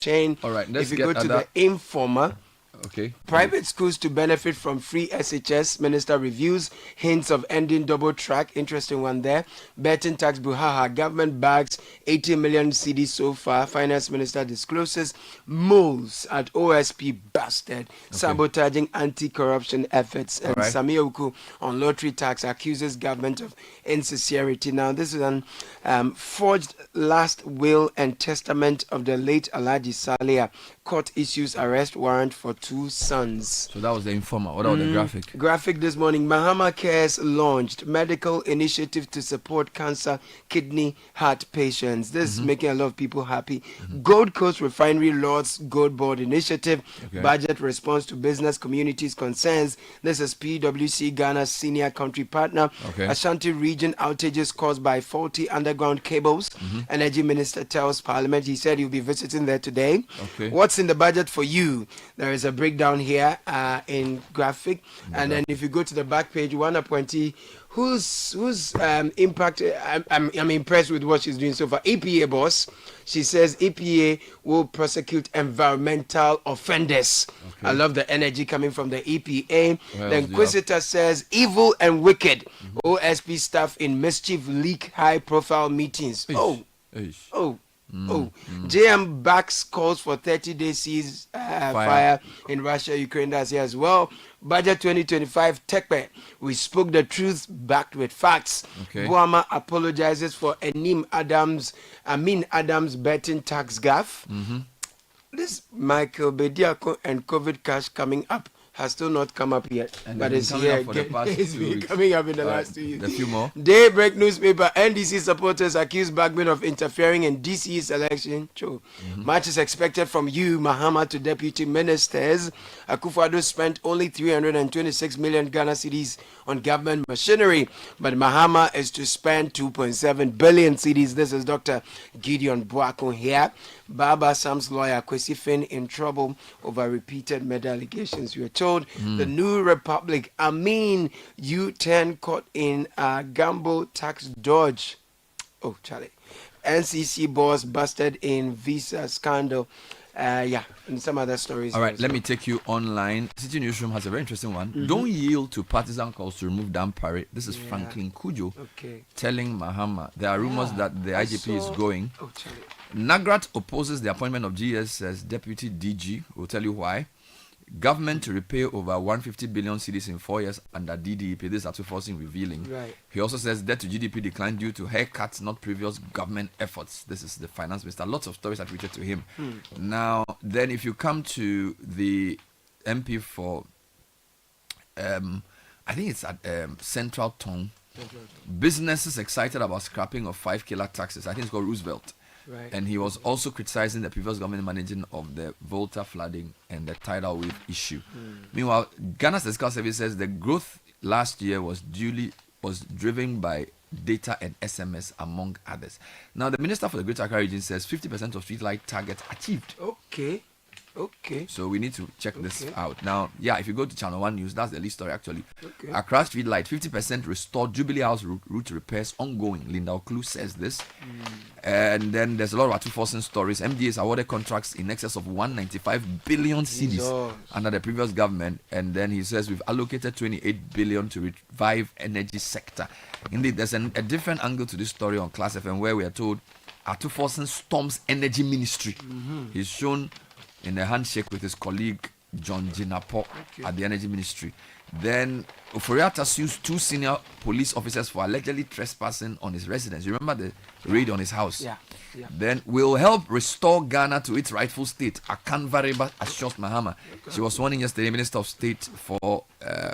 chain. All right, let's if you get go to the Informer. Okay. Private schools to benefit from free SHS. Minister reviews hints of ending double track. Interesting one there. Betting tax buhaha. Government bags 80 million cedis so far. Finance Minister discloses moles at OSP busted. Sabotaging anti-corruption efforts. And Sami Oku on lottery tax accuses government of insincerity. Now this is an forged last will and testament of the late Alhaji Saleh. Court issues arrest warrant for 2 sons. So that was the Informer. What about the graphic? Graphic this morning. Mahama Cares launched medical initiative to support cancer, kidney, heart patients. This is making a lot of people happy. Gold Coast Refinery Lords Gold Board initiative. Budget response to business communities concerns. This is PwC Ghana's senior country partner. Ashanti region outages caused by faulty underground cables. Energy Minister tells Parliament he said he'll be visiting there today. What's in the budget for you? There is a breakdown here in graphic, and then if you go to the back page, one appointee whose impact I'm impressed with what she's doing so far. EPA boss, she says EPA will prosecute environmental offenders. I love the energy coming from the EPA. The Inquisitor says evil and wicked OSP staff in mischief leak high profile meetings. JM backs calls for 30-day cease fire in Russia, Ukraine. That's here as well. Budget 2025 Tekpe. We spoke the truth backed with facts. Buama apologizes for Amin Adams betting tax gaffe. This Michael Bediako and COVID cash coming up has still not come up yet, but it's here. It's been coming up in the last 2 years. A few more. Daybreak newspaper: NDC supporters accuse Bagman of interfering in DC's election. Much is expected from you, Mahama, to deputy ministers. Akufo-Addo spent only 326 million Ghana cedis on government machinery, but Mahama is to spend 2.7 billion cedis. This is Dr. Gideon Boakon here. Baba Sam's lawyer Kwesi Finn in trouble over repeated murder allegations. We are told the New Republic, U10 caught in Gambo tax dodge. Oh, Charlie. NCC boss busted in visa scandal. And some other stories. All right, let me take you online. Citi Newsroom has a very interesting one. Don't yield to partisan calls to remove Dan Parry. This is Franklin Kujo telling Mahama there are rumors that the IGP is going. Oh, Charlie. Nagrat opposes the appointment of GS as deputy DG. We'll tell you why. Government to repay over 150 billion cedis in 4 years under DDEP. This is Atuforcing revealing. He also says debt to GDP declined due to haircuts, not previous government efforts. This is the finance minister. Lots of stories attributed to him. Now, then if you come to the MP for, I think it's at Central Tongue, businesses excited about scrapping of 5 killer taxes. I think it's called Roosevelt. And he was also criticizing the previous government managing of the Volta flooding and the tidal wave issue. Meanwhile, Ghana's Statistical Service says the growth last year was driven by data and SMS, among others. Now, the Minister for the Greater Accra region says 50% of streetlight targets achieved. So we need to check this out. Now, if you go to Channel 1 News, that's the lead story actually. Accra streetlight, 50% restored, Jubilee House route repairs ongoing. Linda Oklu says this. And then there's a lot of Atuforsen stories. MDA is awarded contracts in excess of 195 billion cedis under the previous government. And then he says we've allocated 28 billion to revive energy sector. Indeed, there's a different angle to this story on Class FM where we are told Atuforsen storms energy ministry. He's shown in a handshake with his colleague John Jinapo at the Energy Ministry. Then Oforiatta sues 2 senior police officers for allegedly trespassing on his residence. You remember the raid on his house? Then we'll help restore Ghana to its rightful state. Akan Variba assures Mahama. She was sworn in yesterday, Minister of State for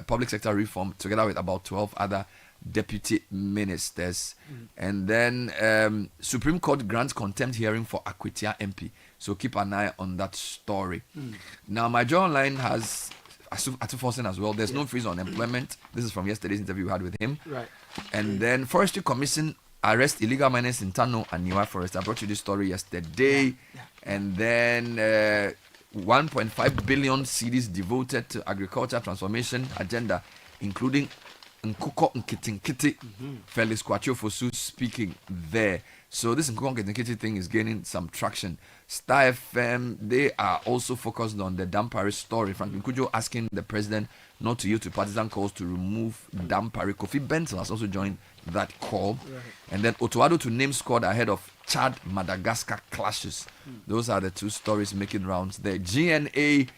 Public Sector Reform, together with about 12 other deputy ministers. And then Supreme Court grants contempt hearing for Akwitia MP. So keep an eye on that story. Now, my Joy Online has Atuforsen as well. There's no freeze on employment. This is from yesterday's interview we had with him. And then Forestry Commission arrest illegal miners in Tano and Niwa Forest. I brought you this story yesterday. And then 1.5 billion cedis devoted to agriculture transformation agenda, including Nkukor Nkitinkiti, Felix Kwatiofosu speaking there. So this Nkukor Nkitinkiti thing is gaining some traction. Star FM, they are also focused on the Dampare story. Franklin Kujo asking the president not to yield to partisan calls to remove Dampare. Kofi Benson has also joined that call. Right. And then Otoado to name squad ahead of Chad-Madagascar clashes. Those are the two stories making rounds there. GNA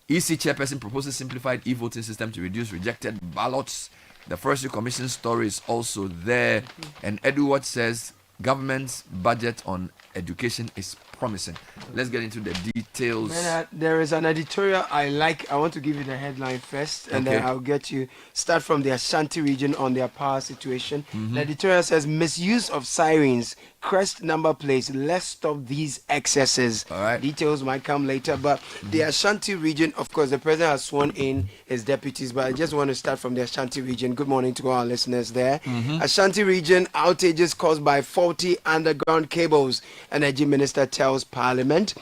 EC chairperson proposes simplified e-voting system to reduce rejected ballots. The Forestry Commission story is also there. And Edward says government's budget on education is promising. Let's get into the details. There is an editorial I like. I want to give you the headline first, and then I'll get you start from the Ashanti region on their power situation. The editorial says misuse of sirens, crest number plates. Let's stop these excesses. All right. Details might come later, but the Ashanti region, of course, the president has sworn in his deputies, but I just want to start from the Ashanti region. Good morning to all our listeners there. Ashanti region outages caused by faulty underground cables. Energy Minister tells Parliament.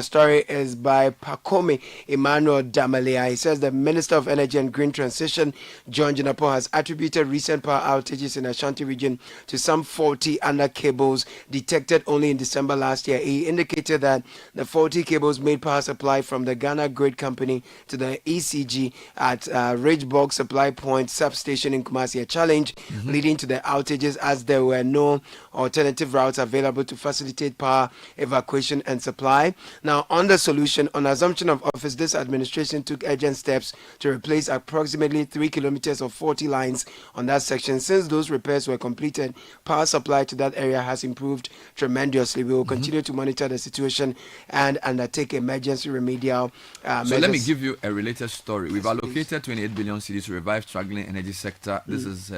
Story is by Pakome Emmanuel Damalia. He says the Minister of Energy and Green Transition, John Jinapo, has attributed recent power outages in Ashanti region to some faulty under cables detected only in December last year. He indicated that the faulty cables made power supply from the Ghana Grid Company to the ECG at Ridgebog Supply Point substation in Kumasi, a challenge leading to the outages as there were no alternative routes available to facilitate power evacuation and supply. Now, on the solution, on assumption of office, this administration took urgent steps to replace approximately 3 kilometers of 40 lines on that section. Since those repairs were completed, power supply to that area has improved tremendously. We will continue to monitor the situation and undertake emergency remedial measures. So let me give you a related story. We've allocated 28 billion cedis to revive struggling energy sector. This is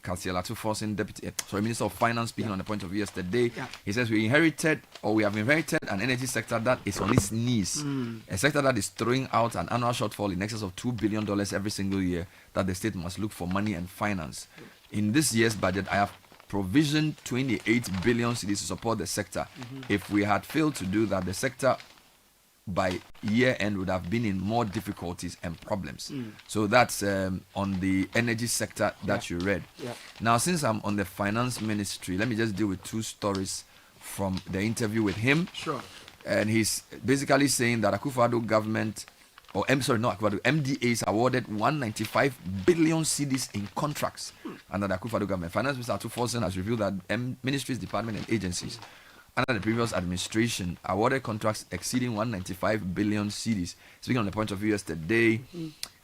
Councillor Atuforsen, Minister of Finance, speaking on the point of view yesterday. He says we have inherited an energy sector that is on its knees, a sector that is throwing out an annual shortfall in excess of $2 billion every single year, that the state must look for money and finance. In this year's budget, I have provisioned 28 billion cedis to support the sector. If we had failed to do that, the sector by year end would have been in more difficulties and problems. So that's on the energy sector that you read. Now, since I'm on the finance ministry, let me just deal with two stories from the interview with him. And he's basically saying that Akufo-Addo government, MDAs awarded 195 billion cedis in contracts under the Akufo-Addo government. Finance Minister Atuforsen has revealed that ministries, departments and agencies under the previous administration awarded contracts exceeding 195 billion cedis. Speaking on the point of view yesterday,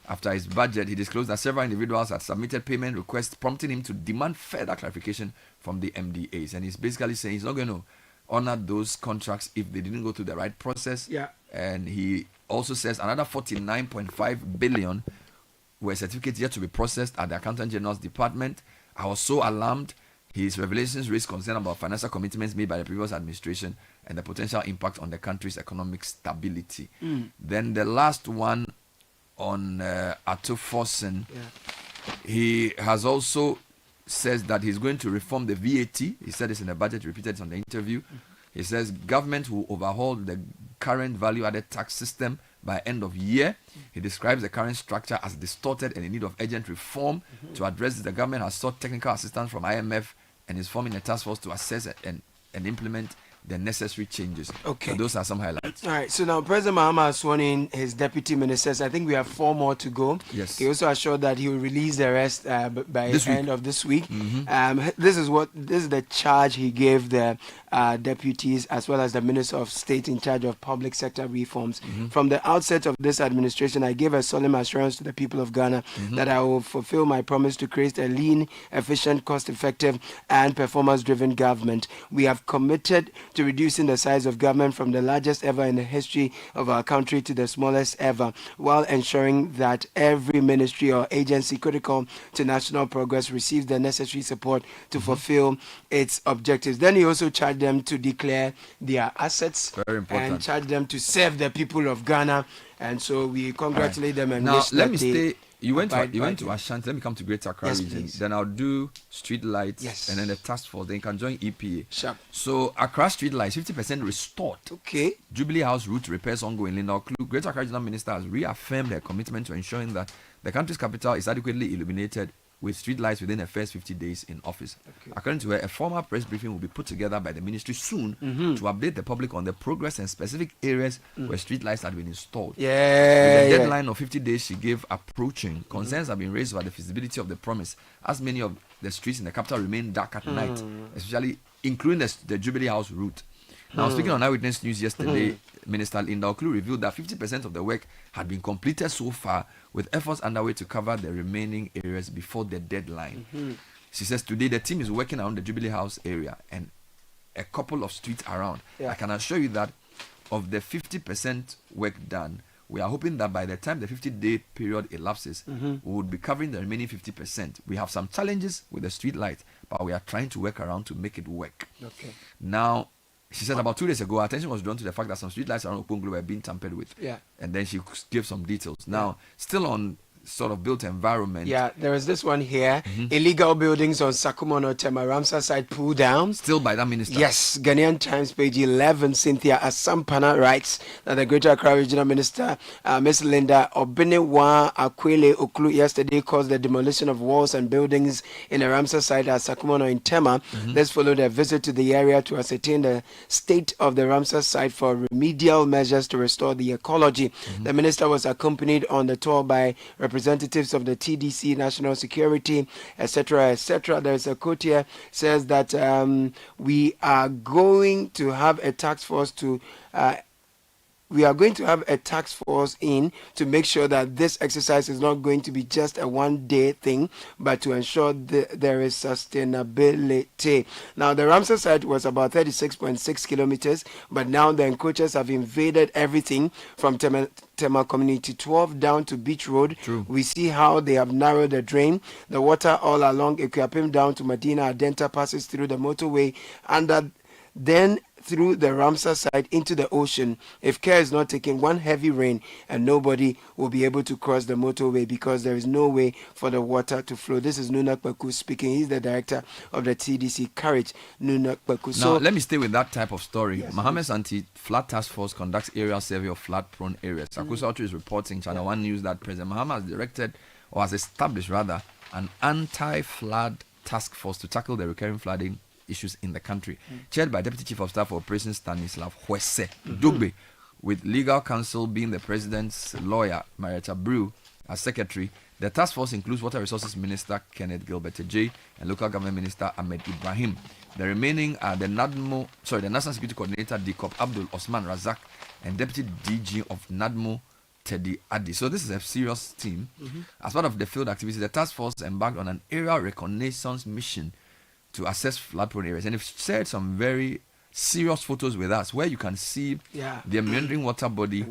after his budget, he disclosed that several individuals had submitted payment requests, prompting him to demand further clarification from the MDAs. And he's basically saying he's not going to honor those contracts if they didn't go through the right process. And he also says another 49.5 billion were certificates yet to be processed at the Accountant General's department. I was so alarmed. His revelations raised concern about financial commitments made by the previous administration and the potential impact on the country's economic stability. Then the last one on Atuforsen, he has also says that he's going to reform the VAT. He said this in the budget, repeated it on the interview. He says government will overhaul the current value-added tax system by end of year. He describes the current structure as distorted and in need of urgent reform. To address this, the government has sought technical assistance from IMF and is forming a task force to assess and implement the necessary changes. So those are some highlights. All right. So now President Mahama has sworn in his deputy ministers. I think we have 4 more to go. Yes. He also assured that he will release the rest by the end of this week. This is the charge he gave the deputies as well as the Minister of State in charge of public sector reforms. From the outset of this administration, I gave a solemn assurance to the people of Ghana that I will fulfill my promise to create a lean, efficient, cost-effective, and performance-driven government. We have committed to reducing the size of government from the largest ever in the history of our country to the smallest ever, while ensuring that every ministry or agency critical to national progress receives the necessary support to fulfill its objectives. Then he also charged them to declare their assets. Very important. And charged them to serve the people of Ghana. And so we congratulate them and now wish let that me they stay. You went to Ashanti. Let me come to Greater Accra region. Please. Then I'll do street lights. Yes. And then the task force. Then you can join EPA. Sharp. So Accra street lights 50% restored. Okay. Jubilee House route repairs ongoing. Linda Oklu, Greater Accra Regional Minister, has reaffirmed their commitment to ensuring that the country's capital is adequately illuminated with streetlights within the first 50 days in office. According to her, a formal press briefing will be put together by the ministry soon to update the public on the progress and specific areas where streetlights had been installed. With the deadline of 50 days she gave approaching, concerns have been raised about the feasibility of the promise, as many of the streets in the capital remain dark at night, especially including the Jubilee House route. Now, speaking on Eyewitness News yesterday, Minister Linda Oklu revealed that 50% of the work had been completed so far, with efforts underway to cover the remaining areas before the deadline. She says today the team is working around the Jubilee House area and a couple of streets around. I can assure you that of the 50% work done, we are hoping that by the time the 50-day period elapses, we would be covering the remaining 50%. We have some challenges with the street light, but we are trying to work around to make it work. Now, she said about 2 days ago, attention was drawn to the fact that some streetlights around Okponglo were being tampered with. And then she gave some details. Now, still on sort of built environment. There is this one here. Illegal buildings on Sakumono Tema Ramsar side pulled down. Still by that minister. Yes. Ghanaian Times page 11. Cynthia Asampana writes that the Greater Accra Regional Minister, Ms. Linda Obinewa Akwele Oklu, yesterday caused the demolition of walls and buildings in the Ramsar side at Sakumono in Tema. This followed a visit to the area to ascertain the state of the Ramsar site for remedial measures to restore the ecology. The minister was accompanied on the tour by representatives of the TDC, National Security, etc., etc. There's a quote here, says that we are going to have a task force in to make sure that this exercise is not going to be just a one-day thing, but to ensure there is sustainability. Now, the Ramsar site was about 36.6 kilometers, but now the encroachers have invaded everything from Tema Community 12 down to Beach Road. We see how they have narrowed the drain. The water all along Equiapim down to Medina Adenta passes through the motorway and then through the Ramsar side into the ocean. If care is not taken, one heavy rain and nobody will be able to cross the motorway because there is no way for the water to flow. This is Nunak Baku speaking. He's the director of the TDC Courage, Nunak Baku. Now, let me stay with that type of story. Mohammed's Anti-Flood Task Force conducts area survey of flood-prone areas. Akusa Auto is reporting, Channel 1 News, that President Mohammed has directed, or has established rather, an anti-flood task force to tackle the recurring flooding issues in the country, chaired by Deputy Chief of Staff for Operations Stanislav Hwese Dugbe, with legal counsel being the president's lawyer, Marietta Brew, as secretary. The task force includes Water Resources Minister Kenneth Gilbert J and Local Government Minister Ahmed Ibrahim. The remaining are the National Security Coordinator Dikop Abdul Osman Razak and Deputy DG of NADMO Teddy Addi. So this is a serious team. As part of the field activities, the task force embarked on an aerial reconnaissance mission to assess flood-prone areas, and they've shared some very serious photos with us where you can see the meandering water body,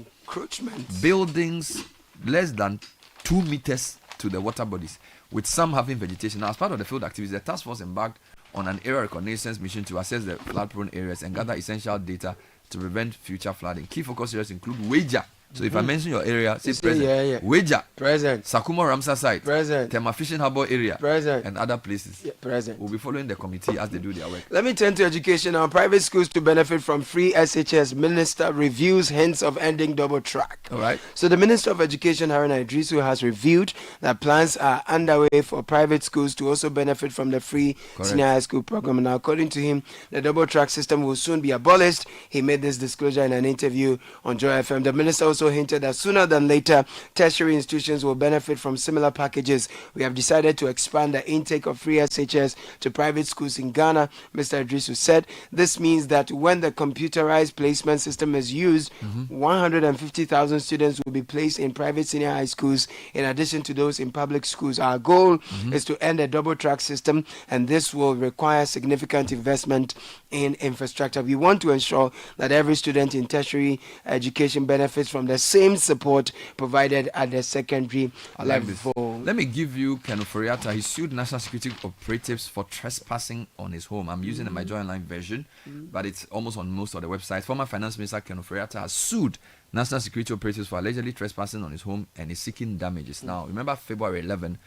buildings less than 2 meters to the water bodies, with some having vegetation. Now, as part of the field activities, the task force embarked on an aerial reconnaissance mission to assess the flood-prone areas and gather essential data to prevent future flooding. Key focus areas include Weija. So if I mention your area, say present. Weija. Present. Sakumo Ramsar site. Present. Tema Fishing Harbour area. Present. And other places. Present. We'll be following the committee as they do their work. Let me turn to education now. Private schools to benefit from free SHS. Minister reviews hints of ending double track. All right. So the Minister of Education, Haruna Idrisu, has revealed that plans are underway for private schools to also benefit from the free senior high school program. Now, according to him, the double track system will soon be abolished. He made this disclosure in an interview on Joy FM. The minister also hinted that sooner than later, tertiary institutions will benefit from similar packages. We have decided to expand the intake of free SHS to private schools in Ghana, Mr. Idrisu said. This means that when the computerized placement system is used, 150,000 students will be placed in private senior high schools in addition to those in public schools. Our goal is to end a double track system, and this will require significant investment in infrastructure. We want to ensure that every student in tertiary education benefits from the same support provided at the secondary level. Let me give you Ken Oforiatta. He sued national security operatives for trespassing on his home. I'm using my Joy Online version, but it's almost on most of the websites. Former Finance Minister Ken Oforiatta has sued national security operatives for allegedly trespassing on his home and is seeking damages. Now, remember February 11,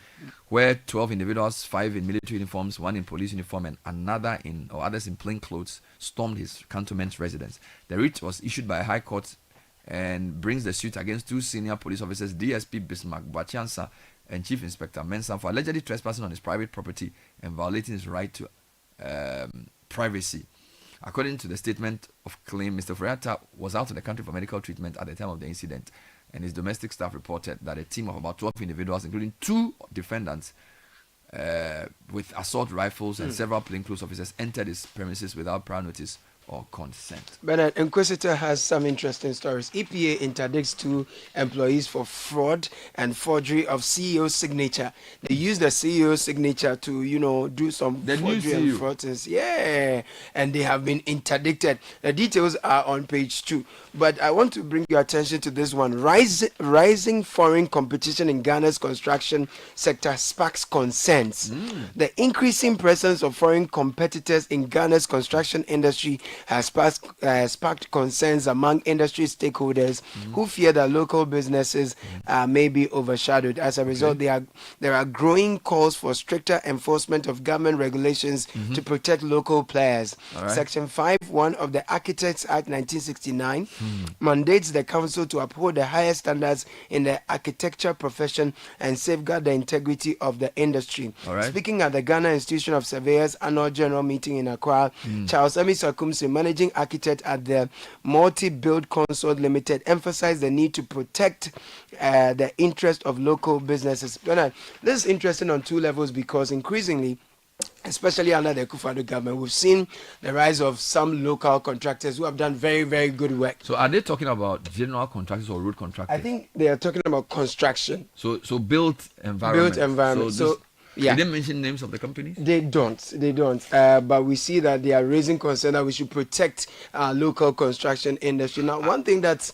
where 12 individuals, 5 in military uniforms, 1 in police uniform, and others in plain clothes, stormed his cantonment residence. The writ was issued by a high court and brings the suit against 2 senior police officers, DSP Bismarck Bachansa and Chief Inspector Mensah, for allegedly trespassing on his private property and violating his right to privacy. According to the statement of claim, Mr. Furiata was out of the country for medical treatment at the time of the incident, and his domestic staff reported that a team of about 12 individuals, including 2 defendants with assault rifles and several plainclothes officers, entered his premises without prior notice or consent. Bernard, Inquisitor has some interesting stories. EPA interdicts 2 employees for fraud and forgery of CEO signature. They use the CEO signature to, do some forgery and fraud. Yeah, and they have been interdicted. The details are on page 2. But I want to bring your attention to this one. Rising foreign competition in Ghana's construction sector sparks concerns. The increasing presence of foreign competitors in Ghana's construction industry has sparked concerns among industry stakeholders who fear that local businesses may be overshadowed. As a result, there are growing calls for stricter enforcement of government regulations to protect local players. Right. Section 5(1) of the Architects Act 1969 mandates the council to uphold the highest standards in the architecture profession and safeguard the integrity of the industry. Right. Speaking at the Ghana Institution of Surveyors annual general meeting in Accra, Charles Emi Sakumsi, managing architect at the Multi-Build Consult Limited, emphasized the need to protect the interest of local businesses. Bernard, this is interesting on 2 levels because increasingly, especially under the Akufo-Addo government, we've seen the rise of some local contractors who have done very, very good work. So are they talking about general contractors or road contractors? I think they are talking about construction. So built environment. Built environment. So yeah. They didn't mention names of the companies? They don't. But we see that they are raising concern that we should protect our local construction industry. Now, one thing that's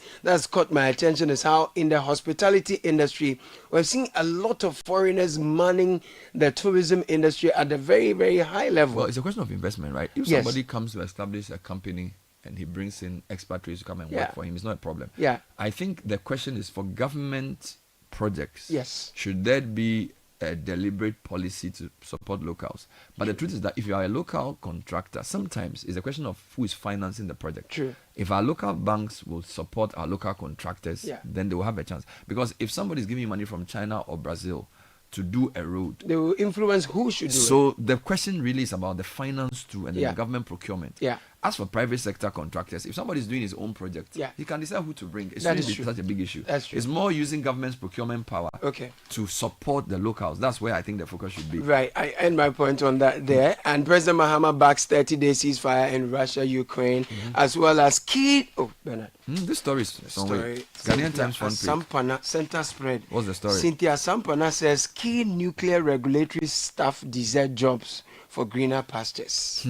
caught my attention is how in the hospitality industry, we're seeing a lot of foreigners manning the tourism industry at a very, very high level. Well, it's a question of investment, right? If somebody comes to establish a company and he brings in expatriates to come and work for him, it's not a problem. Yeah. I think the question is for government projects. Yes. Should there be a deliberate policy to support locals? But the truth is that if you are a local contractor, sometimes it's a question of who is financing the project. True. If our local banks will support our local contractors, then they will have a chance. Because if somebody is giving you money from China or Brazil to do a road, they will influence who should do it. So the question really is about the finance too and the government procurement. Yeah. As for private sector contractors, if somebody is doing his own project, he can decide who to bring. It's really such a big issue. That's true. It's more using government's procurement power to support the locals. That's where I think the focus should be. Right. I end my point on that there. And President Mahama backs 30-day ceasefire in Russia, Ukraine, as well as key... Oh, Bernard. This story is Ghanaian Times front page. Sampana, center spread. What's the story? Cynthia Sampana says key nuclear regulatory staff desert jobs for greener pastures.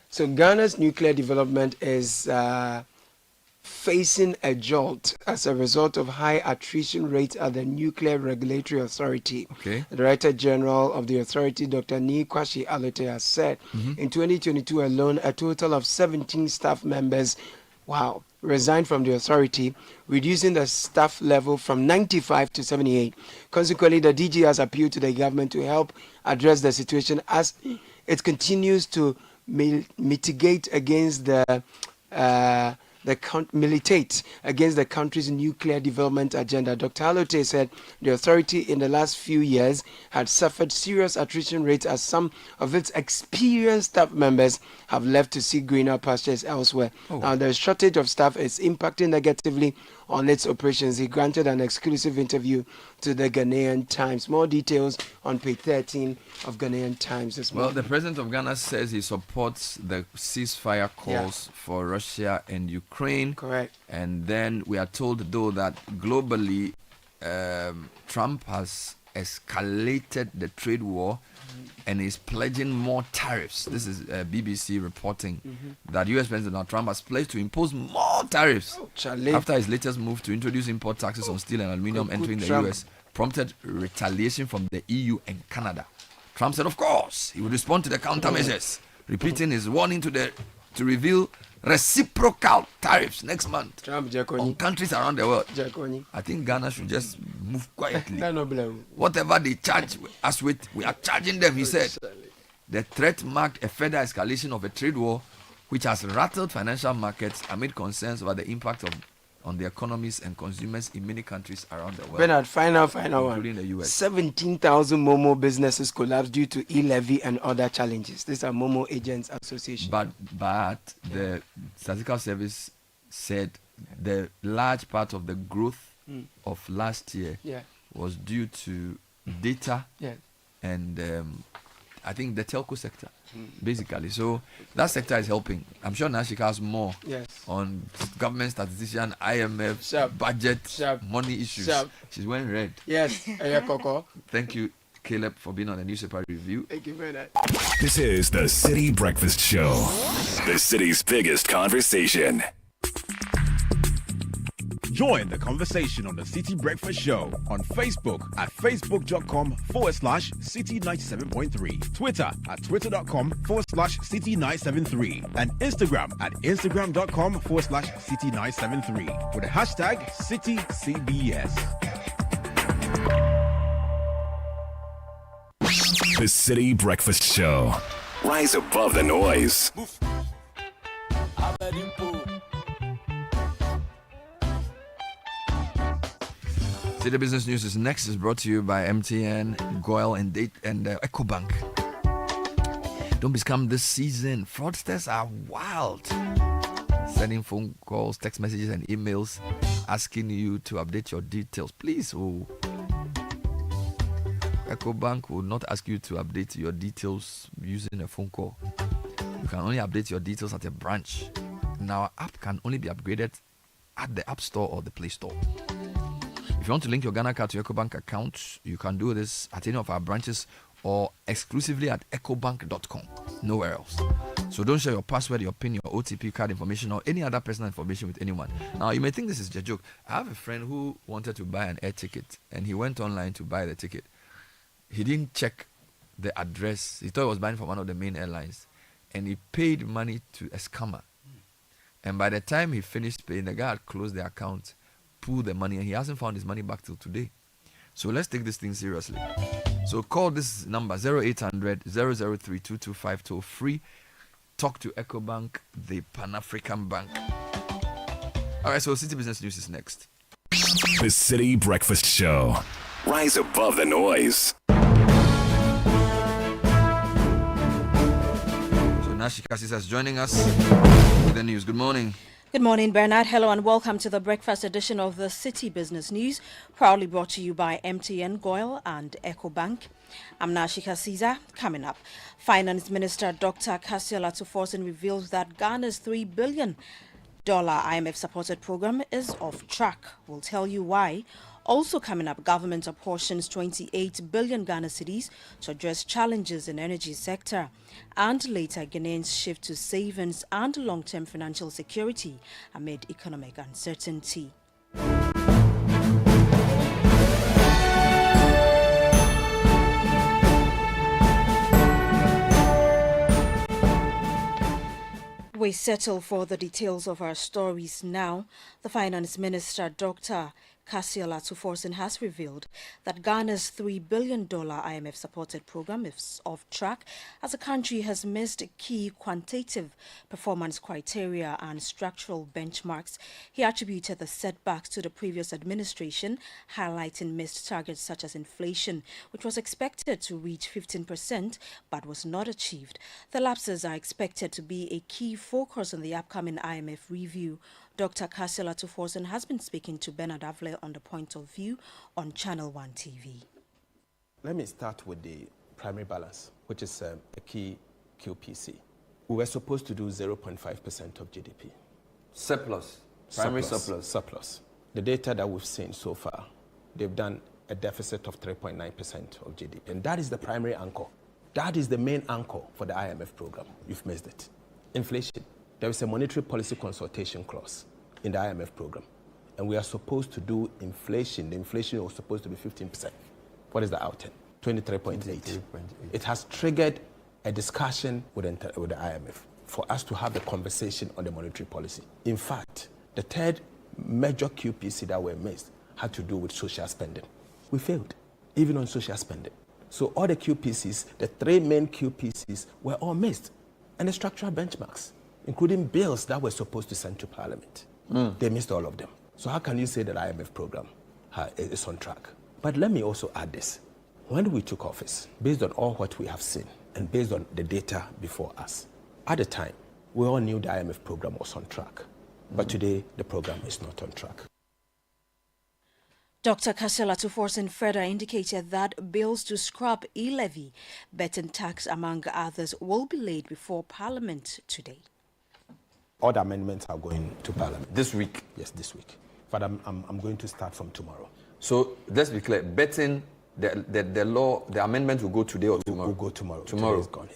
So Ghana's nuclear development is facing a jolt as a result of high attrition rates at the Nuclear Regulatory Authority. The Director General of the authority, Dr. Kwashi Alote, has said in 2022 alone, a total of 17 staff members resigned from the authority, reducing the staff level from 95 to 78. Consequently, the DG has appealed to the government to help address the situation as it continues to militate against the country's nuclear development agenda. Dr. Alote said the authority in the last few years had suffered serious attrition rates as some of its experienced staff members have left to seek greener pastures elsewhere. Now, the shortage of staff is impacting negatively on its operations. He granted an exclusive interview to the Ghanaian Times. More details on page 13 of Ghanaian Times this morning. Well, the president of Ghana says he supports the ceasefire calls for Russia and Ukraine. Correct. And then we are told, though, that globally, Trump has escalated the trade war and is pledging more tariffs. This is BBC reporting that U.S. President Donald Trump has pledged to impose more tariffs after his latest move to introduce import taxes on steel and aluminum entering the U.S. prompted retaliation from the EU and Canada. Trump said, of course, he would respond to the countermeasures, repeating his warning to reveal reciprocal tariffs next month on countries around the world. I think Ghana should just move quietly. Whatever they charge us with, we are charging them, he said. The threat marked a further escalation of a trade war which has rattled financial markets amid concerns about the impact on the economies and consumers in many countries around the world. Bernard, final one. Including the US. 17,000 Momo businesses collapsed due to e-levy and other challenges. These are Momo Agents Association. But the Statistical Service said the large part of the growth of last year was due to data and I think the telco sector, basically. So that sector is helping. I'm sure Nashika has more on government statistician, IMF, budget, money issues. She's wearing red. Yes, Coco. Thank you, Caleb, for being on the newspaper review. Thank you very much. This is the Citi Breakfast Show, the city's biggest conversation. Join the conversation on the Citi Breakfast Show on Facebook at facebook.com/Citi97.3, Twitter at twitter.com/Citi973, and Instagram at instagram.com/Citi973 with the hashtag CitiCBS. The Citi Breakfast Show. Rise above the noise. Citi Business News is next. Is brought to you by MTN, Goil, and EcoBank. Don't be scammed this season. Fraudsters are wild. Sending phone calls, text messages, and emails asking you to update your details. Please, EcoBank will not ask you to update your details using a phone call. You can only update your details at a branch. And our app can only be upgraded at the App Store or the Play Store. If you want to link your Ghana card to your EcoBank account, you can do this at any of our branches or exclusively at ecobank.com. Nowhere else. So don't share your password, your PIN, your OTP card information, or any other personal information with anyone. Now, you may think this is a joke. I have a friend who wanted to buy an air ticket, and he went online to buy the ticket. He didn't check the address. He thought he was buying from one of the main airlines, and he paid money to a scammer. And by the time he finished paying, the guy had closed the account, pulled the money, and he hasn't found his money back till today. So let's take this thing seriously. So call this number 0800 003 2252 free. Talk to EcoBank, the Pan-African Bank. All right, so Citi Business News is next. The Citi Breakfast Show. Rise above the noise. So Nashika Sisa is joining us with the news. Good morning. Good morning, Bernard. Hello and welcome to the breakfast edition of the Citi Business News, proudly brought to you by MTN, Goil and EcoBank. I'm Nashika Caesar. Coming up, Finance Minister Dr. Kasiola Tuforsen reveals that Ghana's $3 billion IMF-supported program is off track. We'll tell you why. Also coming up, government apportions 28 billion Ghana cedis to address challenges in energy sector. And later, Ghanaians shift to savings and long-term financial security amid economic uncertainty. We settle for the details of our stories now. The Finance Minister, Dr. Kasiola Tuforsen, has revealed that Ghana's $3 billion IMF-supported program is off track as the country has missed key quantitative performance criteria and structural benchmarks. He attributed the setbacks to the previous administration, highlighting missed targets such as inflation, which was expected to reach 15% but was not achieved. The lapses are expected to be a key focus on the upcoming IMF review. Dr. Kasiola Tuforsen has been speaking to Bernard Avle on the Point of View on Channel 1 TV. Let me start with the primary balance, which is a key QPC. We were supposed to do 0.5% of GDP. Surplus. Primary surplus. The data that we've seen so far, they've done a deficit of 3.9% of GDP. And that is the primary anchor. That is the main anchor for the IMF program. You've missed it. Inflation. There is a monetary policy consultation clause in the IMF program. And we are supposed to do inflation. The inflation was supposed to be 15%. What is the outcome? 23.8. It has triggered a discussion with the IMF for us to have a conversation on the monetary policy. In fact, the third major QPC that were missed had to do with social spending. We failed, even on social spending. So all the QPCs, the three main QPCs, were all missed. And the structural benchmarks, including bills that were supposed to send to Parliament. They missed all of them. So how can you say that IMF program is on track? But let me also add this. When we took office, based on all what we have seen and based on the data before us, at the time, we all knew the IMF program was on track. But today, the program is not on track. Dr. Kasela Tuforsen further indicated that bills to scrap e-levy, betting tax among others, will be laid before Parliament today. All the amendments are going to Parliament. This week? Yes, this week. But I'm going to start from tomorrow. So let's be clear, betting, the law, the amendment will go today or tomorrow? Will go tomorrow. Tomorrow. Today is gone,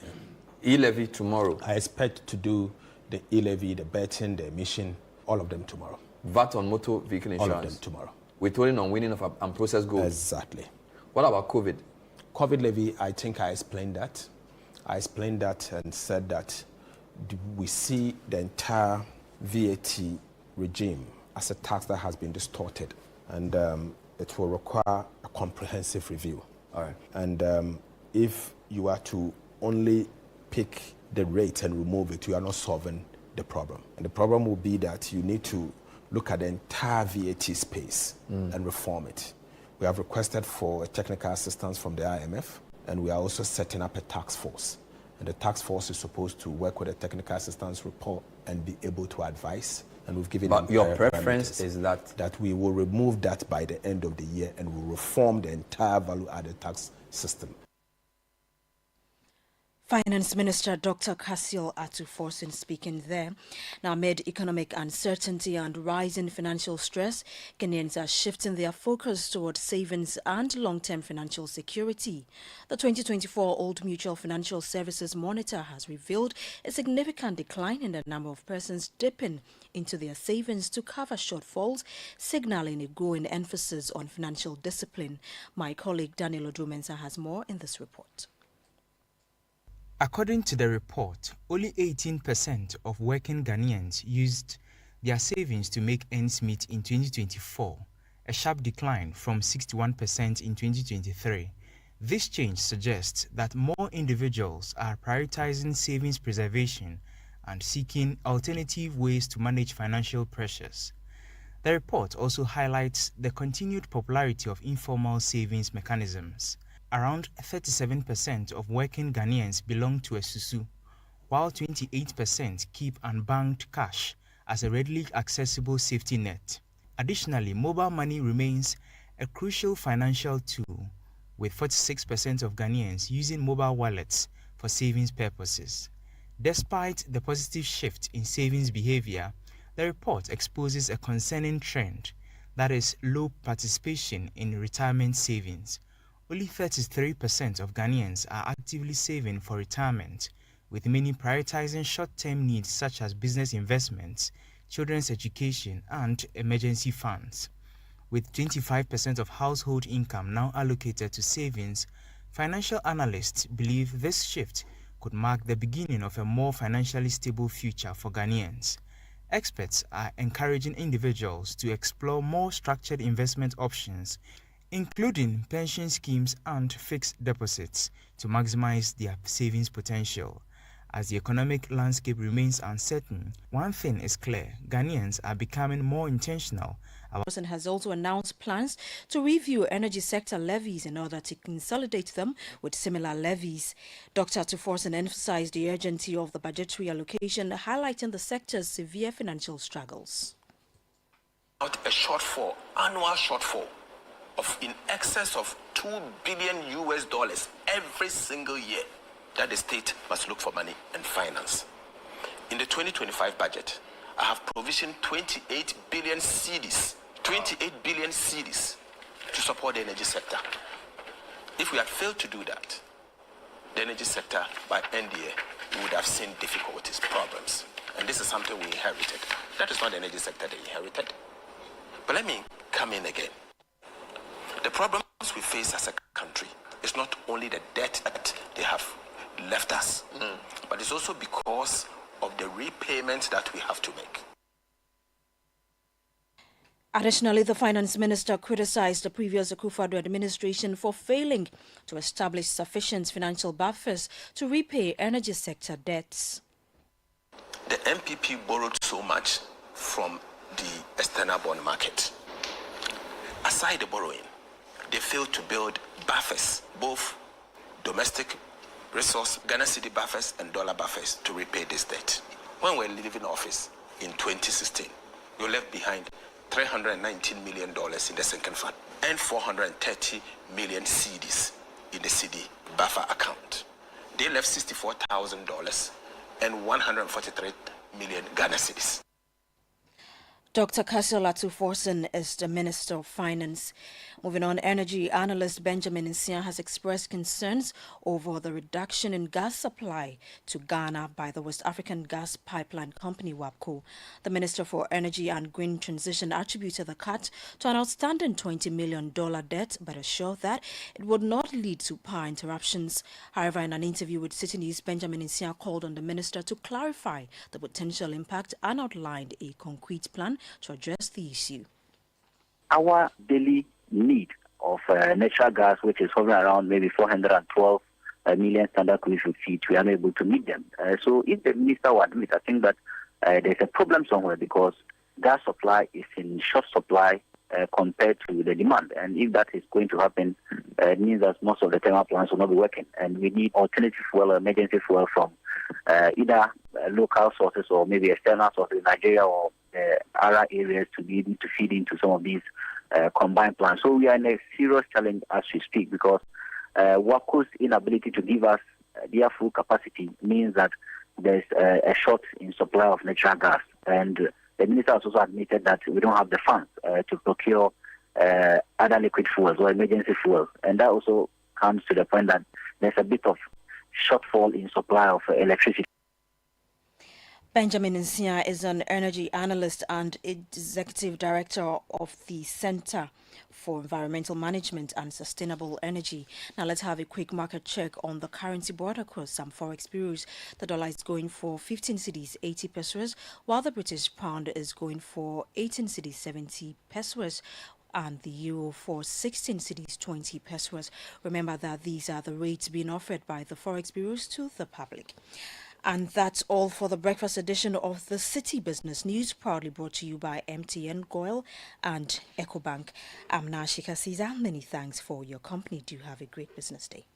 yeah. E-levy tomorrow. I expect to do the e-levy, the betting, the emission, all of them tomorrow. VAT on motor vehicle insurance? All of them tomorrow. Withholding on winning of unprocessed gold? Exactly. What about COVID? COVID levy, I think I explained that. I explained that and said that we see the entire VAT regime as a tax that has been distorted, and it will require a comprehensive review. All right. And if you are to only pick the rate and remove it, you are not solving the problem. And the problem will be that you need to look at the entire VAT space and reform it. We have requested for technical assistance from the IMF, and we are also setting up a task force. And the task force is supposed to work with a technical assistance report and be able to advise. And we've given them your preference is that we will remove that by the end of the year and will reform the entire value-added tax system. Finance Minister Dr. Kasile Atuforsen speaking there. Now, amid economic uncertainty and rising financial stress, Ghanaians are shifting their focus towards savings and long-term financial security. The 2024 Old Mutual Financial Services Monitor has revealed a significant decline in the number of persons dipping into their savings to cover shortfalls, signaling a growing emphasis on financial discipline. My colleague Daniel Odumensa has more in this report. According to the report, only 18% of working Ghanaians used their savings to make ends meet in 2024, a sharp decline from 61% in 2023. This change suggests that more individuals are prioritizing savings preservation and seeking alternative ways to manage financial pressures. The report also highlights the continued popularity of informal savings mechanisms. Around 37% of working Ghanaians belong to a susu, while 28% keep unbanked cash as a readily accessible safety net. Additionally, mobile money remains a crucial financial tool, with 46% of Ghanaians using mobile wallets for savings purposes. Despite the positive shift in savings behavior, the report exposes a concerning trend, that is low participation in retirement savings. Only 33% of Ghanaians are actively saving for retirement, with many prioritizing short-term needs such as business investments, children's education, and emergency funds. With 25% of household income now allocated to savings, financial analysts believe this shift could mark the beginning of a more financially stable future for Ghanaians. Experts are encouraging individuals to explore more structured investment options, including pension schemes and fixed deposits, to maximize their savings potential. As the economic landscape remains uncertain, one thing is clear: Ghanaians are becoming more intentional. Our person has also announced plans to review energy sector levies in order to consolidate them with similar levies. Dr. Tuforsen emphasized the urgency of the budgetary allocation, highlighting the sector's severe financial struggles. A shortfall, annual shortfall, of in excess of $2 billion every single year that the state must look for money and finance. In the 2025 budget, I have provisioned 28 billion cedis to support the energy sector. If we had failed to do that, the energy sector by end year would have seen difficulties, problems. And this is something we inherited. That is not the energy sector they inherited. But let me come in again. The problems we face as a country is not only the debt that they have left us, but it's also because of the repayments that we have to make. Additionally, the finance minister criticized the previous Akufo-Addo administration for failing to establish sufficient financial buffers to repay energy sector debts. The MPP borrowed so much from the external bond market. Aside the borrowing, they failed to build buffers, both domestic resource, Ghana City buffers and dollar buffers to repay this debt. When we were leaving office in 2016, we left behind $319 million in the sinking fund and 430 million cedis in the CD buffer account. They left $64,000 and 143 million Ghana cedis. Dr. Cassiola Tuforsen is the Minister of Finance. Moving on, energy analyst Benjamin Nsia has expressed concerns over the reduction in gas supply to Ghana by the West African Gas Pipeline Company, WAPCO. The Minister for Energy and Green Transition attributed the cut to an outstanding $20 million debt, but assured that it would not lead to power interruptions. However, in an interview with Citi News, Benjamin Nsia called on the Minister to clarify the potential impact and outlined a concrete plan to address the issue. Our daily need of natural gas, which is hovering around maybe 412 million standard cubic feet, we are not able to meet them. So if the minister would admit, I think that there's a problem somewhere because gas supply is in short supply compared to the demand. And if that is going to happen, it means that most of the thermal plants will not be working. And we need alternative fuel, emergency fuel from either local sources or maybe external sources in Nigeria or other areas to be able to feed into some of these combined plants. So we are in a serious challenge as we speak because WAPCO's inability to give us their full capacity means that there's a short in supply of natural gas. And the minister has also admitted that we don't have the funds to procure other liquid fuels or emergency fuels. And that also comes to the point that there's a bit of shortfall in supply of electricity. Benjamin Nsia is an energy analyst and executive director of the Center for Environmental Management and Sustainable Energy. Now let's have a quick market check on the currency board across some forex bureaus. The dollar is going for 15 cedis 80 pesos, while the British pound is going for 18 cedis 70 pesos. And the euro for 16 cedis 20 pesos. Remember that these are the rates being offered by the forex bureaus to the public. And that's all for the breakfast edition of the Citi Business News, proudly brought to you by MTN, Goil and EcoBank. I'm Nashika Caesar. Many thanks for your company. Do have a great business day.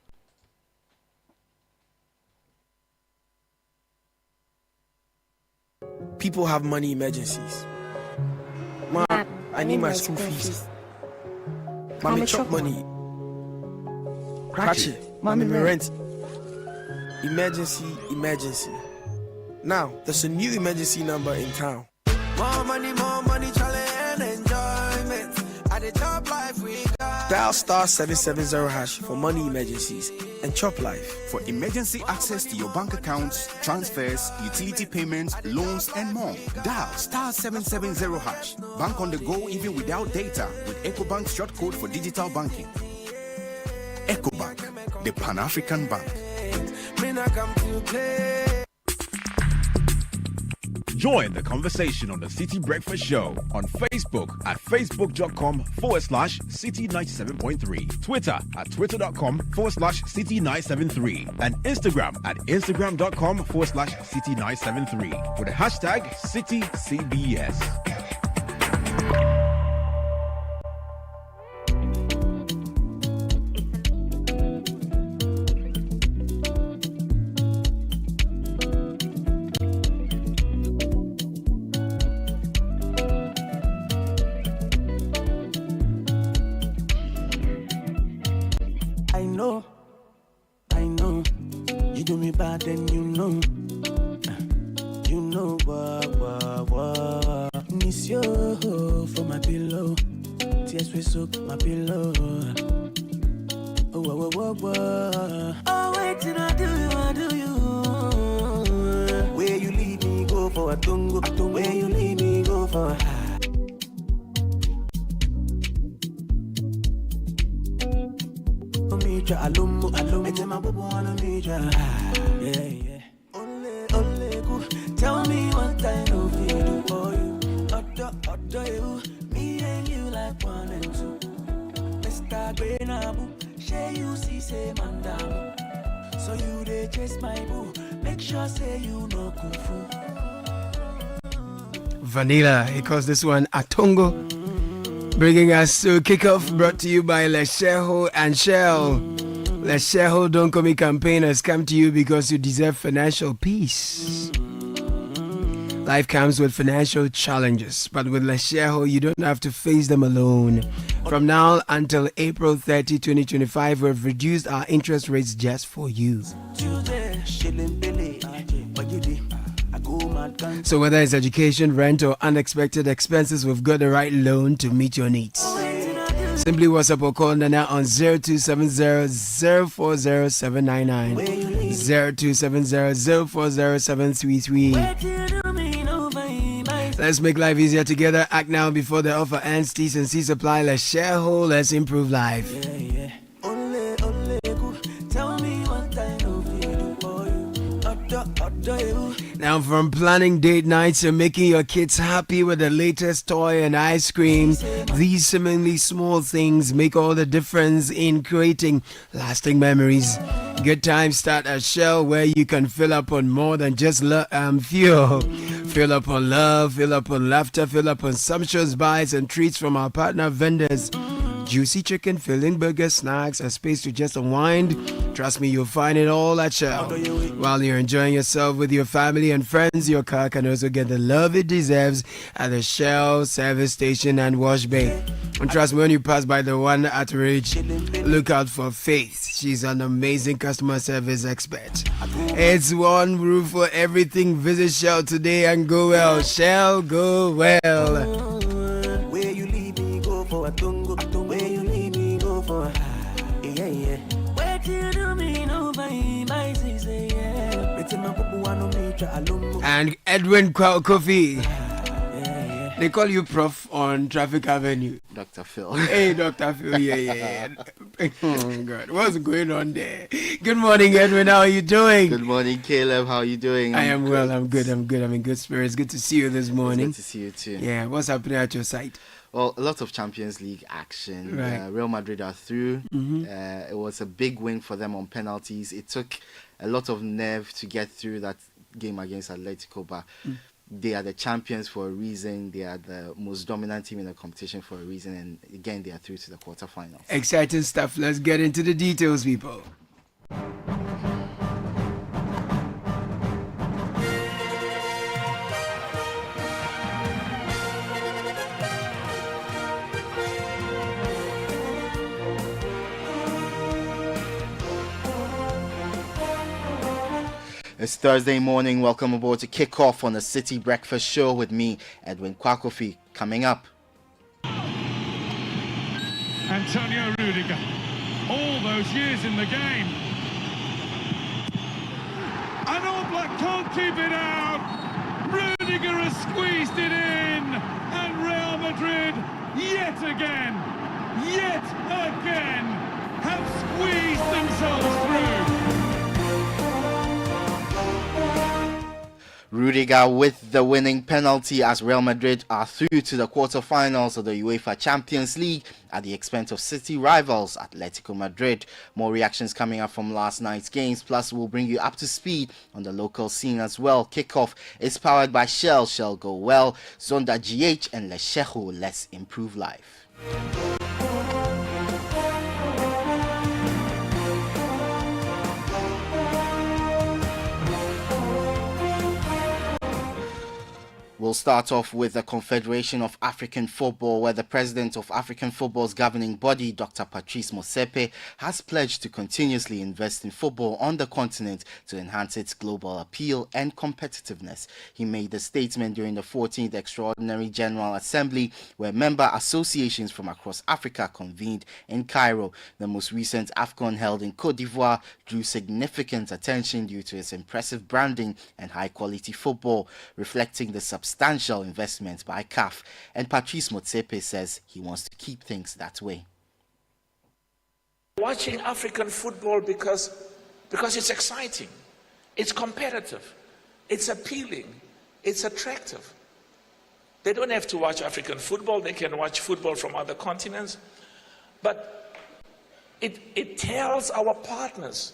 People have money emergencies. Ma, I need my school fees. Mommy chop money. Cratchy. Mommy rent. Emergency. Now, there's a new emergency number in town. More money, challenge and enjoyment. At the top life we got. Dial star 770 hash for money emergencies and chop life. For emergency access to your bank accounts, transfers, utility payments, loans, and more, dial star 770 hash. Bank on the go even without data with EcoBank's short code for digital banking. EcoBank, the Pan-African Bank. Join the conversation on the Citi Breakfast Show on Facebook at facebook.com/Citi 97.3, Twitter at twitter.com/Citi 973, and Instagram at instagram.com/Citi 973 with the hashtag CitiCBS. I know, you do me bad and you know what. Miss you for my pillow, tears we soak my pillow. Oh, wait till I do you. Where you leave me go for a tungo, where you leave me go for a high. Alumu, it's my boo on me, yeah. Ole, tell me what I know for you for you. Otto, you, me and you like 1 and 2. Mr. Greenabu, share you see say mandamu. So you they chase my boo, make sure say you no kufu. Vanilla. He calls this one Atongo. Bringing us to kickoff, brought to you by Lesheho and Shell. Lesheho Don't Call Me campaign has come to you because you deserve financial peace. Life comes with financial challenges, but with Lesheho, you don't have to face them alone. From now until April 30, 2025, we've reduced our interest rates just for you. So whether it's education, rent, or unexpected expenses, we've got the right loan to meet your needs. Simply WhatsApp or call Nana on 0270-040-799, 0270-040-733. Let's make life easier together. Act now before the offer ends. T's and C's apply. Let's share whole. Let's improve life. Now, from planning date nights to making your kids happy with the latest toy and ice cream, these seemingly small things make all the difference in creating lasting memories. Good times start at Shell, where you can fill up on more than just fuel. Fill up on love, fill up on laughter, fill up on sumptuous buys and treats from our partner vendors. Juicy chicken, filling burgers, snacks, a space to just unwind. Trust me, you'll find it all at Shell. While you're enjoying yourself with your family and friends, your car can also get the love it deserves at the Shell service station and wash bay. And trust me, when you pass by the one at Ridge, look out for Faith. She's an amazing customer service expert. It's one roof for everything. Visit Shell today and go well. Shell, go well. Where you leave me, go for a tungo. Where you leave me, go for a yeah. Where you do me, no, my say yeah. And Edwin Kofi. They call you Prof on Traffic Avenue. Dr. Phil. Hey, Dr. Phil. Yeah. Oh, God. What's going on there? Good morning, Edwin. How are you doing? Good morning, Caleb. How are you doing? I am well. I'm good. I'm in good spirits. Good to see you this morning. It's good to see you too. Yeah. What's happening at your site? Well, a lot of Champions League action. Right. Real Madrid are through. Mm-hmm. It was a big win for them on penalties. It took a lot of nerve to get through that game against Atletico, but they are the champions for a reason. They are the most dominant team in the competition for a reason, and again, they are through to the quarterfinals. Exciting stuff. Let's get into the details, people. It's Thursday morning. Welcome aboard to kick off on the Citi Breakfast Show with me, Edwin Kwakofi. Coming up, Antonio Rudiger, all those years in the game. And All Black can't keep it out. Rudiger has squeezed it in. And Real Madrid, yet again, have squeezed themselves through. Rudiger with the winning penalty as Real Madrid are through to the quarterfinals of the UEFA Champions League at the expense of City rivals Atletico Madrid. More reactions coming up from last night's games, plus we'll bring you up to speed on the local scene as well. Kickoff is powered by Shell, Shell Go Well, Zonda GH and Lesheho, Let's Improve Life. We'll start off with the Confederation of African Football, where the president of African Football's governing body, Dr. Patrice Motsepe, has pledged to continuously invest in football on the continent to enhance its global appeal and competitiveness. He made the statement during the 14th Extraordinary General Assembly, where member associations from across Africa convened in Cairo. The most recent AFCON held in Côte d'Ivoire drew significant attention due to its impressive branding and high-quality football, reflecting the substantial investment by CAF, and Patrice Motsepe says he wants to keep things that way. Watching African football because it's exciting, it's competitive, it's appealing, it's attractive. They don't have to watch African football, they can watch football from other continents, but it tells our partners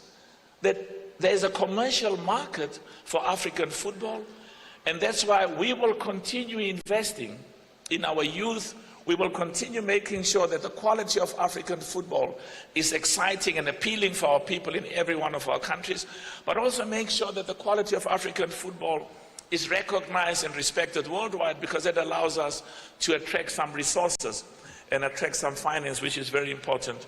that there is a commercial market for African football, And that's why we will continue investing in our youth. We will continue making sure that the quality of African football is exciting and appealing for our people in every one of our countries, but also make sure that the quality of African football is recognized and respected worldwide, because it allows us to attract some resources and attract some finance, which is very important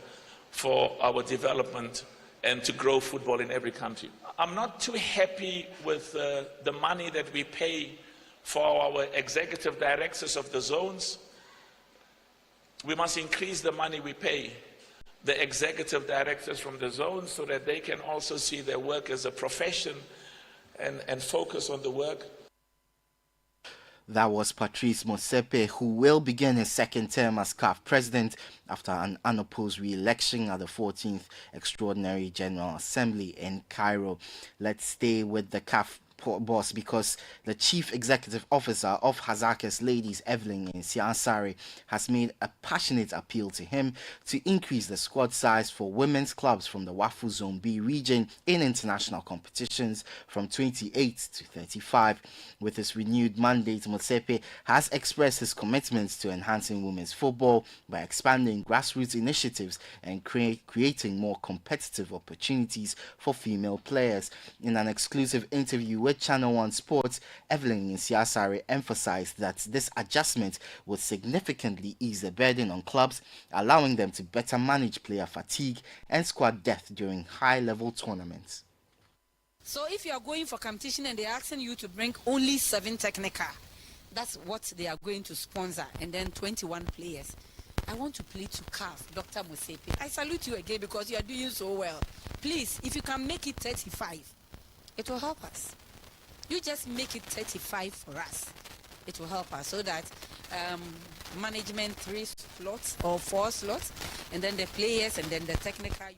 for our development and to grow football in every country. I'm not too happy with the money that we pay for our executive directors of the zones. We must increase the money we pay the executive directors from the zones so that they can also see their work as a profession and focus on the work. That was Patrice Motsepe, who will begin his second term as CAF president after an unopposed re-election at the 14th Extraordinary General Assembly in Cairo. Let's stay with the CAF boss, because the chief executive officer of Hazakes Ladies, Evelyn Nsiansari, has made a passionate appeal to him to increase the squad size for women's clubs from the Wafu Zone B region in international competitions from 28 to 35. With his renewed mandate, Motsepe has expressed his commitment to enhancing women's football by expanding grassroots initiatives and creating more competitive opportunities for female players. In an exclusive interview with Channel 1 Sports, Evelyn Nsiasare emphasized that this adjustment would significantly ease the burden on clubs, allowing them to better manage player fatigue and squad depth during high-level tournaments. So if you are going for competition and they're asking you to bring only 7 technical, that's what they are going to sponsor, and then 21 players. I want to plead to CAF, Dr. Motsepe. I salute you again because you are doing so well. Please, if you can make it 35, it will help us. You just make it 35 for us. It will help us so that management 3 slots or 4 slots, and then the players, and then the technical.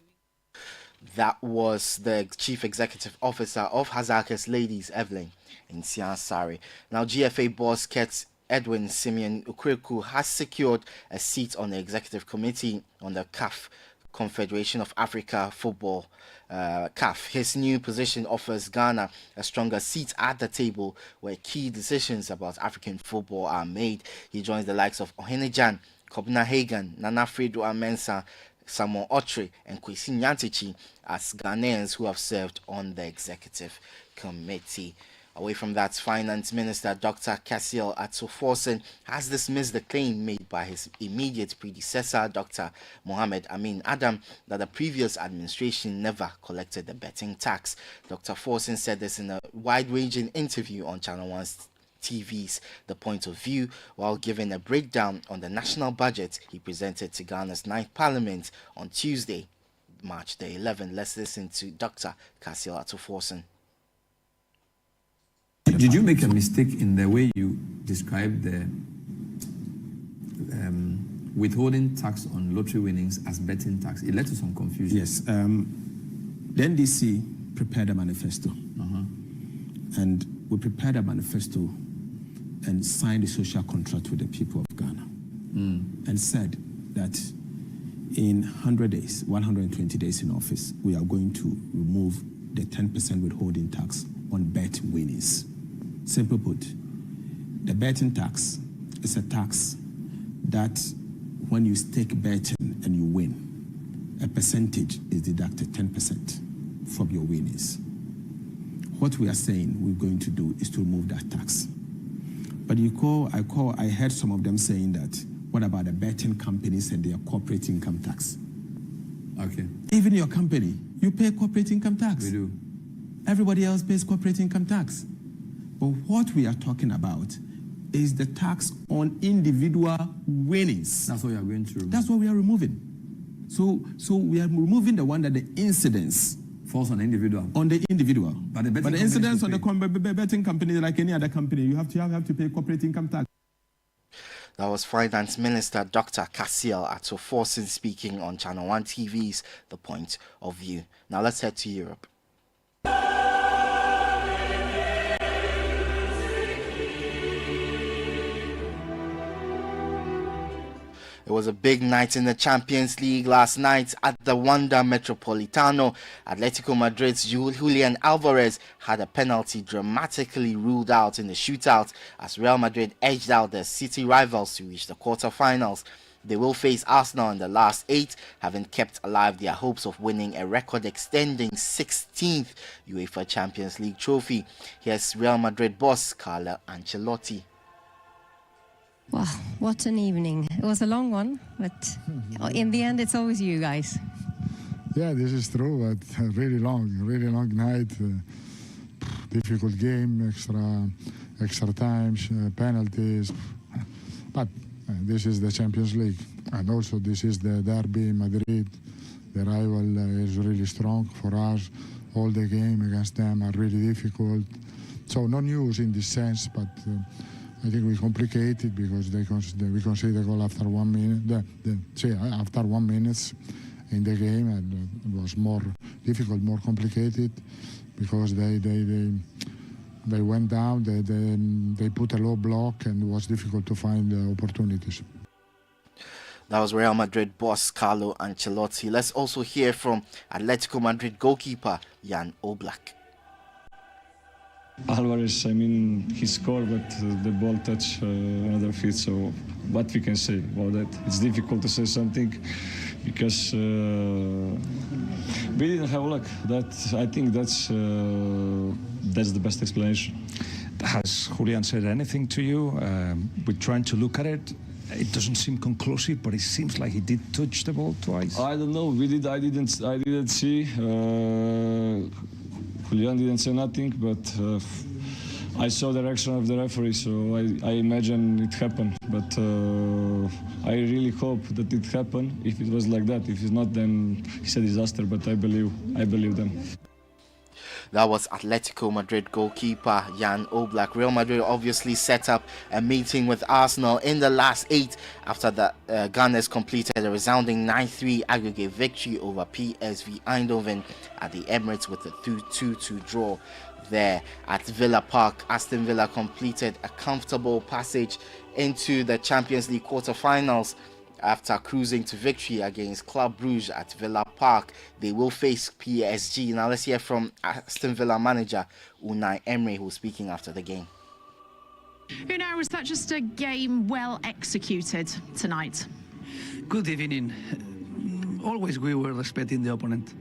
That was the Chief Executive Officer of Hazakes Ladies, Evelyn Nsiansari. Now, GFA boss Kurt Edwin Simeon Ukreku has secured a seat on the Executive Committee on the CAF, Confederation of Africa Football, CAF. His new position offers Ghana a stronger seat at the table where key decisions about African football are made. He joins the likes of Ohenejan, Kobna Hagan, Nana Fredo Amensa, Samuel Otre and Kwesi Nyantichi as Ghanaians who have served on the Executive Committee. Away from that, Finance Minister Dr. Cassiel Atsoforsen has dismissed the claim made by his immediate predecessor, Dr. Mohamed Amin Adam, that the previous administration never collected the betting tax. Dr. Forsen said this in a wide-ranging interview on Channel 1's TV's The Point of View, while giving a breakdown on the national budget he presented to Ghana's 9th Parliament on Tuesday, March the 11th. Let's listen to Dr. Cassiel Atsoforsen. Did you make a mistake in the way you described the withholding tax on lottery winnings as betting tax? It led to some confusion. Yes. The NDC prepared a manifesto. And we prepared a manifesto and signed a social contract with the people of Ghana and said that in 100 days, 120 days in office, we are going to remove the 10% withholding tax on bet winnings. Simply put, the betting tax is a tax that when you stake betting and you win, a percentage is deducted, 10% from your winnings. What we are saying we're going to do is to remove that tax. But I heard some of them saying that, what about the betting companies and their corporate income tax? Okay. Even your company, you pay corporate income tax. We do. Everybody else pays corporate income tax. But what we are talking about is the tax on individual winnings. That's what we are going to remove. That's what we are removing. So we are removing the one that the incidence falls on the individual. On the individual. But the incidence on the betting company, like any other company, you have to pay corporate income tax. That was Finance Minister Dr. Cassiel Atsoforsen speaking on Channel 1 TV's The Point of View. Now let's head to Europe. It was a big night in the Champions League last night at the Wanda Metropolitano. Atletico Madrid's Julian Alvarez had a penalty dramatically ruled out in the shootout as Real Madrid edged out their City rivals to reach the quarter-finals. They will face Arsenal in the last 8, having kept alive their hopes of winning a record-extending 16th UEFA Champions League trophy. Here's Real Madrid boss Carlo Ancelotti. Wow, what an evening. It was a long one, but in the end it's always you guys. Yeah, this is true, but really long night. Difficult game, extra times, penalties. But this is the Champions League. And also this is the derby in Madrid. The rival is really strong for us. All the game against them are really difficult. So no news in this sense, but I think we complicate it because we concede a goal after 1 minute. After 1 minute in the game, and it was more difficult, more complicated because they went down. They put a low block, and it was difficult to find opportunities. That was Real Madrid boss Carlo Ancelotti. Let's also hear from Atletico Madrid goalkeeper Jan Oblak. Alvarez, he scored, but the ball touched another feet. So what we can say about that? It's difficult to say something because we didn't have luck. I think that's the best explanation. Has Julian said anything to you? We're trying to look at it. It doesn't seem conclusive, but it seems like he did touch the ball twice. I don't know. I didn't see. Julian didn't say nothing, but I saw the reaction of the referee, so I imagine it happened. But I really hope that it happened. If it was like that, if it's not, then it's a disaster. But I believe them. That was Atletico Madrid goalkeeper Jan Oblak. Real Madrid obviously set up a meeting with Arsenal in the last 8 after the Gunners completed a resounding 9-3 aggregate victory over PSV Eindhoven at the Emirates with a 2-2 draw there at Villa Park. Aston Villa completed a comfortable passage into the Champions League quarter-finals after cruising to victory against Club Brugge at Villa Park. They will face PSG. Now let's hear from Aston Villa manager Unai Emery, who was speaking after the game. Unai, was that just a game well executed tonight? Good evening. Always we were respecting the opponent.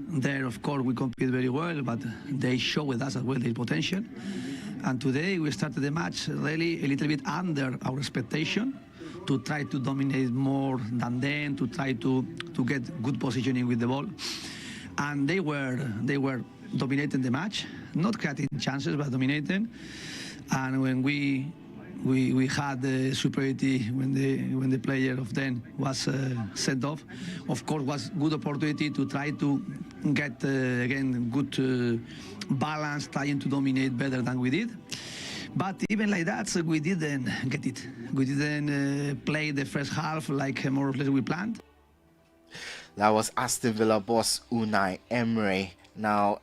There, of course, we compete very well, but they show with us as well their potential. And today we started the match really a little bit under our expectation, to try to dominate more than them, to try to get good positioning with the ball. And they were dominating the match, not creating chances, but dominating. And when we had the superiority, when the player of them was sent off, of course was good opportunity to try to get again good balance, trying to dominate better than we did. But even like that, so we didn't get it. We didn't play the first half like more or less we planned. That was Aston Villa boss Unai Emery. Now,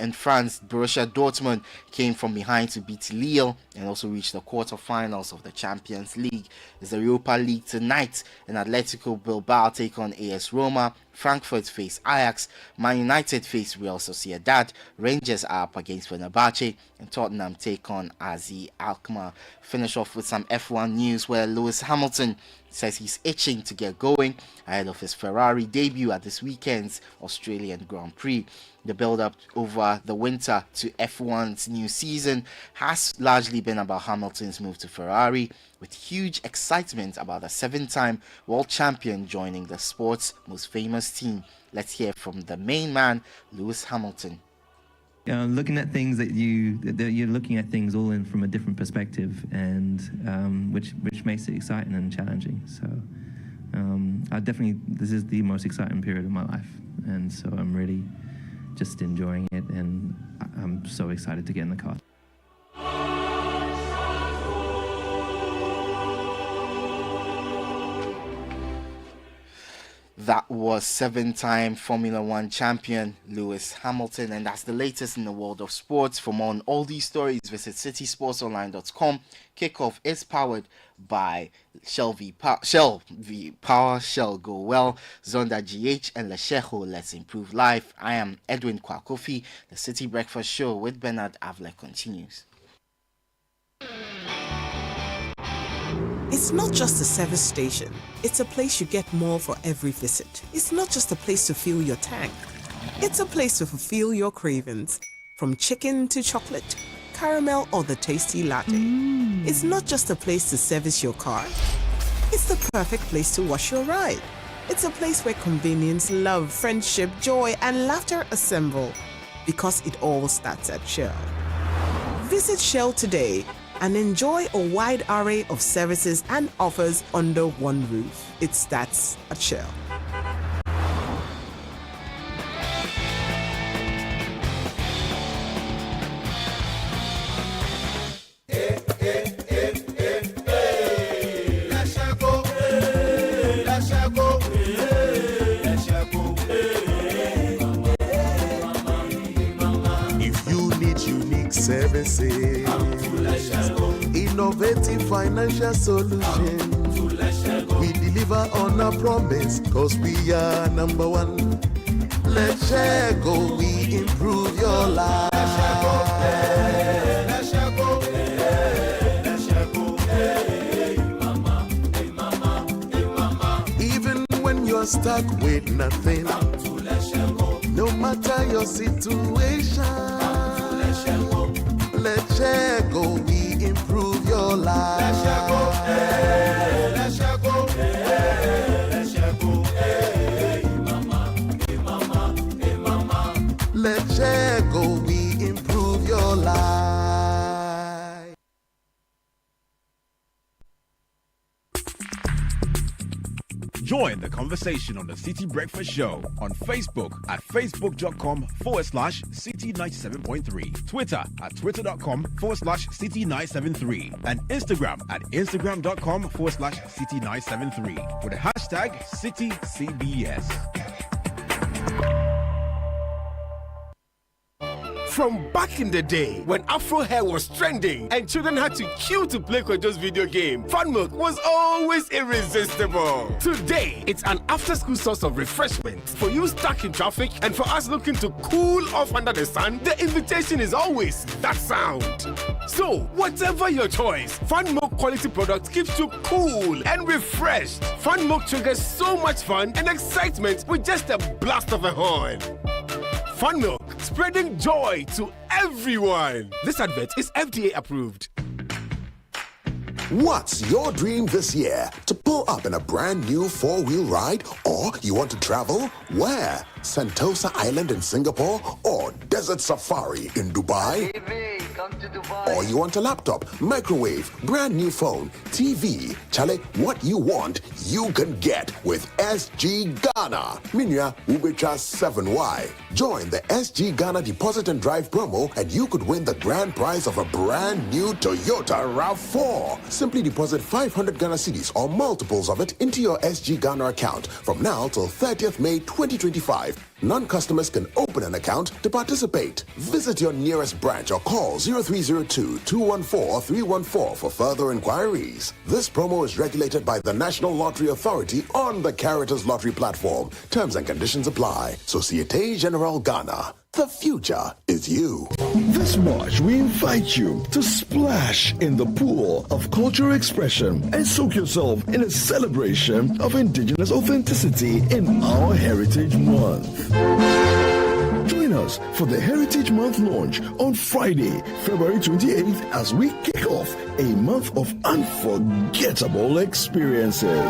in France, Borussia Dortmund came from behind to beat Lille and also reached the quarter-finals of the Champions League. It's the Europa League tonight, and Atletico Bilbao take on AS Roma. Frankfurt face Ajax. Man United face Real Sociedad. Rangers are up against Fenerbahce, and Tottenham take on AZ Alkmaar. Finish off with some F1 news where Lewis Hamilton says he's itching to get going ahead of his Ferrari debut at this weekend's Australian Grand Prix. The build-up over the winter to F1's new season has largely been about Hamilton's move to Ferrari, with huge excitement about the 7-time world champion joining the sport's most famous team. Let's hear from the main man, Lewis Hamilton. Looking at things that you're looking at things all in from a different perspective, and which makes it exciting and challenging. So this is the most exciting period of my life, and so I'm really just enjoying it, and I'm so excited to get in the car. That was 7-time Formula One champion Lewis Hamilton, and that's the latest in the world of sports. For more on all these stories, visit citysportsonline.com. Kickoff is powered by Shell V Power, Shell Go Well, Zonda GH, and Lesheho. Let's improve life. I am Edwin Kwakofi. The City Breakfast Show with Bernard Avle continues. It's not just a service station. It's a place you get more for every visit. It's not just a place to fill your tank. It's a place to fulfill your cravings. From chicken to chocolate, caramel, or the tasty latte. It's not just a place to service your car. It's the perfect place to wash your ride. It's a place where convenience, love, friendship, joy, and laughter assemble. Because it all starts at Shell. Visit Shell today and enjoy a wide array of services and offers under one roof. It starts at Shell. If you need unique services, innovative financial solution, we deliver on our promise, cause we are number one. Let's share go, we improve your life. Even when you're stuck with nothing, no matter your situation, let's share go, we improve your life. Let's share go, we improve your life. Join the conversation on the City Breakfast Show on Facebook at facebook.com/City97.3, Twitter at twitter.com/City973, and Instagram at instagram.com/City973 with the hashtag CityCBS. From back in the day, when Afro hair was trending and children had to queue to play Kojo's video game, Fun Milk was always irresistible. Today, it's an after-school source of refreshment. For you stuck in traffic and for us looking to cool off under the sun, the invitation is always that sound. So, whatever your choice, Fun Milk quality product keeps you cool and refreshed. Fun Milk triggers so much fun and excitement with just a blast of a horn. Fun Milk, spreading joy to everyone. This advert is FDA approved. What's your dream this year? To pull up in a brand new 4-wheel ride? Or you want to travel? Where? Sentosa Island in Singapore? Or Desert Safari in Dubai? Come to Dubai. Or you want a laptop, microwave, brand new phone, TV? Chale, what you want, you can get with SG Ghana. Minya Ubecha 7Y. Join the SG Ghana Deposit and Drive promo and you could win the grand prize of a brand new Toyota RAV4. Simply deposit 500 Ghana cedis or multiples of it into your SG Ghana account from now till 30th May 2025. Non-customers can open an account to participate. Visit your nearest branch or call 0302-214-314 for further inquiries. This promo is regulated by the National Lottery Authority on the Caritas Lottery platform. Terms and conditions apply. Societe Generale Ghana. The future is you. This March, we invite you to splash in the pool of cultural expression and soak yourself in a celebration of indigenous authenticity in our Heritage Month. Join us for the Heritage Month launch on Friday, February 28th as we kick off a month of unforgettable experiences.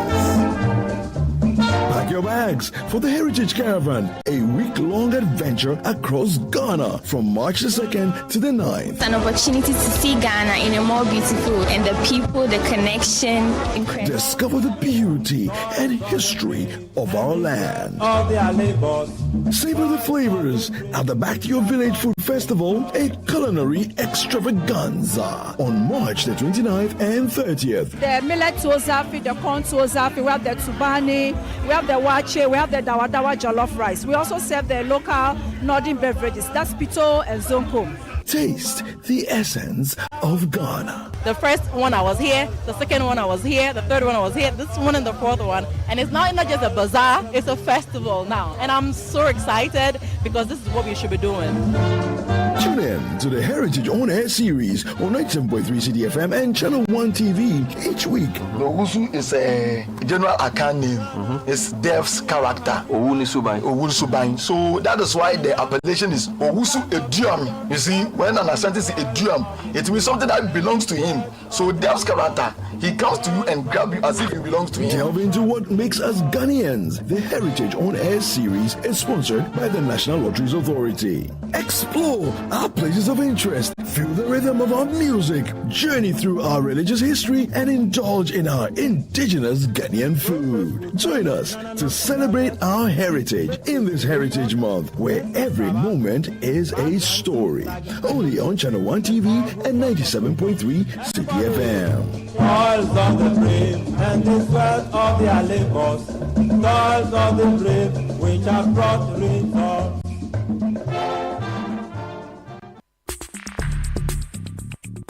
Pack your bags for the Heritage Caravan, a week-long adventure across Ghana from March the 2nd to the 9th. It's an opportunity to see Ghana in a more beautiful, and the people, the connection, incredible. Discover the beauty and history of our land. All their labors. Savor the flavors at the Back to Your Village Food Festival, a culinary extravaganza on March the 29th and 30th. The millet tozafi, the corn tozafi, we have the tubani, we have the wache, we have the dawa jollof rice. We also serve the local northern beverages. That's pito and zonko. Taste the essence of Ghana. The first one I was here, the second one I was here, the third one I was here, this one and the fourth one. And it's not just a bazaar, it's a festival now. And I'm so excited because this is what we should be doing. Tune in to the Heritage On Air series on 97.3 Citi FM and Channel 1 TV each week. Owusu is a general account name. It's Dev's character. Owusu. So that is why the appellation is Owusu Eduam. You see, when an Ashanti is Eduam, it means something that belongs to him. So Dev's character, he comes to you and grab you as if it belongs to him. Delve into what makes us Ghanaians. The Heritage On Air series is sponsored by the National Lotteries Authority. Explore our places of interest, feel the rhythm of our music, journey through our religious history, and indulge in our indigenous Ghanaian food. Join us to celebrate our heritage in this Heritage Month, where every moment is a story. Only on Channel 1 TV and 97.3 Citi FM. Toils of the brave and the sweat of their labors, toils of the brave which have brought results.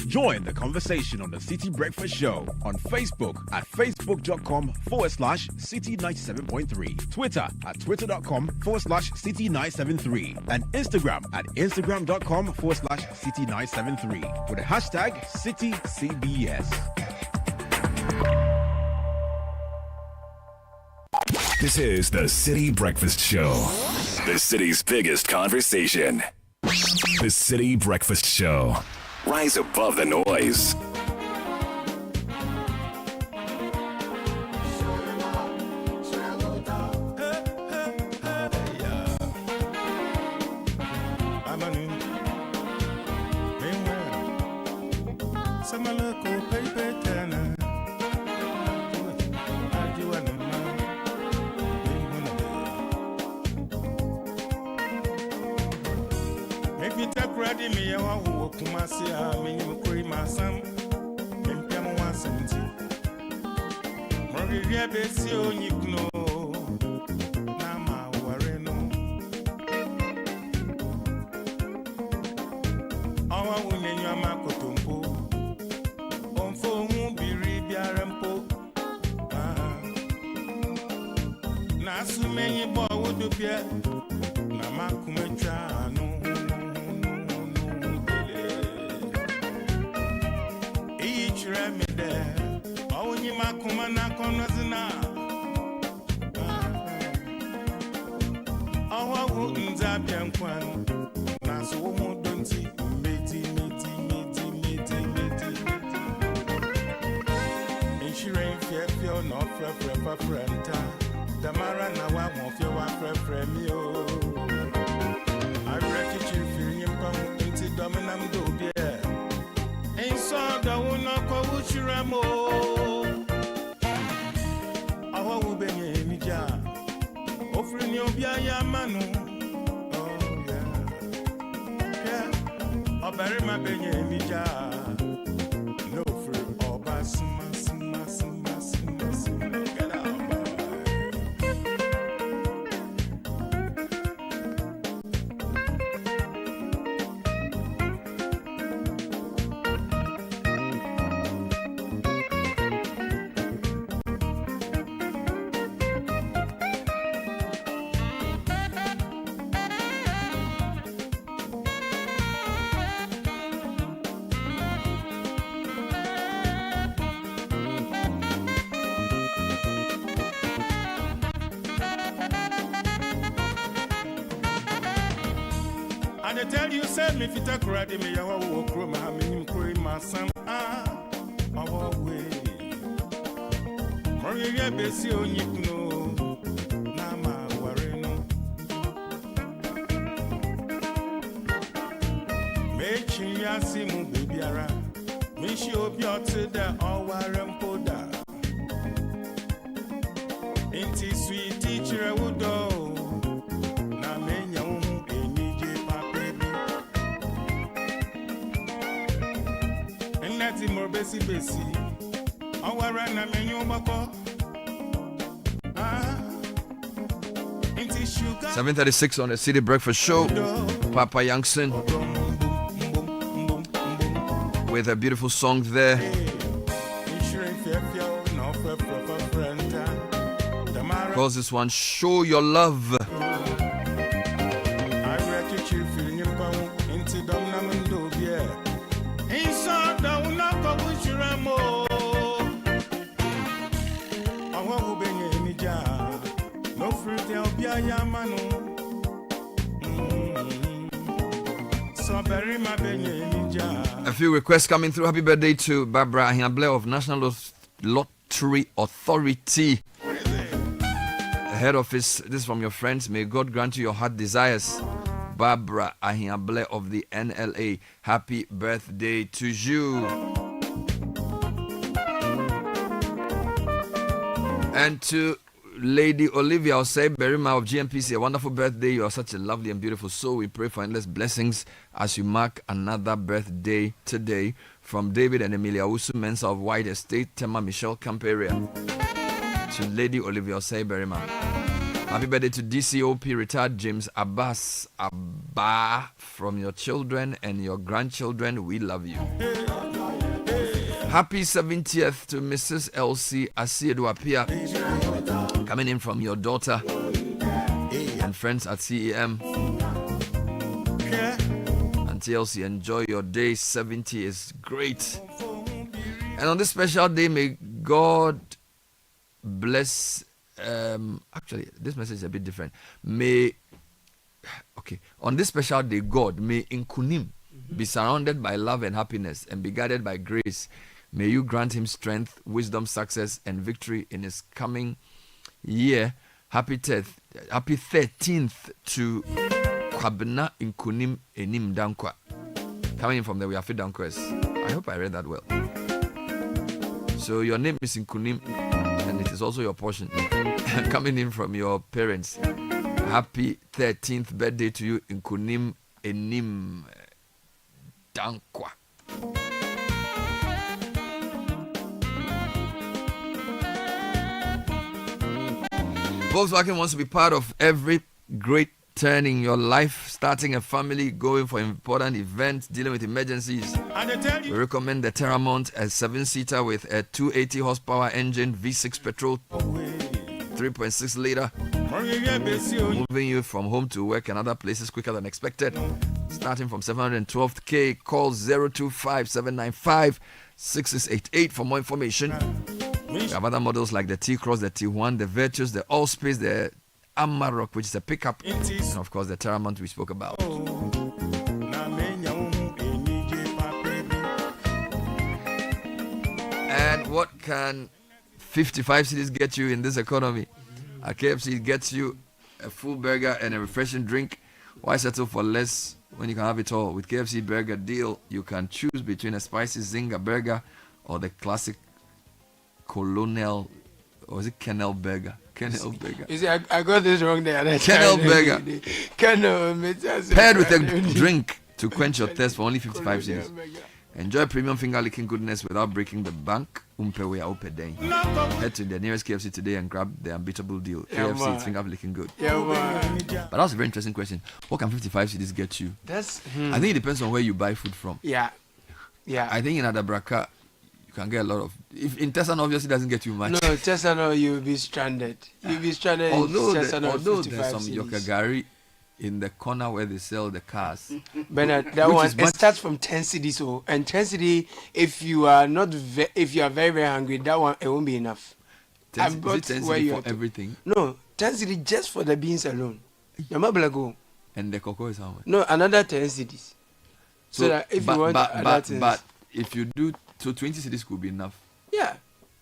Join the conversation on the Citi Breakfast Show on Facebook at facebook.com/Citi97.3, Twitter at twitter.com/Citi973, and Instagram at instagram.com/Citi973 with the hashtag CitiCBS. This is the Citi Breakfast Show, the city's biggest conversation. The Citi Breakfast Show. Rise above the noise. I tell you, send me fit a karate, me yawa wo kro ma me kro ma sam our way. Mori ye besi onyikuno na ma ware no. Me chi yasi mu bebiara, me shi obi ote da oware mpoda. Inti sweet teacher wudo. Besi besi, awara na menyo bako. 7:36 on the City Breakfast Show. Papa Youngson with a beautiful song there. Calls this one Show Your Love. A few requests coming through. Happy birthday to Barbara Ahiable of National Lottery Authority. Head office, this is from your friends. May God grant you your heart desires. Barbara Ahiable of the NLA. Happy birthday to you. And to Lady Olivia Osei Berima of GMPC, a wonderful birthday. You are such a lovely and beautiful soul. We pray for endless blessings as you mark another birthday today. From David and Emilia Usu Mensa of White Estate, Tema Michelle Camp area. To Lady Olivia Osei Berima. Happy birthday to DCOP retired James Abbas Abba. From your children and your grandchildren, we love you. Happy 70th to Mrs. Elsie Asiedu Apia, coming in from your daughter and friends at CEM. Auntie Elsie, enjoy your day. 70 is great. And on this special day, may God bless. Actually, this message is a bit different. On this special day, God may in Kunim be surrounded by love and happiness and be guided by grace. May you grant him strength, wisdom, success, and victory in his coming year. Happy 13th to Kwabena Inkunim Enim Dankwa. Coming in from the Weafi Dankwes. I hope I read that well. So your name is Inkunim, and it is also your portion. Coming in from your parents. Happy 13th birthday to you, Inkunim Enim Dankwa. Volkswagen wants to be part of every great turn in your life, starting a family, going for important events, dealing with emergencies. We recommend the Terramont, a 7-seater with a 280 horsepower engine, V6 petrol, 3.6 liter, moving you from home to work and other places quicker than expected. Starting from 712k, call 025-795-6688 for more information. We have other models like the T-Cross, the T1, the Virtus, the Allspace, the Amarok, which is a pickup, and of course the Terramont we spoke about. And what can 55 cities get you in this economy? A KFC gets you a full burger and a refreshing drink. Why settle for less when you can have it all? With KFC burger deal, you can choose between a spicy Zinger burger or the classic Colonel, or is it Kennel Burger? Kennel Burger. You see, I got this wrong there. Kennel Burger. Kennel, paired with a drink to quench your thirst for only 55 cents. Enjoy premium finger licking goodness without breaking the bank. Head to the nearest KFC today and grab the unbeatable deal. KFC, it's finger licking good. But that's a very interesting question. What can 55 cedis get you? I think it depends on where you buy food from. Yeah. I think in Adabraka, can get a lot of. If in Tesano obviously doesn't get you much. No, Tesano you'll be stranded. You'll be stranded. Although in Tesano there's some Yokagari in the corner where they sell the cars. But that one it starts from 10 cedis. So and 10 cedi, if you are if you are very very hungry, that one it won't be enough. 10 cedi for everything. No, 10 cedi just for the beans alone. Go. And the cocoa is how much? No, another 10 cedis. So that if you want but if you do. So 20 cedis could be enough. Yeah.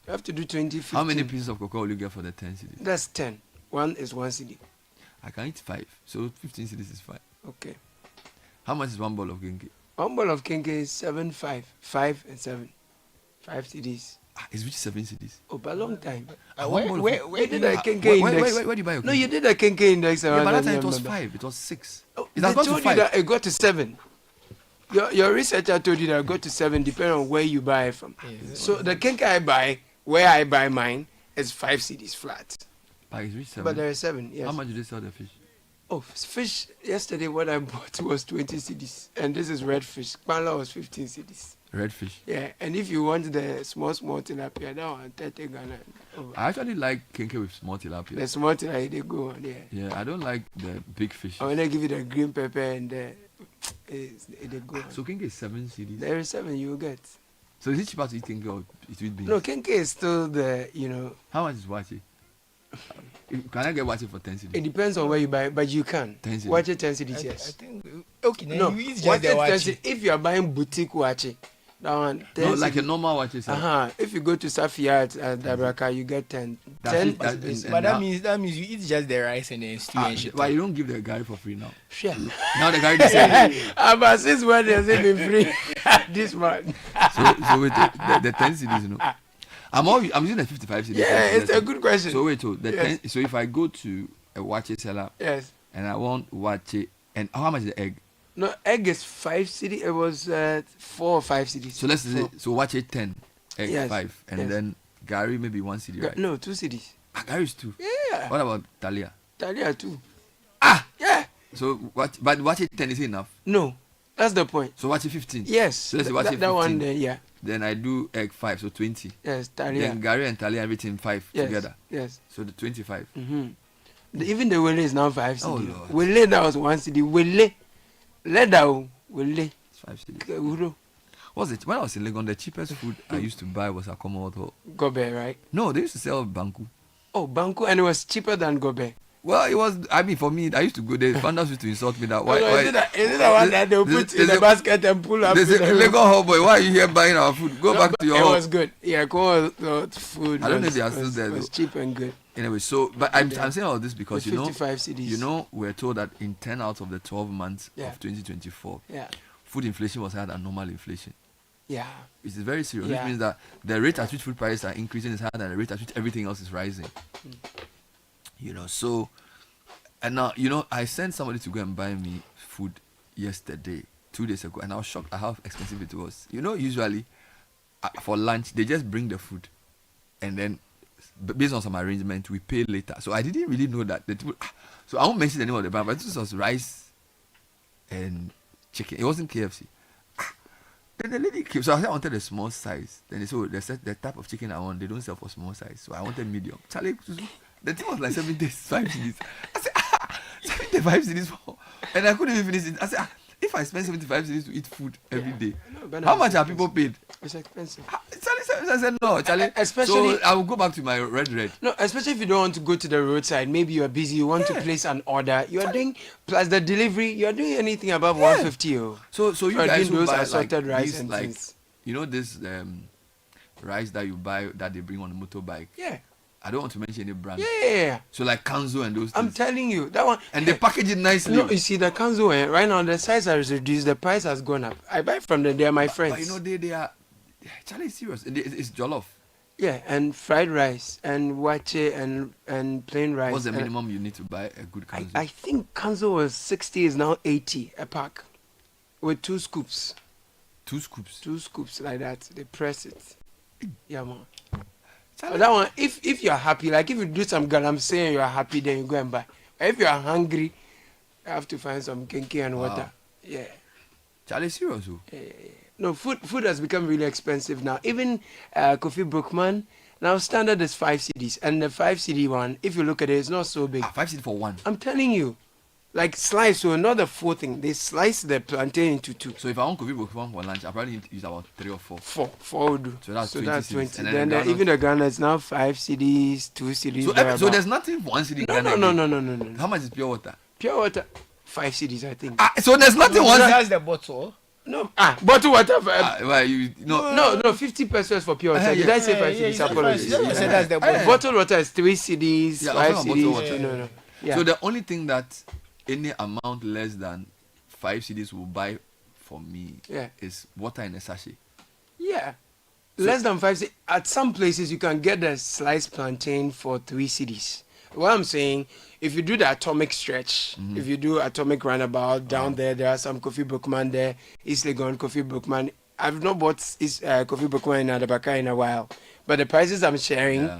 You have to do 20, 15. How many pieces of cocoa will you get for the 10 cedis? That's 10. One is 1 cedi. I can eat 5. So 15 cedis is fine. Okay. How much is one bowl of kenke? One bowl of kenke is 7, 5. 5 and 7. 5 cedis. It's which 7 cedis? Oh, but a long time. Where did a kenke index? Where do you buy your kenke? No, you did a kenke index. Yeah, but that time it was 5. It was 6. Oh, it has got to 5. That it got to 7. Your researcher told you that I go to 7 depending on where you buy it from. So the kenke I buy, where I buy mine, is 5 cedis flat. it's reached 7. But there are 7, yes. How much did they sell the fish? Oh, fish, yesterday what I bought was 20 cedis. And this is red fish. Kpala was 15 cedis. Red fish? Yeah, and if you want the small tilapia, that one 30 Ghana. Oh. I actually like kenke with small tilapia. The small tilapia, they go on, yeah. Yeah, I don't like the big fish. I want to give you the green pepper and they go on. So kenke is 7 cedis? There is 7 you will get. So is it cheaper to eat kenke or it will be? No, kenke is still the, How much is wache? Can I get wache for 10 cedis? It depends on where you buy, but you can. 10 cedis? Wache 10 cedis, yes. I think, okay, No, you eat just wache the 10 wache. cedis. If you are buying boutique wache, that one, 10 No, like a cedis. normal wache. If you go to Safia at Dabraka, you get 10. But that means you eat just the rice and then stew and shit. But you don't give the guy for free now. Sure. Now the guy decided. But since when they say me free? This one. So wait, the 10 cedis, I'm using the 55 cedis. Yeah, it's a good question. So wait, the Yes. 10, so if I go to a wache seller, Yes. and I want wache, and how much is the egg? No, egg is 5 cedis. It was 4 or 5 cedis. So let's say, so wache 10, egg Yes. 5, and Yes. then Gary maybe 1 cedi, right? No, 2 cedis. Gary is 2. Yeah. What about Talia? Talia 2. Yeah. So but wache 10 is enough? No, that's the point. So wache 15? Yes. So let's say wache 15. That one there, yeah. Then I do egg 5, so 20. Yes, Talia. Then Gary and Talia everything 5 Yes, together. yes. So the 25. Even the wele is now 5 cedi. Oh, Lord. Wele that was 1 cedi. Wele. Leda wele. It's 5 cedi. What's it? When I was in Legon, the cheapest food I used to buy was a Commonwealth. Gobe, right? No, they used to sell Banku. Oh, Banku, and it was cheaper than Gobe. Well, it was. I mean, for me, I used to go there. Founders used to insult me that why. Is it the one that they'll put in the basket and pull up? They say, Legon Hallboy, why are you here buying our food? Go back to your home. It was good. Yeah, food. I don't know if they are still there. It was cheap and good. Anyway, so but I'm saying all this because 55 cedis. we're told that in 10 out of the 12 months Yeah. of 2024, Yeah. food inflation was higher than normal inflation. Yeah. It is very serious. Yeah. Which means that the rate at which food prices are increasing is higher than the rate at which everything else is rising. So, and now, I sent somebody to go and buy me food yesterday, 2 days ago, and I was shocked at how expensive it was. Usually, for lunch, they just bring the food, and then, based on some arrangement, we pay later. So I didn't really know that. So I won't mention the name of the brand, but this was rice and chicken. It wasn't KFC. Then the lady came, so I said I wanted a small size. Then they said the type of chicken I want, they don't sell for small size. So I wanted medium. Charlie, the thing was like 75 cedis. I said, 75 cedis for, and I couldn't even finish it. I said, if I spend 75 cedis to eat food every day, how much are people paid? It's expensive. I said, no, Charlie. Especially, so I will go back to my red. No, especially if you don't want to go to the roadside. Maybe you are busy. You want to place an order. You are doing plus the delivery. You are doing anything above 150. So you guys those buy assorted rice these, and things. This rice that you buy that they bring on the motorbike. Yeah. I don't want to mention any brand. Yeah. So like Kanzo and those things. I'm telling you that one. And they package it nicely. No, you see the Kanzo right now the size has reduced. The price has gone up. I buy from them. They are my friends. But they are. Charlie, serious. It's jollof. Yeah, and fried rice and wache and plain rice. What's the minimum you need to buy a good Kanzo? I think Kanzo was 60, is now 80 a pack, with 2 scoops. 2 scoops. 2 scoops like that. They press it. Yeah, man. But that one, if you're happy, like if you do some galam saying you're happy, then you go and buy. If you're hungry, you have to find some kenke and water. Yeah. Charlie, serious? No, food has become really expensive now. Even Kofi Brookman, now standard is 5 cedis. And the 5 cedi one, if you look at it, it's not so big. 5 cedi for one? I'm telling you. Like slice, so not the 4 thing. They slice the plantain into 2. So if I want Kofi Brookman for lunch, I probably need to use about 3 or 4. 4 would do. So that's 20 cedis. And then even the Ghana is now 5 cedis, 2 cedis. So there's nothing for 1 cedi. No. How much is pure water? Pure water, 5 cedis, I think. So there's nothing one. That's the bottle. No, bottle water. No, 50 pesos for pure water. Did I say 5 cedis? Apologies. That's the bottle. Bottled water is 3 cedis, 5 cedis. No. Yeah. So the only thing that any amount less than 5 cedis will buy for me is water in a sachet. Yeah. Less than 5 cedis. At some places, you can get the sliced plantain for 3 cedis. What I'm saying, if you do the atomic stretch, if you do atomic roundabout down there are some Kofi Brookman there, East Legon, Kofi Brookman. I've not bought Kofi Brookman in Adabaka in a while, but the prices I'm sharing,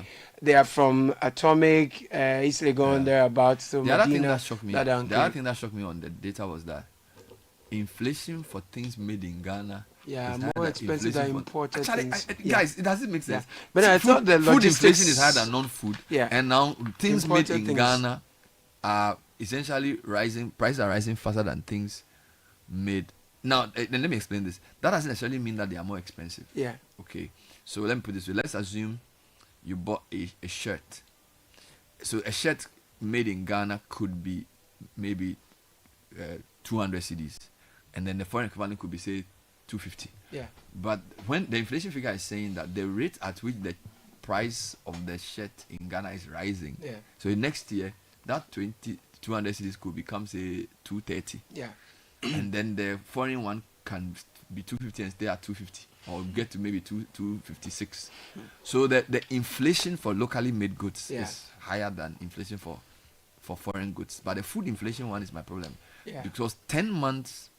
they are from Atomic, East Legon, thereabouts. So the other thing Medina, that shocked me, the other thing that shocked me on the data was that inflation for things made in Ghana. Yeah, more expensive than imported things. Guys, it doesn't make sense. Yeah. But I thought the food inflation is higher than non-food. Yeah. And now things made Imported in things. Ghana are essentially rising. Prices are rising faster than things made. Now, then let me explain this. That doesn't necessarily mean that they are more expensive. Yeah. Okay. So let me put it this way. Let's assume you bought a shirt. So a shirt made in Ghana could be maybe 200 cedis, and then the foreign equivalent could be say 250. Yeah. But when the inflation figure is saying that the rate at which the price of the shirt in Ghana is rising, Yeah. so next year that 200 cedis could become say 230. Yeah. And then the foreign one can be 250 and stay at 250, or get to maybe 256. So the inflation for locally made goods is higher than inflation for foreign goods. But the food inflation one is my problem. Yeah. Because 10 months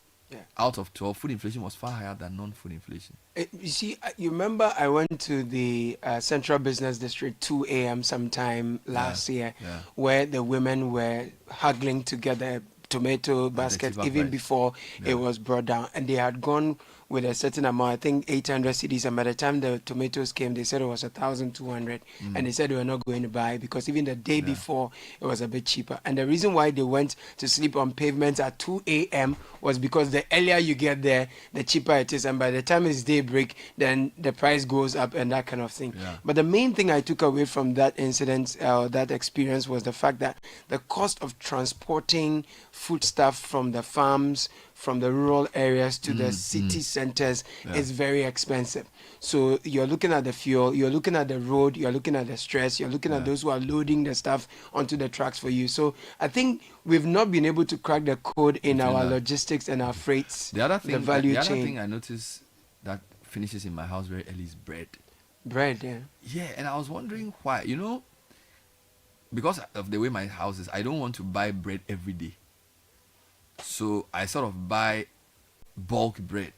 out of 12, food inflation was far higher than non-food inflation. You see, you remember I went to the Central Business District 2 a.m. sometime last year, where the women were haggling together tomato basket even before it was brought down, and they had gone with a certain amount, I think 800 cedis, and by the time the tomatoes came, they said it was 1,200, and they said they were not going to buy because even the day before it was a bit cheaper. And the reason why they went to sleep on pavements at 2 a.m. was because the earlier you get there, the cheaper it is, and by the time it's daybreak, then the price goes up and that kind of thing. But the main thing I took away from that incident, that experience, was the fact that the cost of transporting foodstuff from the farms, from the rural areas to the city centers is very expensive. So you're looking at the fuel, you're looking at the road, you're looking at the stress, you're looking at those who are loading the stuff onto the trucks for you. So I think we've not been able to crack the code in our logistics and our freights, the other thing, the value the chain. other thing I noticed that finishes in my house very early is bread. Bread, yeah. Yeah, and I was wondering why. You know, because of the way my house is, I don't want to buy bread every day. So I sort of buy bulk bread.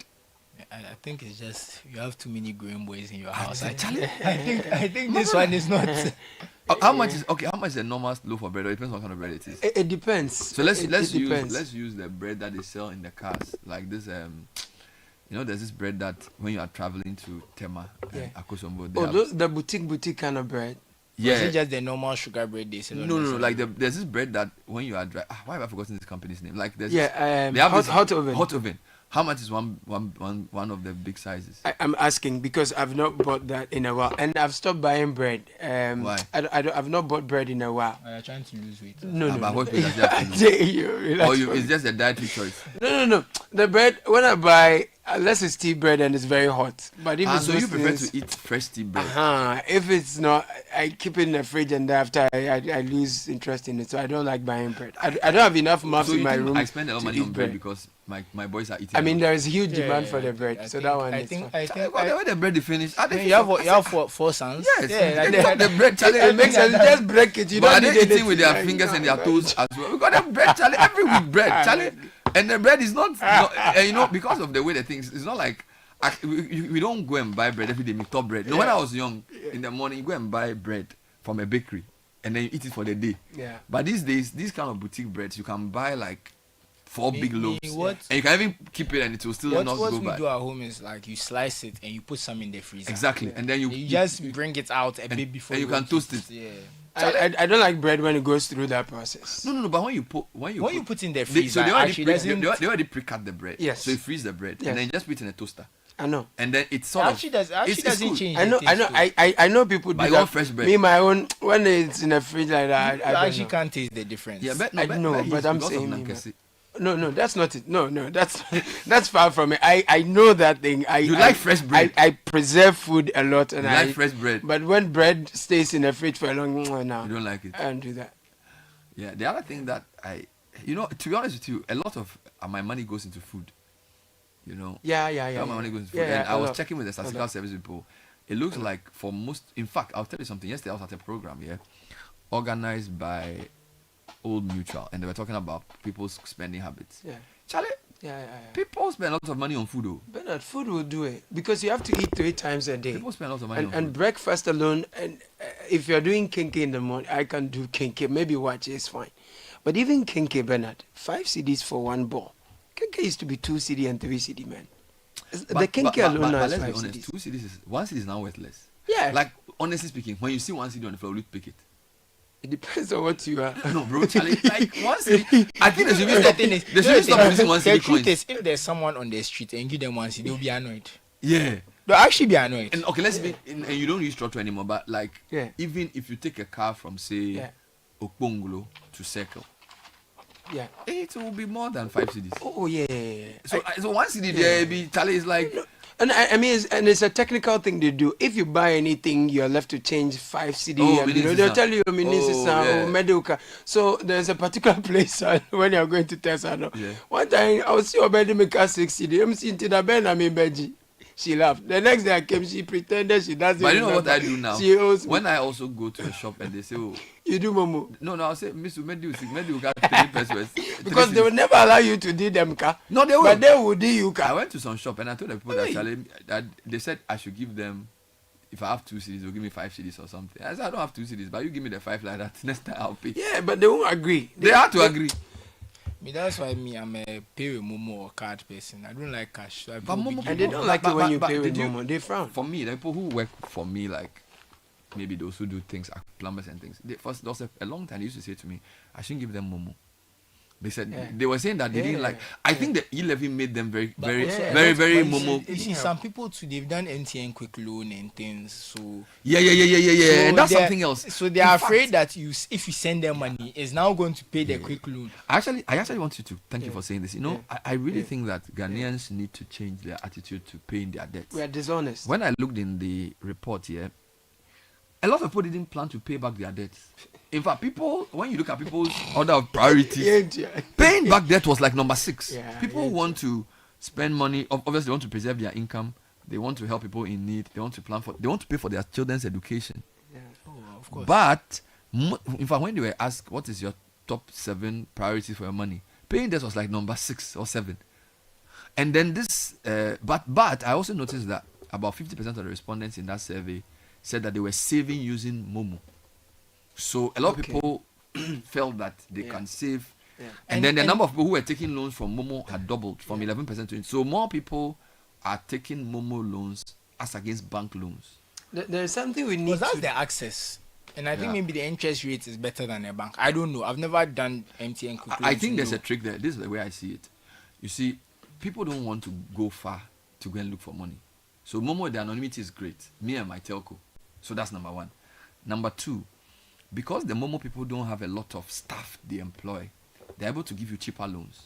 I think it's just you have too many grain boys in your house. I Actually, think this one is not. How much is How much is a normal loaf of bread? Or it depends on what kind of bread it is. It depends. So let's depends. use the bread that they sell in the cars, like this. You know, there's this bread that when you are traveling to Tema and Akosombo. The boutique kind of bread. Yeah. Is it just the normal sugar bread they sell? No. Like there's this bread that when you are why have I forgotten this company's name? Like there's they have hot oven. Hot oven. How much is one of the big sizes? I'm asking because I've not bought that in a while, and I've stopped buying bread. Why? I've not bought bread in a while. You're trying to lose weight. No. What bread does that have to do? Or it's just a dietary choice? No. The bread, when I buy, unless it's tea bread and it's very hot. But if it's so you prefer to eat fresh tea bread? If it's not, I keep it in the fridge, and after I lose interest in it. So I don't like buying bread. I don't have enough mouths in my room. I spend a lot of money on bread because my boys are eating. I mean, there is huge demand for the bread, I think whatever the bread is finished. You have four sons. Yes. Yeah, the bread. Charlie, it makes sense. Just break it. You don't need eating with their fingers and their toes as well. We got the bread, Charlie. Every week bread, Charlie. And the bread is not you know, because of the way the things. It's not like we don't go and buy bread every day. We top bread. No, when I was young, in the morning, you go and buy bread from a bakery, and then you eat it for the day. Yeah. But these days, these kind of boutique breads, you can buy like 4 big loaves, and you can even keep it, and it will still not go bad. What we do at home is like you slice it and you put some in the freezer. Exactly, and then you just bring it out a bit before, and you can toast it. Yeah. I don't like bread when it goes through that process. No. But when you put in the freezer, they already pre-cut the bread. Yes. So you freeze the bread, and then you just put it in a toaster. I know. And then it sort of doesn't change. I know people do that. Fresh bread. Me, my own, when it's in a fridge like that, I actually can't taste the difference. Yeah, but I'm saying. No, that's not it. No, that's far from it. I know that thing. You like fresh bread. I preserve food a lot, and you like fresh bread. But when bread stays in the fridge for a long time, you don't like it. I don't do that. Yeah, the other thing that to be honest with you, a lot of my money goes into food. You know. Yeah. My money goes into food, and I was checking with the statistical service people. It looks like for most. In fact, I'll tell you something. Yesterday I was at a program organized by Old Mutual, and they were talking about people's spending habits. Yeah. Charlie. Yeah. People spend a lot of money on food, though. Bernard, food will do it because you have to eat 3 times a day. People spend a lot of money on food. And breakfast alone, and if you're doing kinky in the morning, I can do kinky. Maybe watch is fine. But even kinky, Bernard, 5 CDs for one ball. Kinky used to be 2 CD and 3 CD, man. The kinky alone now is 5 honest, CDs. 2 CDs is 1 CD is now worthless. Yeah. Like honestly speaking, when you see 1 CD on the floor, will you pick it? It depends on what you are. No, bro, Charlie, like 1 CD. I think they should be stop using 1 CD The truth coins. is, if there's someone on the street and give them 1 CD, they'll be annoyed. Yeah. They'll actually be annoyed. And okay, let's be. And you don't use structure anymore, but like, Yeah. even if you take a car from say Okpongolo to Circle, Yeah. it will be more than 5 CDs. Oh yeah. So 1 CD there be Charlie is like. And I mean, it's a technical thing they do. If you buy anything, you're left to change 5 CD. And, they'll tell you medical. So there's a particular place when you're going to test. One time I was your bed make a 6 CD. I'm seeing to the bed. I mean, Benji. She laughed. The next day I came, she pretended she doesn't. But you know what I do now? She owes me. When I also go to a shop and they say, "Oh, you do momo." No, I'll say, "Miss, you got 3 pesos." Because they will never allow you to do them car. No, they will. But they will do you car. I went to some shop and I told the people that they said I should give them, if I have 2 CDs, they'll give me 5 CDs or something. I said I don't have 2 CDs, but you give me the 5 like that. Next time I'll pay. Yeah, but they won't agree. They have to agree. That's why I'm a pay with Momo or card person. I don't like cash. So and they don't like it when you pay with Momo. They frown. For me, the people who work for me, like maybe those who do things, like plumbers and things, there was a long time they used to say to me, I shouldn't give them Momo. They said they were saying that they didn't like. I think the E11 made them very Momo. You see, some people too, they've done MTN quick loan and things. So yeah. So and that's something else. So they are afraid that if you send them money, it's now going to pay the quick loan. I actually want you to thank you for saying this. You know, I really think that Ghanaians need to change their attitude to paying their debts. We are dishonest. When I looked in the report here, a lot of people didn't plan to pay back their debts. In fact, when you look at people's order of priorities, paying back debt was like number 6. People want to spend money. Obviously, they want to preserve their income. They want to help people in need. They want to they want to pay for their children's education. Of course. But in fact, when they were asked what is your top 7 priorities for your money, paying debt was like number 6 or 7. And then this, but I also noticed that about 50% of the respondents in that survey said that they were saving using Momo. So a lot of people felt that they can save. And then the number of people who were taking loans from Momo had doubled from 11% to 8%. So more people are taking Momo loans as against bank loans. There's something we need. Because that's the access. And I think maybe the interest rate is better than a bank. I don't know. I've never done MTN quick loans. I think there's a trick there. This is the way I see it. You see, people don't want to go far to go and look for money. So Momo, the anonymity is great. Me and my telco. So that's number 1. Number 2, because the Momo people don't have a lot of staff they employ, they're able to give you cheaper loans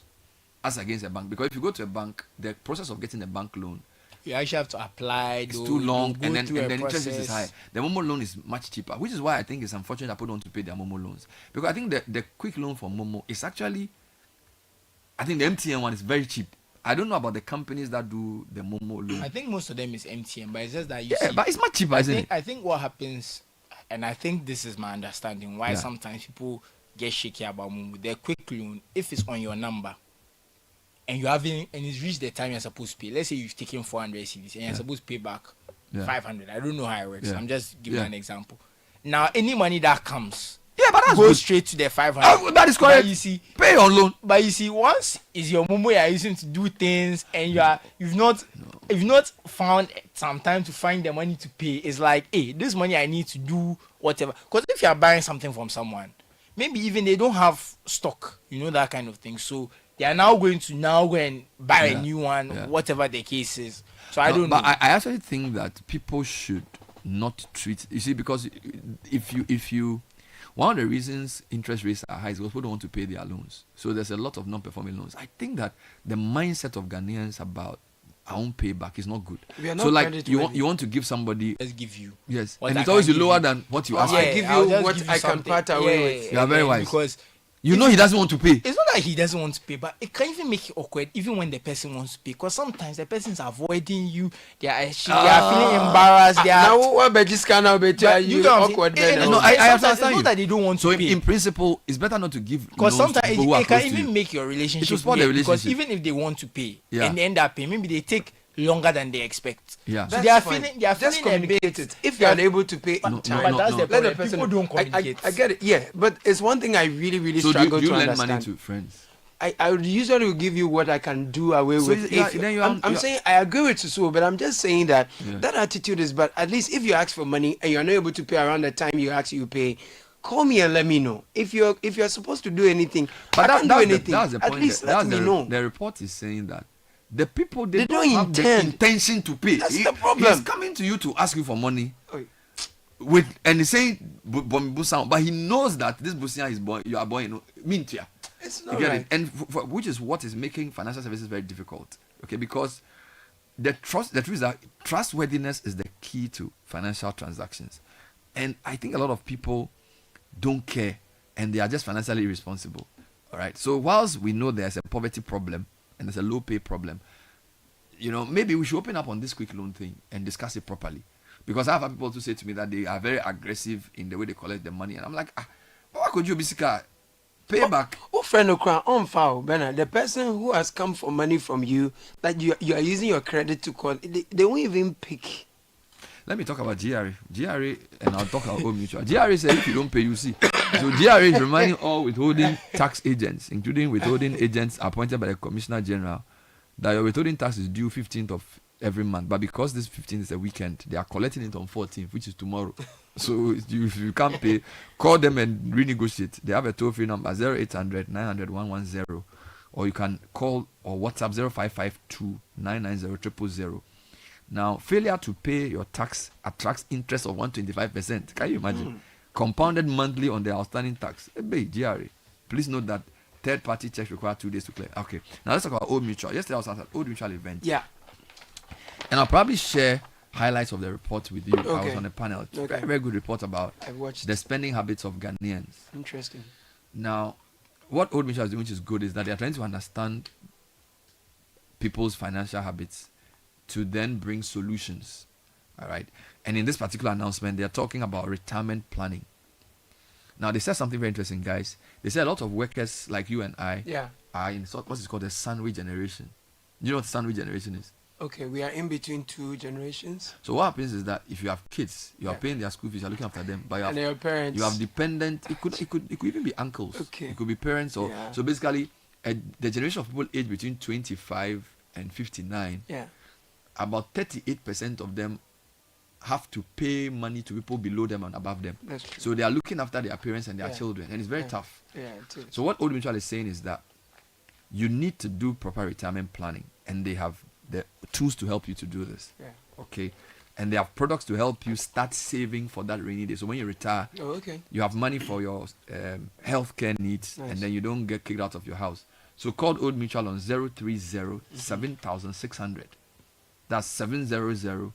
as against a bank. Because if you go to a bank, the process of getting a bank loan, you actually have to apply. It's too long, and then interest rate is high. The Momo loan is much cheaper, which is why I think it's unfortunate that people don't want to pay their Momo loans. Because I think the quick loan for Momo is actually, I think the MTN one is very cheap. I don't know about the companies that do the Momo loan. I think most of them is MTN, but it's just that but it's much cheaper, isn't it? I think what happens, and I think this is my understanding, why sometimes people get shaky about Momo. The quick loan, if it's on your number, and you haven't, and it's reached the time you're supposed to pay. Let's say you've taken 400 CDs and you're supposed to pay back 500. I don't know how it works. I'm just giving an example. Now, any money that comes, but that's goes straight to the 500. That is correct. But you see, pay on loan. But you see, once is your Momo you're using to do things, and you've not found some time to find the money to pay. It's like, hey, this money I need to do whatever. Because if you are buying something from someone, maybe even they don't have stock, that kind of thing. So they are now going to go and buy a new one, whatever the case is. So I don't know. But I actually think that people should not treat. You see, because if you one of the reasons interest rates are high is because people don't want to pay their loans. So there's a lot of non-performing loans. I think that the mindset of Ghanaians about our own payback is not good. So like you want to give somebody, let's give you. Yes, and it's always lower than what you ask. I give you what I can part away with. You are very wise. Because he doesn't want to pay. It's not that he doesn't want to pay, but it can even make it awkward even when the person wants to pay. Because sometimes the person's avoiding you. They are feeling embarrassed. Now what about this kind of you awkward? No, I understand you. Not that they don't want to pay. So in principle, it's better not to give. Because sometimes it can even make your relationship. Because even if they want to pay and they end up paying, maybe they take longer than they expect. Yeah. So That's they are fine. feeling Just a communicate bit. it. If you are unable to pay in time, But that's the let the problem. person. People don't communicate. I get it. Yeah, but it's one thing I really So struggle do you to lend understand. money to friends? I would usually give you what I can do away So with. you are- If then you are- I'm you are- saying I agree with Susu, but I'm just saying that Yeah. that attitude is bad. At least if you ask for money and you're not able to pay around the time you ask, you pay. Call me and let me know. If you're supposed to do anything, I can't do anything. That's the At point. least let me know. The report is saying that the people They don't don't have intend. the intention to pay. That's the problem. He's coming to you to ask you for money. Oi. And he's saying Busan, but he knows that this Busan is born. You are born in Mintia. It's You not get right. it, and which is what is making financial services very difficult. Okay, because the truth is that trustworthiness is the key to financial transactions, and I think a lot of people don't care, and they are just financially irresponsible. All right. So whilst we know there's a poverty problem and there's a low pay problem, maybe we should open up on this quick loan thing and discuss it properly. Because I have had people to say to me that they are very aggressive in the way they collect the money, and I'm like, why could you basically pay back? Oh, friend, on file, Bernard, the person who has come for money from you, that you are using your credit to call, they won't even pick. Let me talk about GRA. GRA, and I'll talk about Old Mutual. GRA says if you don't pay, you see. So GRA is reminding all withholding tax agents, including withholding agents appointed by the Commissioner General, that your withholding tax is due 15th of every month. But because this 15th is a weekend, they are collecting it on 14th, which is tomorrow. So if you can't pay, call them and renegotiate. They have a toll-free number, 0800 900 110, or you can call or WhatsApp 0552 990 000. Now, failure to pay your tax attracts interest of 125%. Can you imagine? Compounded monthly on the outstanding tax. Hey, GRA. Please note that third-party checks require 2 days to clear. Okay. Now let's talk about Old Mutual. Yesterday I was at an Old Mutual event. Yeah. And I'll probably share highlights of the report with you. I was Okay. on a panel. Okay. Very, very good report about I've watched. the spending habits of Ghanaians. Interesting. Now, what Old Mutual is doing, which is good, is that they are trying to understand people's financial habits to then bring solutions. All right. And in this particular announcement, they are talking about retirement planning. Now, they said something very interesting, guys. They said a lot of workers like you and I are in what's called the sandwich generation. You know what sandwich generation is? Okay, we are in between two generations. So what happens is that if you have kids, you are paying their school fees, you are looking after them, but you have, And their parents. you have dependent. It could even be uncles. Okay. It could be parents, or Yeah. so basically, the generation of people aged between 25 and 59. Yeah. About 38% of them have to pay money to people below them and above them. That's true. So they are looking after their parents and their Yeah. children, and it's very Yeah. tough. Yeah, it is. So what Old Mutual is saying is that you need to do proper retirement planning, and they have the tools to help you to do this. Yeah. Okay. And they have products to help you start saving for that rainy day. So when you retire, Oh, okay. you have money for your healthcare needs, Nice. and then you don't get kicked out of your house. So call Old Mutual on 030 7600. That's 700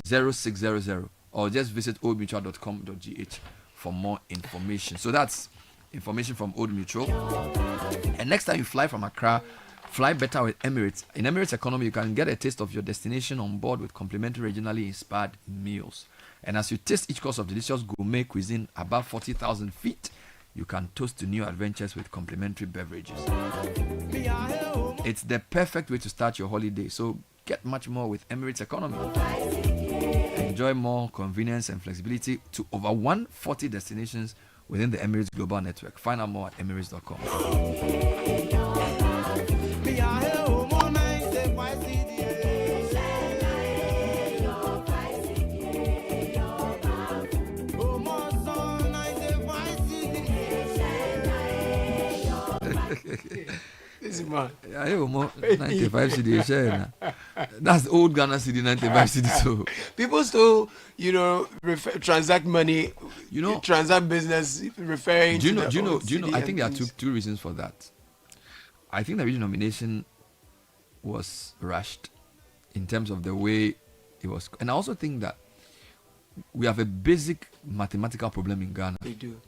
0600, or just visit oldmutual.com.gh for more information. So that's information from Old Mutual. And next time you fly from Accra, fly better with Emirates. In Emirates Economy, you can get a taste of your destination on board with complimentary regionally inspired meals. And as you taste each course of delicious gourmet cuisine above 40,000 feet, you can toast to new adventures with complimentary beverages. It's the perfect way to start your holiday. So get much more with Emirates Economy. Enjoy more convenience and flexibility to over 140 destinations within the Emirates Global Network. Find out more at emirates.com. This man. Yeah, you more 95 CD share. That's old Ghana CD 95 CD. So people still, transact money, transact business, referring. Do you know? to Do you the know? old Do you know? CD I think there are and two reasons for that. I think the region nomination was rushed in terms of the way it was, and I also think that we have a basic mathematical problem in Ghana. They do.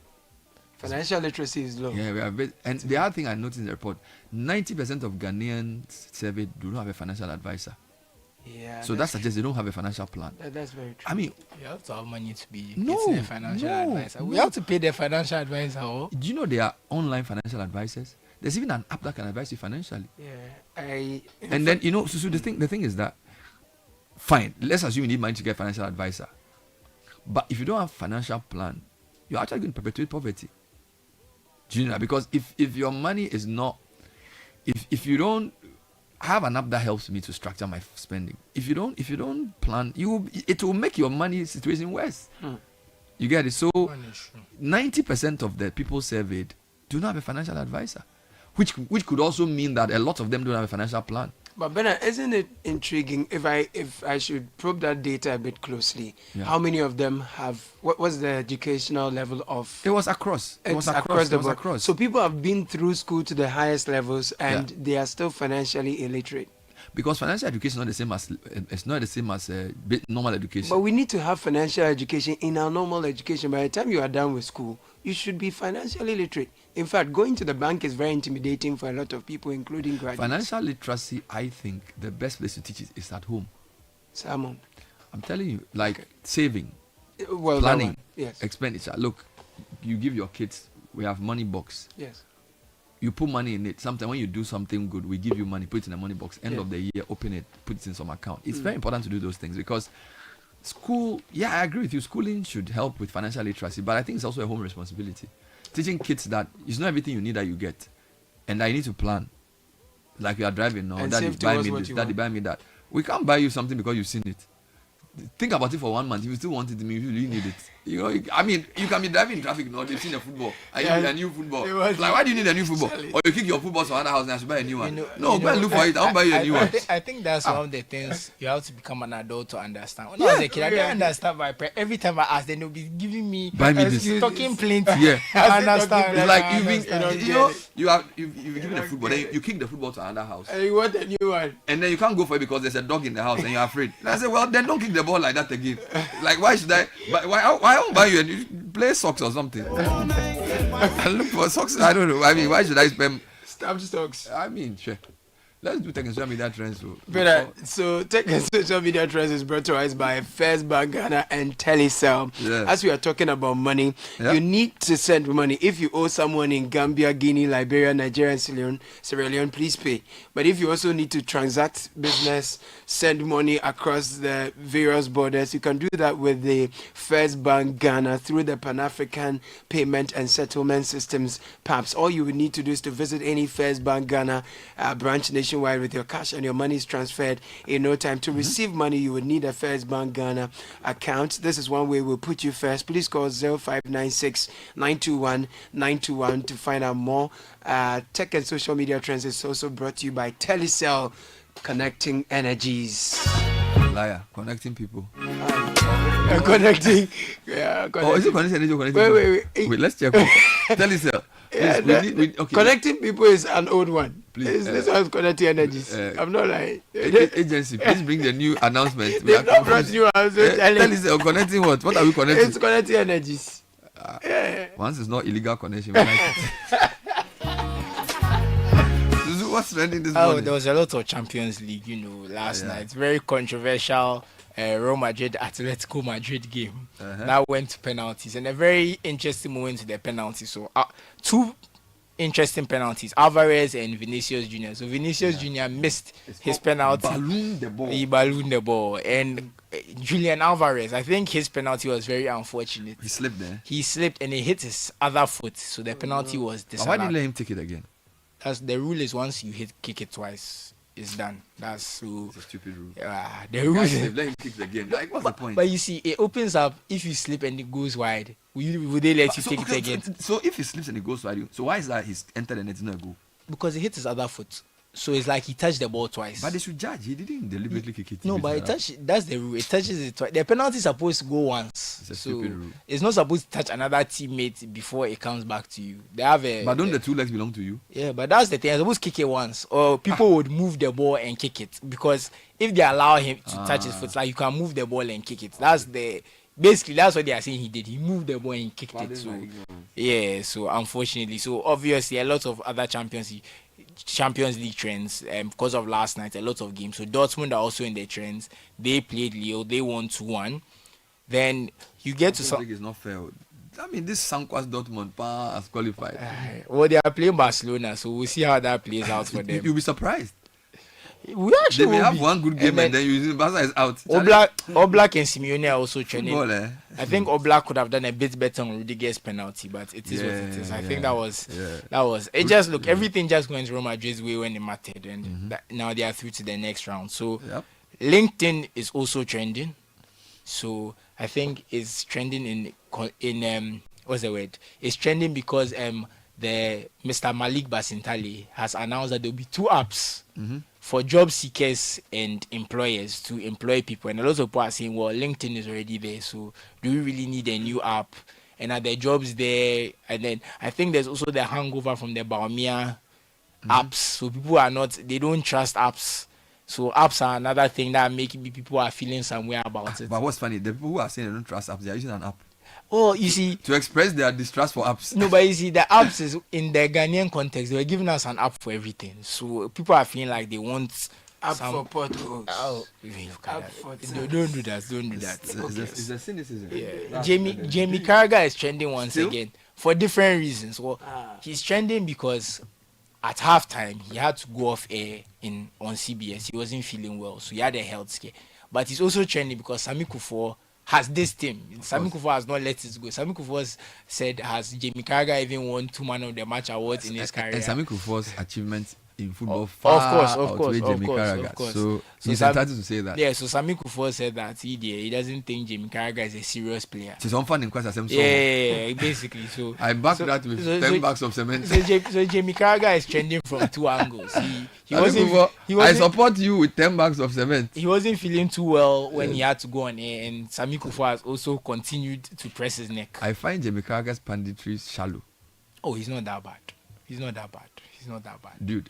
Financial literacy is low. Yeah, we have. And the other thing I noticed in the report: 90% of Ghanaians surveyed do not have a financial advisor. Yeah. So that suggests they don't have a financial plan. That's very true. I mean, you have to have money to be No, getting a financial advisor. We have to pay the financial advisor. Oh. Do you know there are online financial advisors? There's even an app that can advise you financially. Yeah. And then so the thing is that, fine, let's assume you need money to get a financial advisor. But if you don't have financial plan, you're actually going to perpetuate poverty. Do you know that? Because if your money is not, if you don't have an app that helps me to structure my spending, if you don't plan, it will make your money situation worse. You get it? So 90% of the people surveyed do not have a financial advisor, which could also mean that a lot of them don't have a financial plan. But Bernard, isn't it intriguing if I should probe that data a bit closely? Yeah. How many of them have what was the educational level of? It was across. It was across the board. So people have been through school to the highest levels, and they are still financially illiterate. Because financial education is not the same as normal education. But we need to have financial education in our normal education. By the time you are done with school, you should be financially literate. In fact, going to the bank is very intimidating for a lot of people, including graduates. Financial literacy, I think, the best place to teach it is at home. Salmon. I'm telling you, like saving, well, planning, yes, expenditure. Look, you give your kids, we have money box. Yes. You put money in it. Sometimes when you do something good, we give you money, put it in a money box. End of the year, open it, put it in some account. It's very important to do those things because school, I agree with you. Schooling should help with financial literacy, but I think it's also a home responsibility. Teaching kids that it's not everything you need that you get, and that you need to plan. Like you are driving now, and Daddy buy me this, Daddy buy me that. We can't buy you something because you've seen it. Think about it for 1 month. If you still want it, I mean, you really need it. You know, I mean, you can be driving in traffic now. They've seen a football. And you need a new football. Like, why do you need a new football? Or you kick your football to another house and I should buy a new one. No, go and look for it. I'll buy you a new one. I think that's one of the things you have to become an adult to understand. When I was a kid, I didn't understand my parents. Every time I asked, they'll be giving me talking plenty. Yeah. I understand. It's like you've been given a football, then you kick the football to another house. And you want a new one. And then you can't go for it because there's a dog in the house and you're afraid. And I said, well, then don't kick the ball like that again. Like, why should I? Why don't buy you a new play socks or something? I look for socks. I don't know. I mean, why should I spend? Stamp stocks. I mean, sure. Let's do tech and social media trends. So tech and social media trends is brought to us by First Bank Ghana and Telecel. Yes. As we are talking about money, you need to send money. If you owe someone in Gambia, Guinea, Liberia, Nigeria, and Sierra Leone, please pay. But if you also need to transact business, send money across the various borders, you can do that with the First Bank Ghana through the Pan-African Payment and Settlement Systems PAPS. All you would need to do is to visit any First Bank Ghana branch nationwide with your cash and your money is transferred in no time. To receive money, you would need a First Bank Ghana account. This is one way we'll put you first. Please call 0596 921 921 to find out more. Tech and social media trends is also brought to you by Telecel, connecting energies. Liar, connecting people. Connecting. Oh, is it connecting energy or connecting? Wait, let's check. Telecel. Connecting people is an old one. Please, this one's connecting energies. I'm not lying. Agency, please bring the new announcement. They don't brought new announcement. Telecel, connecting what? What are we connecting? It's connecting energies. Once it's not illegal connection. What's trending this morning? There was a lot of Champions League, last night. Very controversial. Real Madrid Atletico Madrid game that went to penalties, and a very interesting moment to the penalties. So two interesting penalties, Alvarez and Vinicius Jr. So Vinicius Jr. missed his penalty. He ballooned the ball. And Julian Alvarez, I think his penalty was very unfortunate. He slipped there. He slipped and he hit his other foot. So the penalty was disallowed. Why didn't you let him take it again? The rule is once you kick it twice, it's done. That's so. It's a stupid rule. The rule is let him kick it again. Like, what's the point? But you see, it opens up if you slip and it goes wide. Would they let you take it again? So if he slips and it goes wide, so why is that he's entered and it's not a goal? Because he hit his other foot. So it's like he touched the ball twice. But they should judge. He didn't deliberately kick it. No, but that's the rule. It touches it twice. The penalty is supposed to go once. It's a stupid rule. It's not supposed to touch another teammate before it comes back to you. They have a. But don't the two legs belong to you? Yeah, but that's the thing. They're supposed to kick it once, or people would move the ball and kick it, because if they allow him to touch his foot, like you can move the ball and kick it. Basically, that's what they are saying he did. He moved the ball and kicked it. So, so unfortunately, so obviously a lot of other champions, Champions League trends because of last night, a lot of games. So Dortmund are also in the trends. They played Lille, they won 2-1. Then you get to some. It's not fair. I mean, this Sankwas Dortmund has qualified. Well, they are playing Barcelona, so we'll see how that plays out for them. You'll be surprised. We actually they may have one good game and then you Barca is out. Oblak and Simeone are also training. I think Oblak could have done a bit better on Rudiger's penalty, but it is what it is. I think that was it. Just look, everything just went Real Madrid's way when it mattered, and now they are through to the next round. So LinkedIn is also trending. So I think it's trending in what's the word? It's trending because the Mr. Malik Basintali has announced that there will be 2 apps for job seekers and employers to employ people. And a lot of people are saying, well, LinkedIn is already there, so do we really need a new app? And are there jobs there? And then I think there's also the hangover from the Baumia apps. So people they don't trust apps. So apps are another thing that making people are feeling somewhere about it. But what's funny, the people who are saying they don't trust apps, they are using an app. Oh, you see, to express their distrust for apps. No, but you see, the apps is in the Ghanaian context. They were giving us an app for everything, so people are feeling like they want app for potholes. Oh, don't do that. Don't do that. It's a cynicism. Yeah. Jamie Carragher is trending once again for different reasons. Well, he's trending because at halftime he had to go off air on CBS. He wasn't feeling well, so he had a health scare. But he's also trending because Sami Kufuor has this team. Sami Kufuor has not let it go. Sami Kufuor said, has Jamie Carragher even won 2 Man of the Match awards in his career? And Sami Kufuor's achievements in football outweigh Jamie Carragher. So he's entitled to say that. Yeah, so Sami Kufuor said that he doesn't think Jamie Carragher is a serious player. It's unfun in quite Yeah, basically. So I back that with 10 bags of cement. So Jamie Carragher is trending from 2 angles. I support you with 10 bags of cement. He wasn't feeling too well when he had to go on air, and Sami Kufuor has also continued to press his neck. I find Jamie Carragher's panditry shallow. Oh, he's not that bad. He's not that bad. Dude,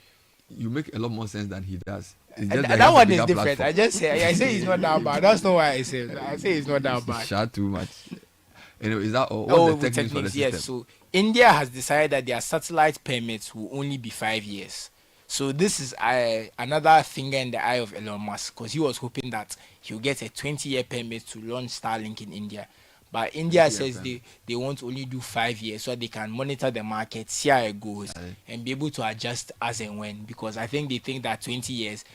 you make a lot more sense than he does. That one is different. Platform. I say he's not that bad. That's not why I say it. I say he's not that bad. Shout too much. Anyway, is that all? What's the techniques for the system? Yes, so India has decided that their satellite permits will only be 5 years. So this is another finger in the eye of Elon Musk, because he was hoping that he'll get a 20-year permit to launch Starlink in India. But India says they want to only do 5 years so they can monitor the market, see how it goes, and be able to adjust as and when. Because I think they think that 20 years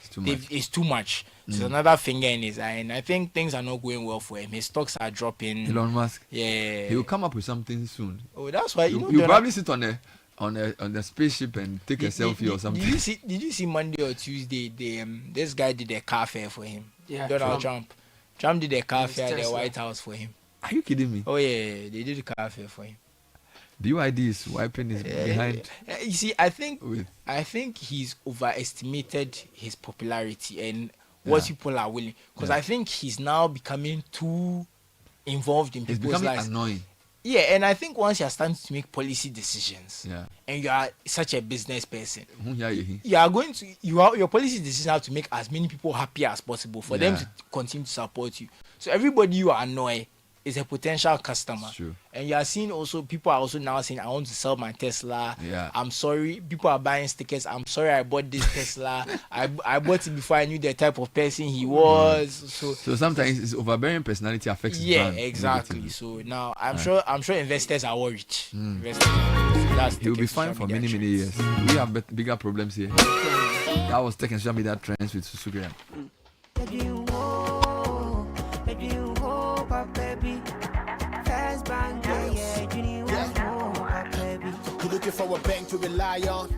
is too much. So another finger in his eye, and I think things are not going well for him. His stocks are dropping. Elon Musk. Yeah. He will come up with something soon. Oh, that's why you probably sit on a spaceship and take a selfie or something. Did you see Monday or Tuesday? This guy did a car fair for him. Yeah, Donald Trump. Trump did a car fair at the White House for him. Are you kidding me? Oh yeah, they did a car fair for him. BYD is wiping his behind. You see, I think he's overestimated his popularity and what people are willing. Because I think he's now becoming too involved in people's lives. It's becoming annoying. Yeah, and I think once you're starting to make policy decisions, and you are such a business person, your policy decisions have to make as many people happy as possible for them to continue to support you. So everybody you annoy is a potential customer. And you are seeing also, people are also now saying, I want to sell my Tesla. I'm sorry. People are buying stickers. I'm sorry I bought this Tesla. I bought it before I knew the type of person he was. So sometimes his overbearing personality affects his brand. Yeah, exactly. So now I'm sure investors are worried. He'll be fine for many years. We have bigger problems here. That was taking social media trends with Susugrian. You're looking for a bank to rely on.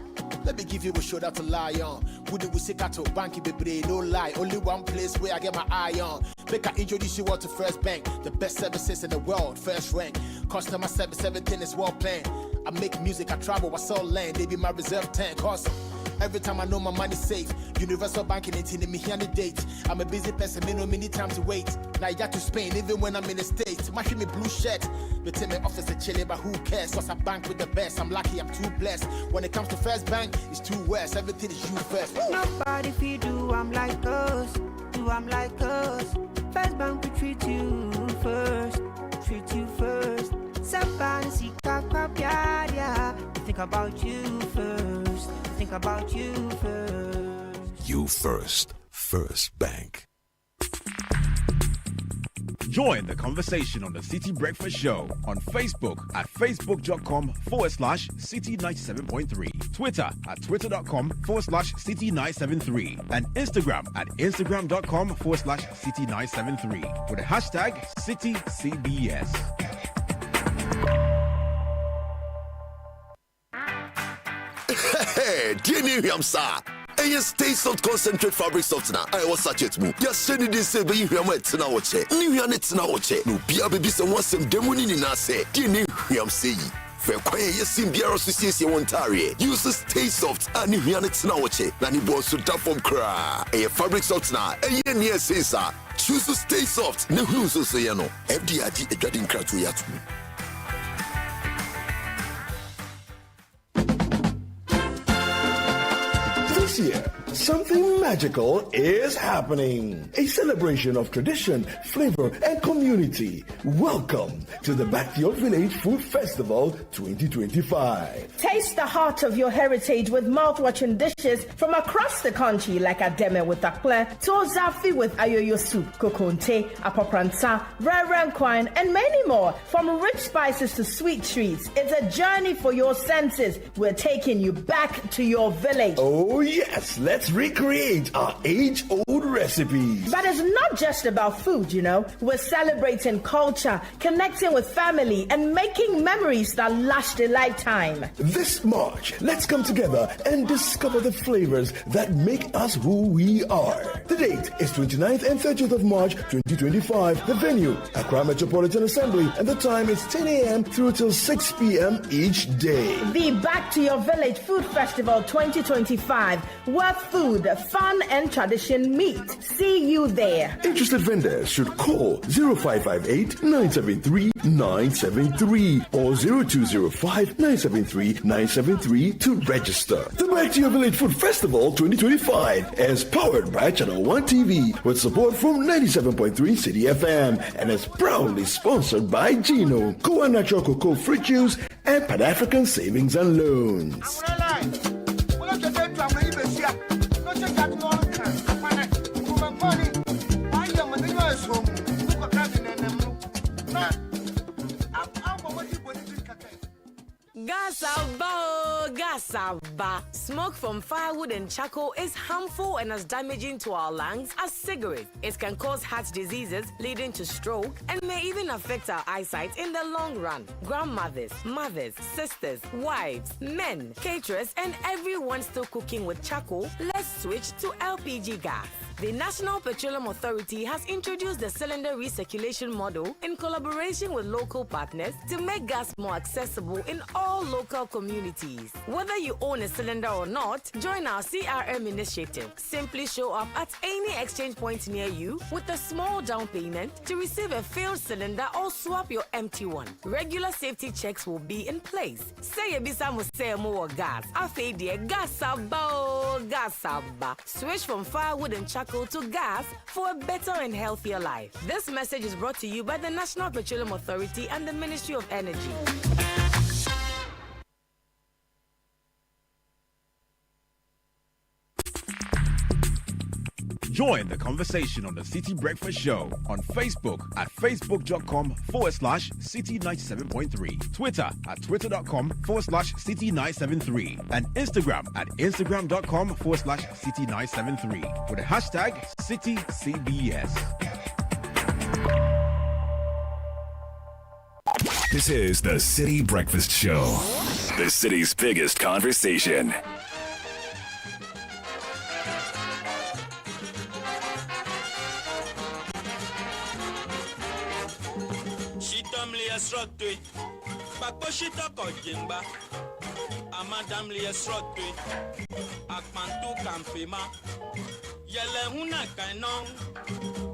Let me give you a shoulder to lie on. Would we say to bank baby, no lie. Only one place where I get my eye on. Make I introduce you all to First Bank, the best services in the world, first rank. Customer service, everything is well planned. I make music, I travel, I sell land. They be my reserve tank. Cause every time I know my money's safe. Universal banking ain't in me here on the date. I'm a busy person, me no many time to wait. Now I got to Spain, even when I'm in the States. My me blue shirt. They tell me office a chilly, but who cares? Cause I bank with the best. I'm lucky, I'm too blessed. When it comes to First Bank, it's too west. Everything is you first. Nobody feed you, I'm like us. Do I'm like us. First Bank, we treat you first. Treat you first. Think about you first. Think think about you first. You first. First Bank. Join the conversation on the City Breakfast Show on Facebook at facebook.com/City97.3, Twitter at twitter.com/City973, and Instagram at instagram.com/City973 with the hashtag CityCBS. Hey, dear Newsroom, sir. And stay soft concentrate fabric softener. I was such it move. You're sending this say, but you hear my tina watch. New York it's now watch. No, be a baby, some some demoni in us say. Dear Newsroom, say. Fair quiet, yes, in Beer Association Ontario. Use stay soft and New York it's now watch. Nani boss to tap from cry. A fabric softener. And yeah, near say, sir. Choose to stay soft. No, who's so say, no. FDID a dreading crowd to yat. This year, something magical is happening. A celebration of tradition, flavor, and community. Welcome to the Back to Your Village Food Festival 2025. Taste the heart of your heritage with mouth-watering dishes from across the country like Ademe with Akple, Tozafi with Ayoyo soup, Kokonte, Apopransa, Rare Quine, and many more. From rich spices to sweet treats, it's a journey for your senses. We're taking you back to your village. Oh yes, let's recreate our age-old recipes. But it's not just about food, you know. We're celebrating culture, connecting with family, and making memories that last a lifetime. This March, let's come together and discover the flavors that make us who we are. The date is 29th and 30th of March 2025. The venue, Accra Metropolitan Assembly, and the time is 10 a.m. through till 6 p.m. each day. The Back to Your Village Food Festival 2025, where food, fun, and tradition meet. See you there. Interested vendors should call 0558-973-973 or 0205-973-973 to register. The Back to Your Village Food Festival 2025 is powered by Channel 1 TV with support from 97.3 Citi FM and is proudly sponsored by Gino, Goa Natural Cocoa Fruit Juice, and Pan African Savings and Loans. Gasaba. Smoke from firewood and charcoal is harmful and as damaging to our lungs as cigarettes. It can cause heart diseases leading to stroke and may even affect our eyesight in the long run. Grandmothers, mothers, sisters, wives, men, caterers, and everyone still cooking with charcoal, let's switch to LPG gas. The National Petroleum Authority has introduced the cylinder recirculation model in collaboration with local partners to make gas more accessible in all local communities. Whether you own a cylinder or not, join our CRM initiative. Simply show up at any exchange point near you with a small down payment to receive a filled cylinder or swap your empty one. Regular safety checks will be in place. Say ebisa mo say more gas. Afi de gasaba. Switch from firewood and charcoal to gas for a better and healthier life. This message is brought to you by the National Petroleum Authority and the Ministry of Energy. Join the conversation on the City Breakfast Show on Facebook at facebook.com/City97.3, Twitter at twitter.com/City973, and Instagram at instagram.com/City973 with the hashtag CityCBS. This is the City Breakfast Show, the city's biggest conversation. Srotwe, Bakoshita Kojimba, Amadam Lia Srotwe, Akmantu Kampima, Yelehuna Kainon,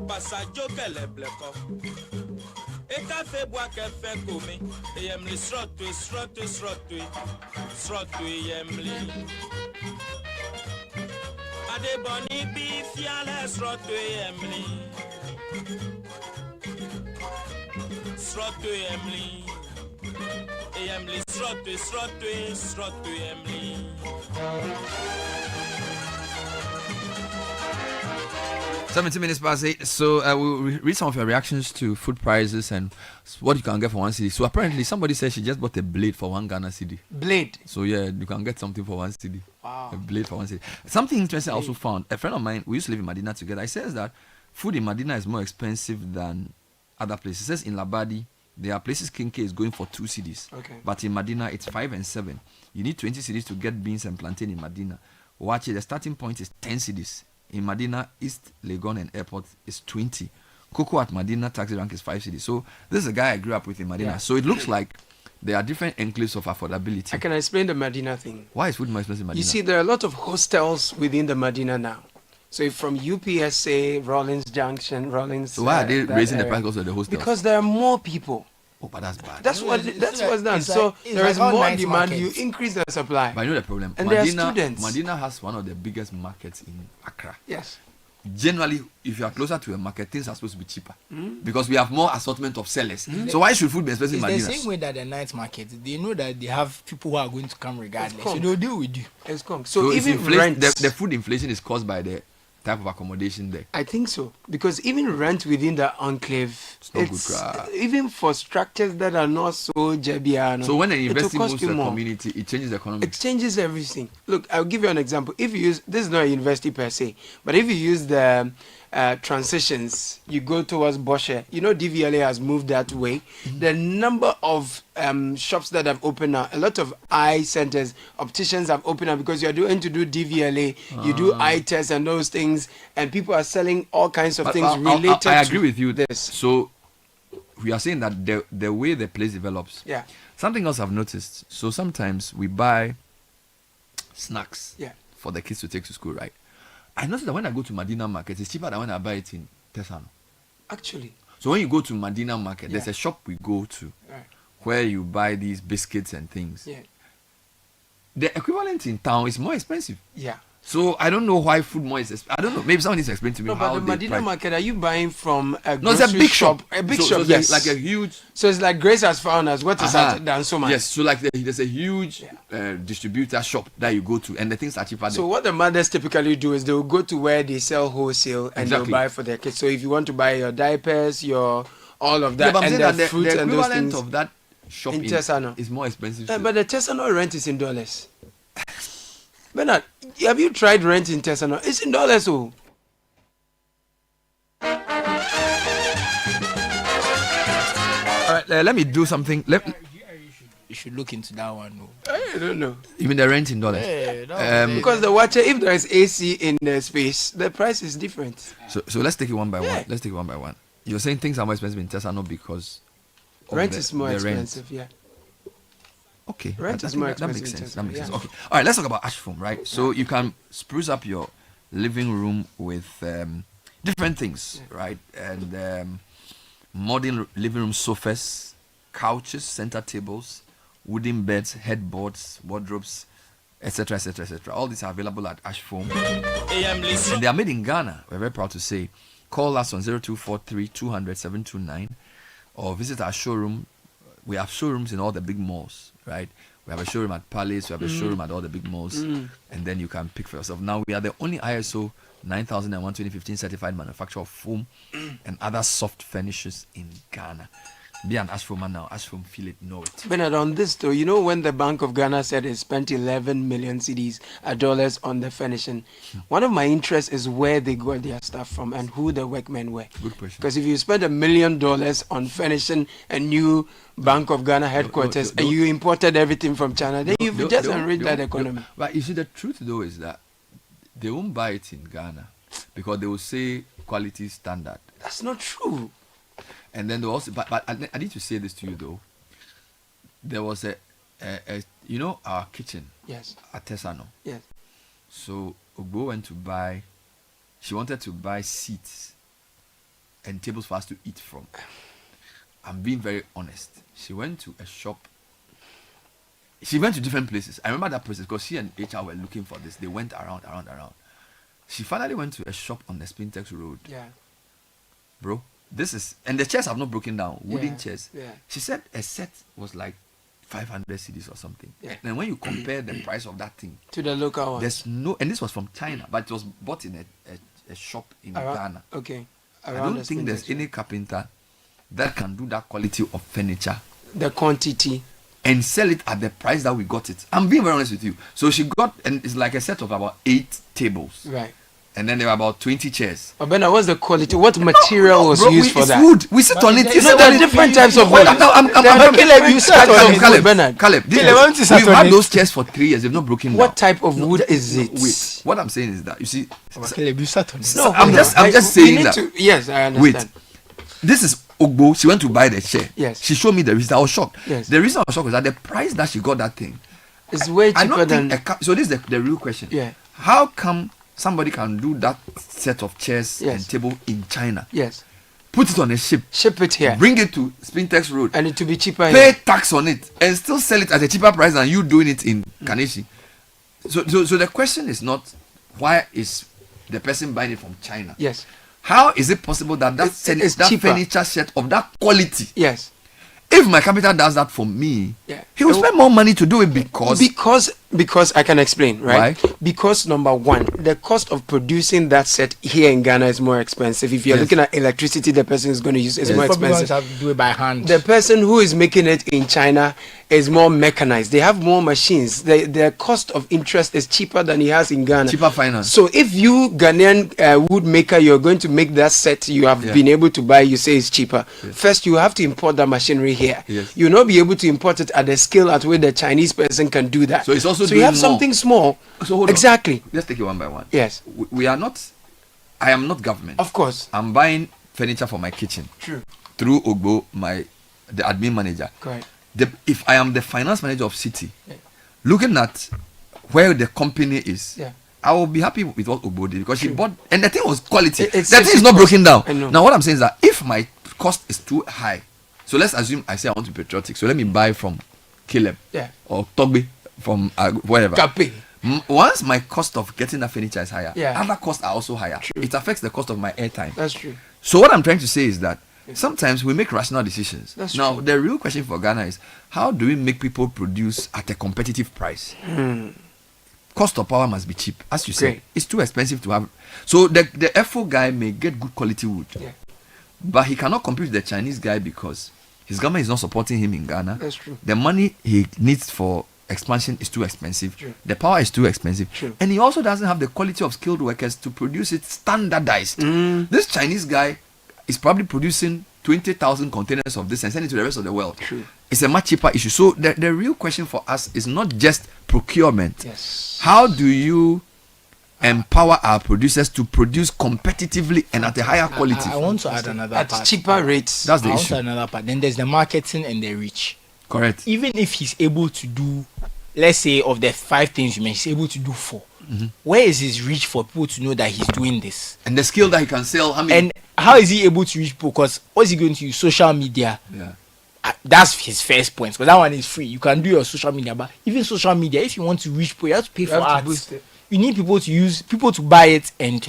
Passajo Kelebleko, Eka Febwa Kefe Kumi, Yemli Srotwe, Srotwe Yemli. Adeboni Bifiale Srotwe Yemli. Srotwe Emily, Srotwe Emily. 17 minutes past 8. So we'll read some of your reactions to food prices and what you can get for 1 cedi. So apparently somebody said she just bought a blade for 1 Ghana cedi. Blade? So yeah, you can get something for 1 cedi. Wow. A blade for 1 cedi. Something interesting I also found. A friend of mine, we used to live in Medina together. He says that food in Medina is more expensive than other places. He says in Labadi, there are places Kinke is going for 2 cedis. Okay. But in Medina, it's 5 and 7. You need 20 cedis to get beans and plantain in Medina. Watch it, the starting point is 10 cedis. In Medina, East Legon and Airport is 20. Cocoa at Medina, taxi rank is 5 cedis. So this is a guy I grew up with in Medina. Yeah. So it looks like there are different enclaves of affordability. I can explain the Medina thing. Why is food more expensive in Medina? You see, there are a lot of hostels within the Medina now. So if from UPSA, Rollins Junction, Rollins. So why are they raising the area, price of the hostels? Because there are more people. Oh, but that's bad. That's what's done. It's So like- there is all more night demand. markets. You increase the supply. But I know the problem. And there are Medina, students. Medina has one of the biggest markets in Accra. Yes. Generally, if you are closer to a market, things are supposed to be cheaper Mm. because we have more assortment of sellers. So why should food be expensive It's in the Medina? same way that the night market, they know that they have people who are going to come regardless. So come. they'll deal with you. It's come. So So it's even inflation, rent. the food inflation is caused by the type of accommodation there. I think so, because even rent within the enclave, not good, crap. even for structures that are not so jebiano. So when an it will investor cost moves you to a more. community, it changes the economy. It changes everything. Look, I'll give you an example. If you use, this is not a university per se, but if you use the transitions, you go towards Bosche. You know, DVLA has moved that way. The number of shops that have opened now, a lot of eye centers, opticians have opened up because you're doing to do DVLA, you do eye tests and those things, and people are selling all kinds of But things I related agree to with you. this. So we are saying that the way the place develops. Yeah. Something else I've noticed. So sometimes we buy snacks Yeah. for the kids to take to school, right? I noticed that when I go to Medina Market, it's cheaper than when I buy it in Tesano. Actually. So when you go to Medina Market, there's Yeah. a shop we go to Right. where you buy these biscuits and things. Yeah. The equivalent in town is more expensive. Yeah. So I don't know why food more is expensive. I don't know. Maybe someone needs to explain to me No, how but the they Medina price. Market, are you buying from a No, it's a grocery big shop. A big So shop, it's yes. like a huge. So it's like Grace has found us. What is Uh-huh. that? Dan so much. Yes, so like there's a huge distributor shop that you go to, and the things are cheaper. So there. what the mothers typically do is they will go to where they sell wholesale and Exactly. they'll buy for their kids. So if you want to buy your diapers, your all of Yeah, that, but I'm and saying the that fruit the and those equivalent things of that shop in in Tesano is more expensive. But the Tesano rent is in dollars. Bernard, have you tried rent in Tesano? It's in dollars, oh. All right, let me do something. You should look into that one. No. I don't know. Even the rent in dollars. Because the watcher, if there is AC in the space, the price is different. So let's take it one by Yeah. one. Let's take it one by one. You're saying things are more expensive in Tesano because of Rent the- is more the rent. expensive, yeah. Okay, Rent I is think more that expensive. makes in sense. Tesano, That makes yeah. sense. Okay, all right. Let's talk about ash foam, right? So you can spruce up your living room with different things, right? And modern living room sofas, couches, center tables, wooden beds, headboards, wardrobes, etc., etc., etc. All these are available at Ash Foam, and they are made in Ghana. We're very proud to say. Call us on 0243 200 729 or visit our showroom. We have showrooms in all the big malls, right? We have a showroom at Palace, we have a showroom at all the big malls, and then you can pick for yourself. Now, we are the only ISO 9001 2015 certified manufacturer of foam and other soft finishes in Ghana. Be an Ash Foamer now. Ash Foam, feel it, know it. Bernard, on this though, you know when the Bank of Ghana said it spent 11 million cedis dollars on the finishing, one of my interests is where they got their stuff from and who the workmen were. Good question. Because if you spend $1 million on finishing a new Bank of Ghana headquarters and you imported everything from China, then you've just enriched that economy. But you see, the truth though is that they won't buy it in Ghana because they will say quality standard. That's not true. And then they also, but I need to say this to you though. There was a you know, our kitchen. Yes. At Tesano. Yes. So Ogbo went to buy. She wanted to buy seats and tables for us to eat from. I'm being very honest. She went to a shop. She went to different places. I remember that process because she and HR were looking for this. They went around. She finally went to a shop on the Spintex Road. Yeah. Bro, this is, and the chairs have not broken down, wooden Yeah, chairs. yeah. She said a set was like 500 cedis or something. Yeah. And when you compare the price of that thing To the local one. there's no, and this was from China, but it was bought in a a shop in Around- Ghana. Okay. I Around don't the think there's spinach, any carpenter that can do that quality of furniture the quantity and sell it at the price that we got it. I'm being very honest with you. So she got, and it's like a set of about 8 tables. right. And then there were about 20 chairs. But Bernard, what's the quality? What material was Bro, used for it's that? wood. We sit on it. You No, sit there on are it. different types of Well, wood. Caleb, you sat on it. Caleb, Caleb, why don't you sit we've on had it? those chairs for 3 years. They've not broken down. What type of wood is it? Wait, what I'm saying is that, you see, Caleb, you sat on it. No, I'm just we saying need that. to- yes, I understand. Wait, this is Ogbo. She went to buy the chair. Yes. She showed me the reason. I was shocked. Yes. The reason I was shocked was that the price that she got that thing. It's way I cheaper don't than. think so this is the real question. Yeah. How come somebody can do that set of chairs Yes. and table in China? Yes. Put it on a ship. Ship it here. Bring it to Spintex Road. And it will be cheaper Pay here. tax on it and still sell it at a cheaper price than you doing it in Kaneshi. So the question is not why is the person buying it from China? Yes. How is it possible that that cheaper. furniture set of that quality? Yes. If my capital does that for me, Yeah. he will spend more money to do it because I can explain, right? Why? Because number one, the cost of producing that set here in Ghana is more expensive. If you're Yes. looking at electricity, the person is going to use is more Probably going expensive. to have to do it by hand. The person who is making it in China is more mechanized. They have more machines. The cost of interest is cheaper than he has in Ghana. Cheaper finance. So if you Ghanaian wood maker, you're going to make that set you have been able to buy, you say it's cheaper. Yes. First, you have to import that machinery here. Yes. You'll not be able to import it at the scale at which the Chinese person can do that. So it's also so you have doing more. something small. So hold on. Exactly. Let's take it one by one. Yes. We are not. I am not government. Of course. I'm buying furniture for my kitchen. True. Through Ogbo, the admin manager. Correct. If I am the finance manager of Citi, looking at where the company is, I will be happy with what Ogbo did because she bought, and the thing was quality. The thing is not broken down. I know. Now what I'm saying is that if my cost is too high, so let's assume I say I want to be patriotic, so let me buy from Caleb or Togbe from wherever. Kape. Once my cost of getting that furniture is higher, Yeah. other costs are also higher. It affects the cost of my airtime. That's true. So what I'm trying to say is that sometimes we make rational decisions. That's now true. the real question for Ghana is how do we make people produce at a competitive price? Cost of power must be cheap, as you say. Great. It's too expensive to have. So the FO guy may get good quality wood, but he cannot compete with the Chinese guy because his government is not supporting him in Ghana. That's true. The money he needs for expansion is too expensive. True. The power is too expensive. True. And he also doesn't have the quality of skilled workers to produce it standardized. This Chinese guy is probably producing 20,000 containers of this and sending it to the rest of the world. True. It's a much cheaper issue. So the real question for us is not just procurement. Yes. How do you empower our producers to produce competitively and at a higher quality? I want to add another At part. cheaper rates. That's the I want issue. to add another part. Then there's the marketing and the reach. Correct. Even if he's able to do, let's say, of the 5 things you mentioned, he's able to do 4. Where is his reach for people to know that he's doing this? And the skill that he can sell. And how is he able to reach people? Because what's he going to use? Social media. Yeah. That's his first point. Because that one is free. You can do your social media, but even social media, if you want to reach people, you have to pay for have to ads. boost it. You need people to buy it and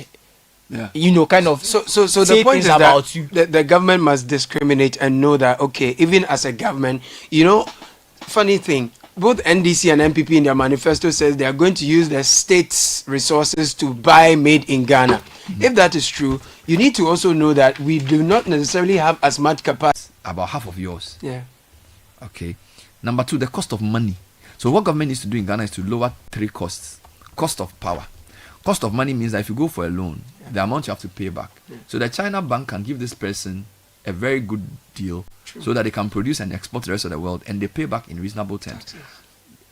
kind of so say the point things is about that you. the government must discriminate and know that even as a government, funny thing, both NDC and MPP in their manifesto says they are going to use the state's resources to buy made in Ghana. If that is true, you need to also know that we do not necessarily have as much capacity. About half of yours. Yeah. Okay. Number 2, the cost of money. So what government needs to do in Ghana is to lower 3 costs. Cost of power. Cost of money means that if you go for a loan, the amount you have to pay back. So the China bank can give this person a very good deal so that they can produce and export to the rest of the world and they pay back in reasonable terms.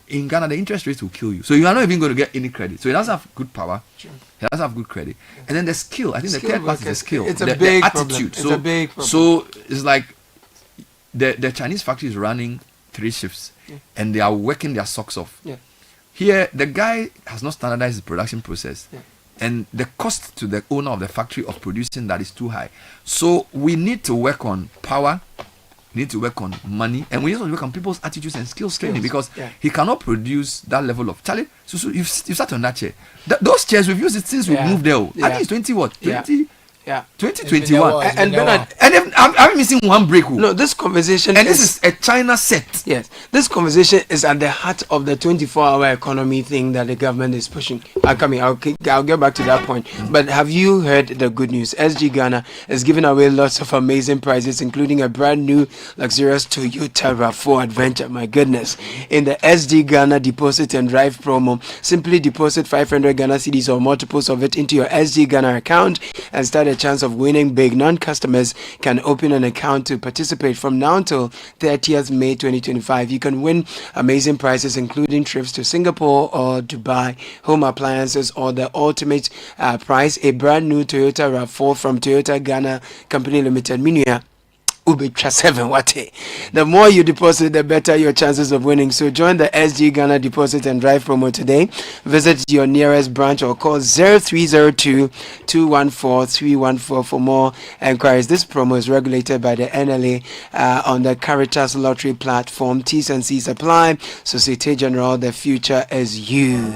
In Ghana, the interest rates will kill you. So you are not even going to get any credit. So it doesn't have good power. He doesn't have good credit. And then the skill. I think the third part is the skill. It's a the big attitude. problem. It's So, a big problem. so it's like the Chinese factory is running 3 shifts and they are working their socks off. Yeah. Here, the guy has not standardized his production process. And the cost to the owner of the factory of producing that is too high. So we need to work on power, we need to work on money, and we need to work on people's attitudes and skills training because he cannot produce that level of Charlie. So you sat on that chair. Those chairs we've used it since we moved there. I think it's 20 what? 20 Yeah. 2021. And Bernard, and I'm missing one break. No, this conversation and this is a China set. Yes, this conversation is at the heart of the 24-hour economy thing that the government is pushing. I'll get back to that point. But have you heard the good news? SG Ghana is giving away lots of amazing prizes, including a brand new luxurious Toyota RAV4 Adventure. My goodness. In the SG Ghana Deposit and Drive promo, simply deposit 500 Ghana cedis or multiples of it into your SG Ghana account and start a chance of winning big. Non-customers can open an account to participate from now until 30th May 2025. You can win amazing prizes, including trips to Singapore or Dubai, home appliances, or the ultimate prize, a brand new Toyota RAV4 from Toyota Ghana Company Limited. Minia Ubetra 7 Wate. The more you deposit, the better your chances of winning. So join the SG Ghana Deposit and Drive promo today. Visit your nearest branch or call 0302-214-314 for more enquiries. This promo is regulated by the NLA on the Caritas Lottery platform. T's and C's apply. Societe Generale, the future is you.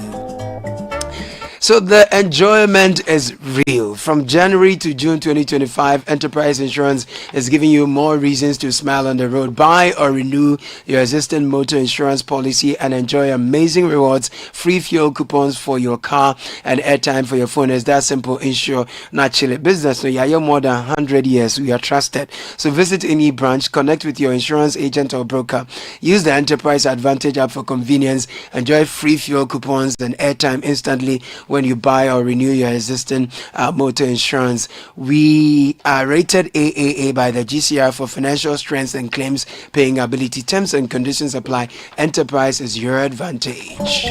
So the enjoyment is real. From January to June 2025, Enterprise Insurance is giving you more reasons to smile on the road. Buy or renew your existing motor insurance policy and enjoy amazing rewards, free fuel coupons for your car, and airtime for your phone. It's that simple. Insure naturally. Business, so you're more than 100 years. We are trusted. So visit any branch, connect with your insurance agent or broker. Use the Enterprise Advantage app for convenience. Enjoy free fuel coupons and airtime instantly when you buy or renew your existing motor insurance. We are rated AAA by the GCR for financial strength and claims paying ability. Terms and conditions apply. Enterprise is your advantage.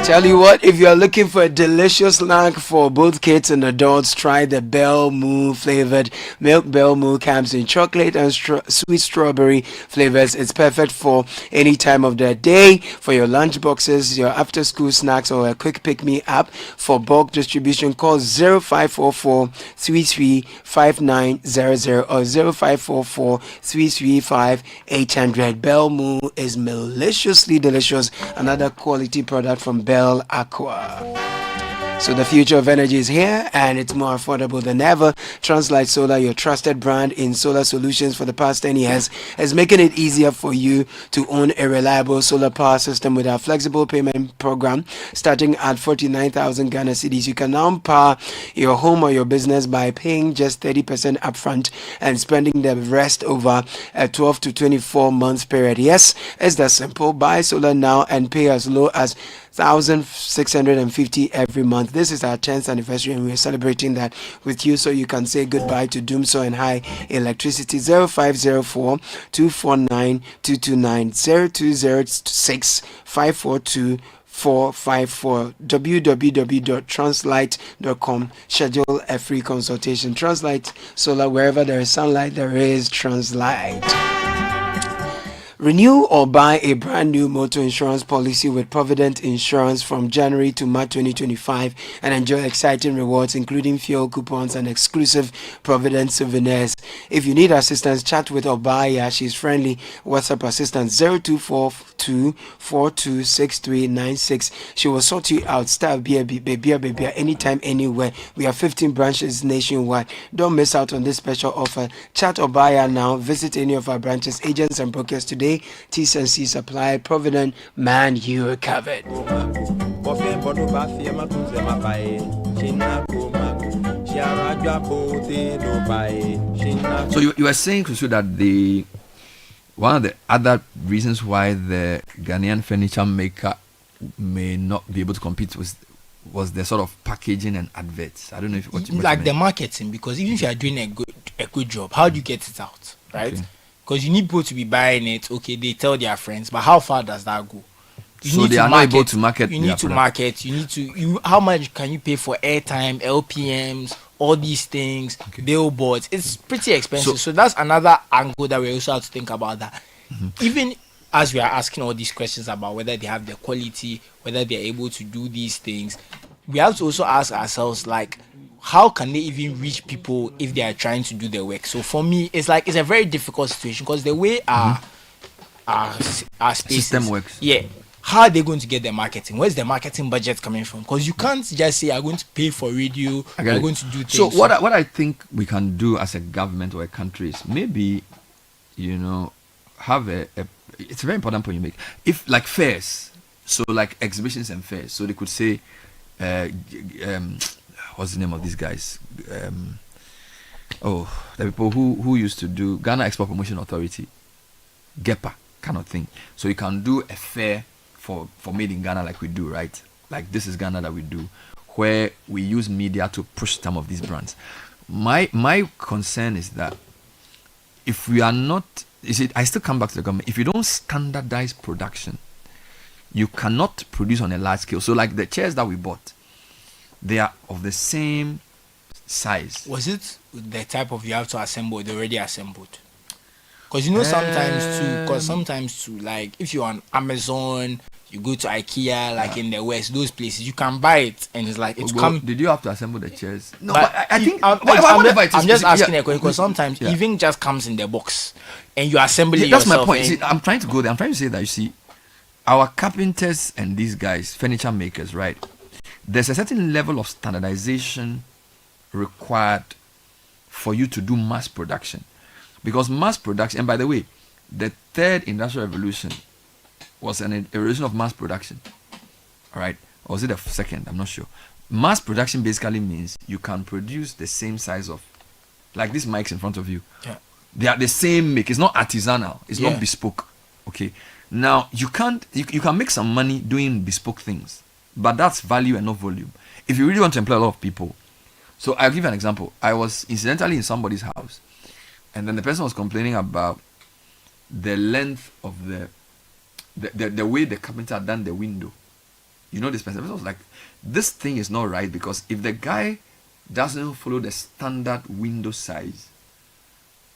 Tell you what, if you're looking for a delicious snack for both kids and adults, try the Bell Moo flavored milk. Bell Moo comes in chocolate and sweet strawberry flavors. It's perfect for any time of the day, for your lunch boxes, your after school snacks, or a quick pick me up. For bulk distribution, call 0544-335900 or 0544-335-800. Bell Moo is maliciously delicious. Another quality product from Bell Aqua. So the future of energy is here and it's more affordable than ever. Translight Solar, your trusted brand in solar solutions for the past 10 years, is making it easier for you to own a reliable solar power system with our flexible payment program. Starting at 49,000 Ghana cedis, you can now power your home or your business by paying just 30% upfront and spending the rest over a 12 to 24 months period. Yes, it's that simple. Buy solar now and pay as low as 1,650 every month. This is our 10th anniversary and we're celebrating that with you, so you can say goodbye to Doomso and high electricity. 0504-249-229 0206-542-454 www.translight.com. Schedule a free consultation. Translight Solar, wherever there is sunlight, there is Translight. Renew or buy a brand new motor insurance policy with Provident Insurance from January to March 2025 and enjoy exciting rewards, including fuel coupons and exclusive Provident souvenirs. If you need assistance, chat with Obaya. She's friendly. WhatsApp assistant 0242426396. She will sort you out. Style baby anytime, anywhere. We have 15 branches nationwide. Don't miss out on this special offer. Chat Obaya now. Visit any of our branches, agents, and brokers today. T's and C's apply. Provident, man, you are covered. So you are saying, Kusu, that one of the other reasons why the Ghanaian furniture maker may not be able to compete was the sort of packaging and adverts. I don't know if what you like the marketing, because even if you are doing a good job, how do you get it out, right? Because you need people to be buying it. Okay, they tell their friends, but how far does that go? So they are not able to market. You need to market. You need to. How much can you pay for airtime, LPMs, all these things, billboards? It's pretty expensive. So that's another angle that we also have to think about. That even as we are asking all these questions about whether they have the quality, whether they are able to do these things, we have to also ask ourselves, like, how can they even reach people if they are trying to do their work? So for me, it's a very difficult situation, because the way our spaces, system works. Yeah. how are they going to get their marketing? Where's the marketing budget coming from? Because you can't just say I'm going to pay for radio, you're going to do things. So what I think we can do as a government or a country is maybe, have it's a very important point you make. If like fairs, so like exhibitions and fairs, so they could say, what's the name of these guys? The people who used to do Ghana Export Promotion Authority, GEPA kind of thing. So you can do a fair for made in Ghana like we do, right? Like this is Ghana that we do, where we use media to push some of these brands. My concern is that if we are not, I still come back to the government. If you don't standardize production, you cannot produce on a large scale. So like the chairs that we bought, they are of the same size. Was it the type of you have to assemble, they already assembled? Because sometimes too, like if you're on Amazon, you go to IKEA, like in the West, those places, you can buy it and it's like it's coming. Did you have to assemble the chairs? No, but I think I'm just asking a question because sometimes even just comes in the box and you assemble it that's yourself. My point. See, I'm trying to go there. I'm trying to say that, you see, our carpenters and these guys, furniture makers, right? There's a certain level of standardization required for you to do mass production. Because mass production, and by the way, the third industrial revolution was an revolution of mass production. All right? Or was it the second? I'm not sure. Mass production basically means you can produce the same size of, like these mics in front of you. Yeah. They are the same make. It's not artisanal. It's not bespoke. Okay. Now, you can make some money doing bespoke things, but that's value and not volume. If you really want to employ a lot of people. So I'll give you an example. I was incidentally in somebody's house, and then the person was complaining about the length of the way the carpenter had done the window. You know, this person was like, this thing is not right, because if the guy doesn't follow the standard window size,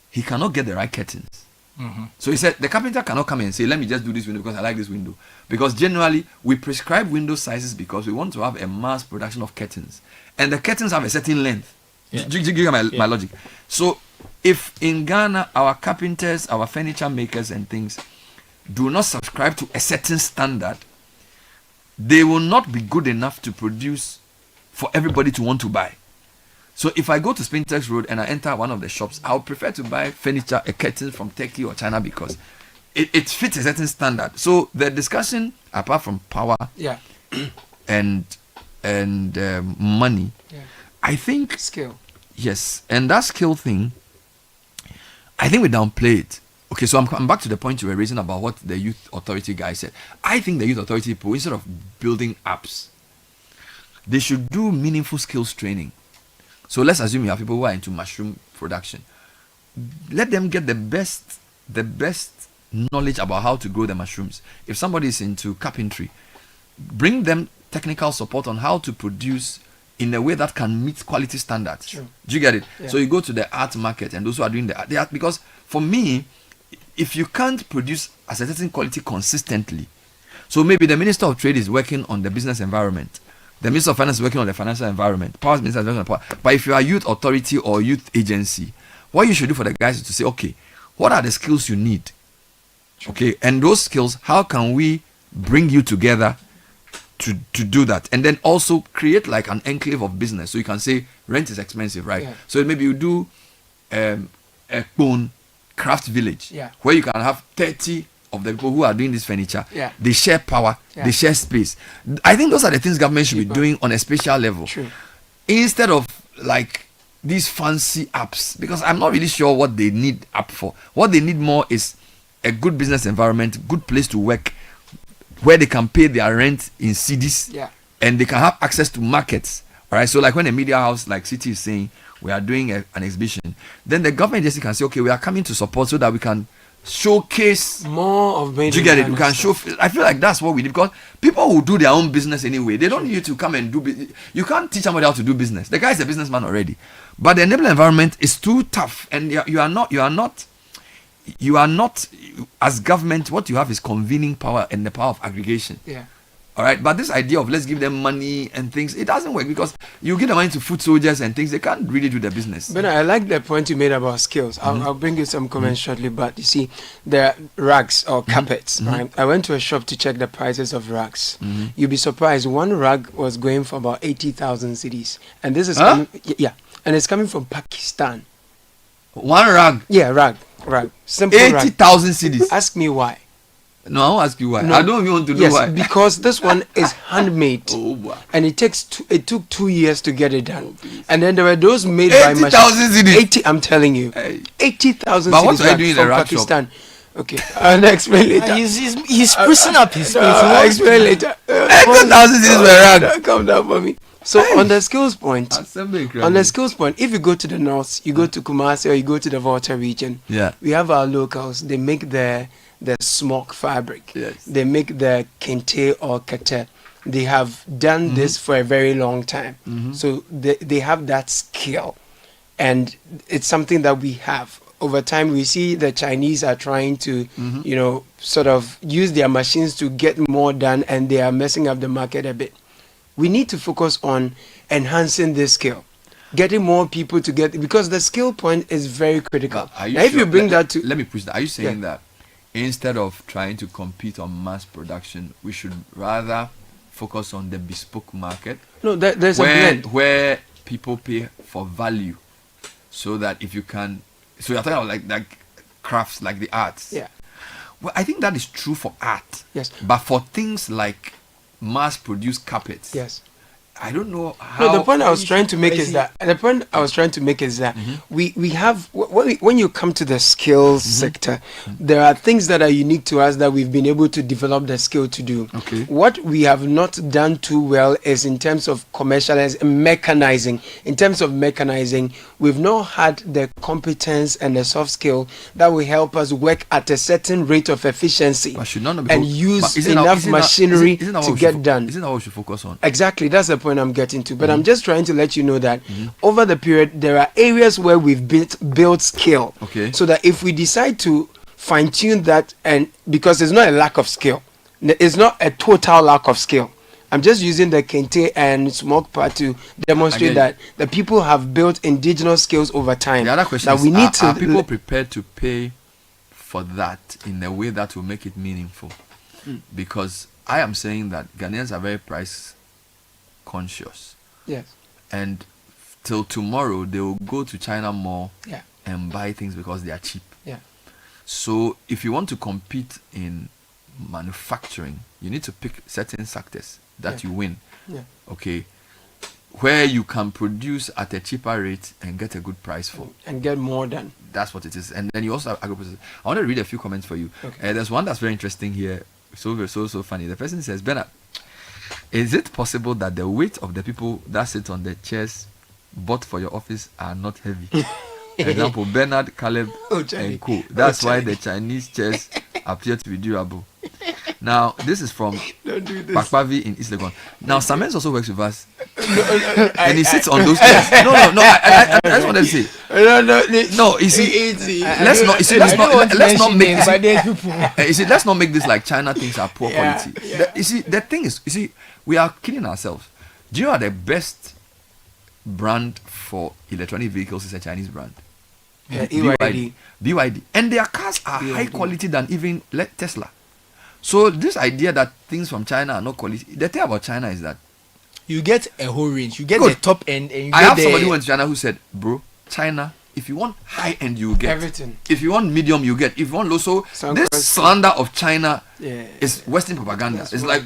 he cannot get the right curtains. Mm-hmm. So he said the carpenter cannot come and say, let me just do this window because I like this window. Because generally we prescribe window sizes because we want to have a mass production of curtains, and the curtains have a certain length. Do you get my logic? So if in Ghana our carpenters, our furniture makers and things do not subscribe to a certain standard, they will not be good enough to produce for everybody to want to buy. So if I go to Spintex Road and I enter one of the shops, I would prefer to buy furniture, a curtain from Turkey or China, because it fits a certain standard. So the discussion, apart from power and money, I think skill. Yes, and that skill thing, I think we downplay it. Okay, so I'm back to the point you were raising about what the Youth Authority guy said. I think the Youth Authority people, instead of building apps, they should do meaningful skills training. So let's assume you have people who are into mushroom production. Let them get the best knowledge about how to grow the mushrooms. If somebody is into carpentry, bring them technical support on how to produce in a way that can meet quality standards. True. Do you get it? Yeah. So you go to the art market, and those who are doing the art, because for me, if you can't produce at a certain quality consistently, so maybe the Minister of Trade is working on the business environment, the Minister of Finance is working on the financial environment, Power Minister is working on power. But if you are youth authority or youth agency, what you should do for the guys is to say, okay, what are the skills you need? Okay, and those skills, how can we bring you together to do that? And then also create like an enclave of business. So you can say rent is expensive, right? Yeah. So maybe you do a bone craft village, Yeah. where you can have 30 of the people who are doing this furniture. Yeah. They share power, they share space. I think those are the things government should be doing on a spatial level. True. Instead of like these fancy apps, because I'm not really sure what they need app for. What they need more is a good business environment, good place to work, where they can pay their rent in cedis, and they can have access to markets. All right. So like when a media house like Citi is saying we are doing an exhibition, then the government agency can say, okay, we are coming to support so that we can showcase more of made. Do you get it? We can show. I feel like that's what we need, because people who do their own business anyway, they don't need you to come and do. You can't teach somebody how to do business. The guy is a businessman already, but the enabling environment is too tough, and you are not as government. What you have is convening power and the power of aggregation. Yeah. All right, but this idea of let's give them money and things, it doesn't work because you give the money to foot soldiers and things, they can't really do the business. But I like the point you made about skills. I'll bring you some comments shortly, but you see, the rugs or carpets, right? I went to a shop to check the prices of rugs. You'll be surprised, one rug was going for about 80,000 cedis. And this is, and it's coming from Pakistan. One rug? Yeah, rug. Simple 80,000 cedis. Ask me why. No, I won't ask you why. No. I don't even want to know why. Because this one is handmade. And it took 2 years to get it done. And then there were those made by machine. 80,000 cedis. 80, I'm telling you. 80,000 But what cedis are you doing in from the rag Pakistan. Okay, I'll explain later. He's sprucing up his face. I'll explain later. 80,000 cedis for a rag. Calm down for me. So on the skills point, if you go to the north, you go to Kumasi or you go to the Volta region, we have our locals. They make the smock fabric. They make the kente or kete. They have done this for a very long time. So they have that skill, and it's something that we have. Over time, we see the Chinese are trying to, sort of use their machines to get more done, and they are messing up the market a bit. We need to focus on enhancing this skill, getting more people to get, because the skill point is very critical. Now, if you bring that to, let me push that. Are you saying that instead of trying to compete on mass production, we should rather focus on the bespoke market? No, there's a blend where people pay for value, so that if you can, so you're talking about like crafts, like the arts. Yeah. Well, I think that is true for art. Yes. But for things like mass-produced carpets. Yes. I don't know how. No, the point I was trying to make is that we have, when you come to the skills sector, there are things that are unique to us that we've been able to develop the skill to do. Okay. What we have not done too well is in terms of mechanizing. In terms of mechanizing, we've not had the competence and the soft skill that will help us work at a certain rate of efficiency and use enough machinery to get done. Isn't that what we should focus on? Exactly, that's the point I'm getting to. But I'm just trying to let you know that over the period, there are areas where we've built skill. Okay. So that if we decide to fine tune that, and because it's not a lack of skill, it's not a total lack of skill. I'm just using the kente and smoke part to demonstrate that the people have built indigenous skills over time. The other question that is, we need are people prepared to pay for that in a way that will make it meaningful? Because I am saying that Ghanaians are very price conscious. Yes. And till tomorrow they will go to China Mall Yeah. and buy things because they are cheap. Yeah. So if you want to compete in manufacturing, you need to pick certain sectors that you win. Yeah. Okay. Where you can produce at a cheaper rate and get a good price for. And get more done. That's what it is. And then you also have agro-processing. I want to read a few comments for you. Okay. There's one that's very interesting here. So funny. The person says, Bernard, is it possible that the weight of the people that sit on the chairs bought for your office are not heavy? Example, Bernard, Caleb, and Co. That's why the Chinese chairs appear to be durable. Now, this is from Bakpavi in East Legon. Now, Samens also works with us. And he sits on those chairs. No. I just want to say. No, you see, let's not make this like China things are poor quality. You see, the thing is, we are killing ourselves. Do you know the best brand for electronic vehicles is a Chinese brand? BYD. And their cars are high quality than even Tesla. So this idea that things from China are not quality, the thing about China is that you get a whole range. You get the top end, and you I get have somebody who went to China who said, bro, China, if you want high end, you get everything. If you want medium, you get. If you want low, so this slander of China is Western propaganda. It's like,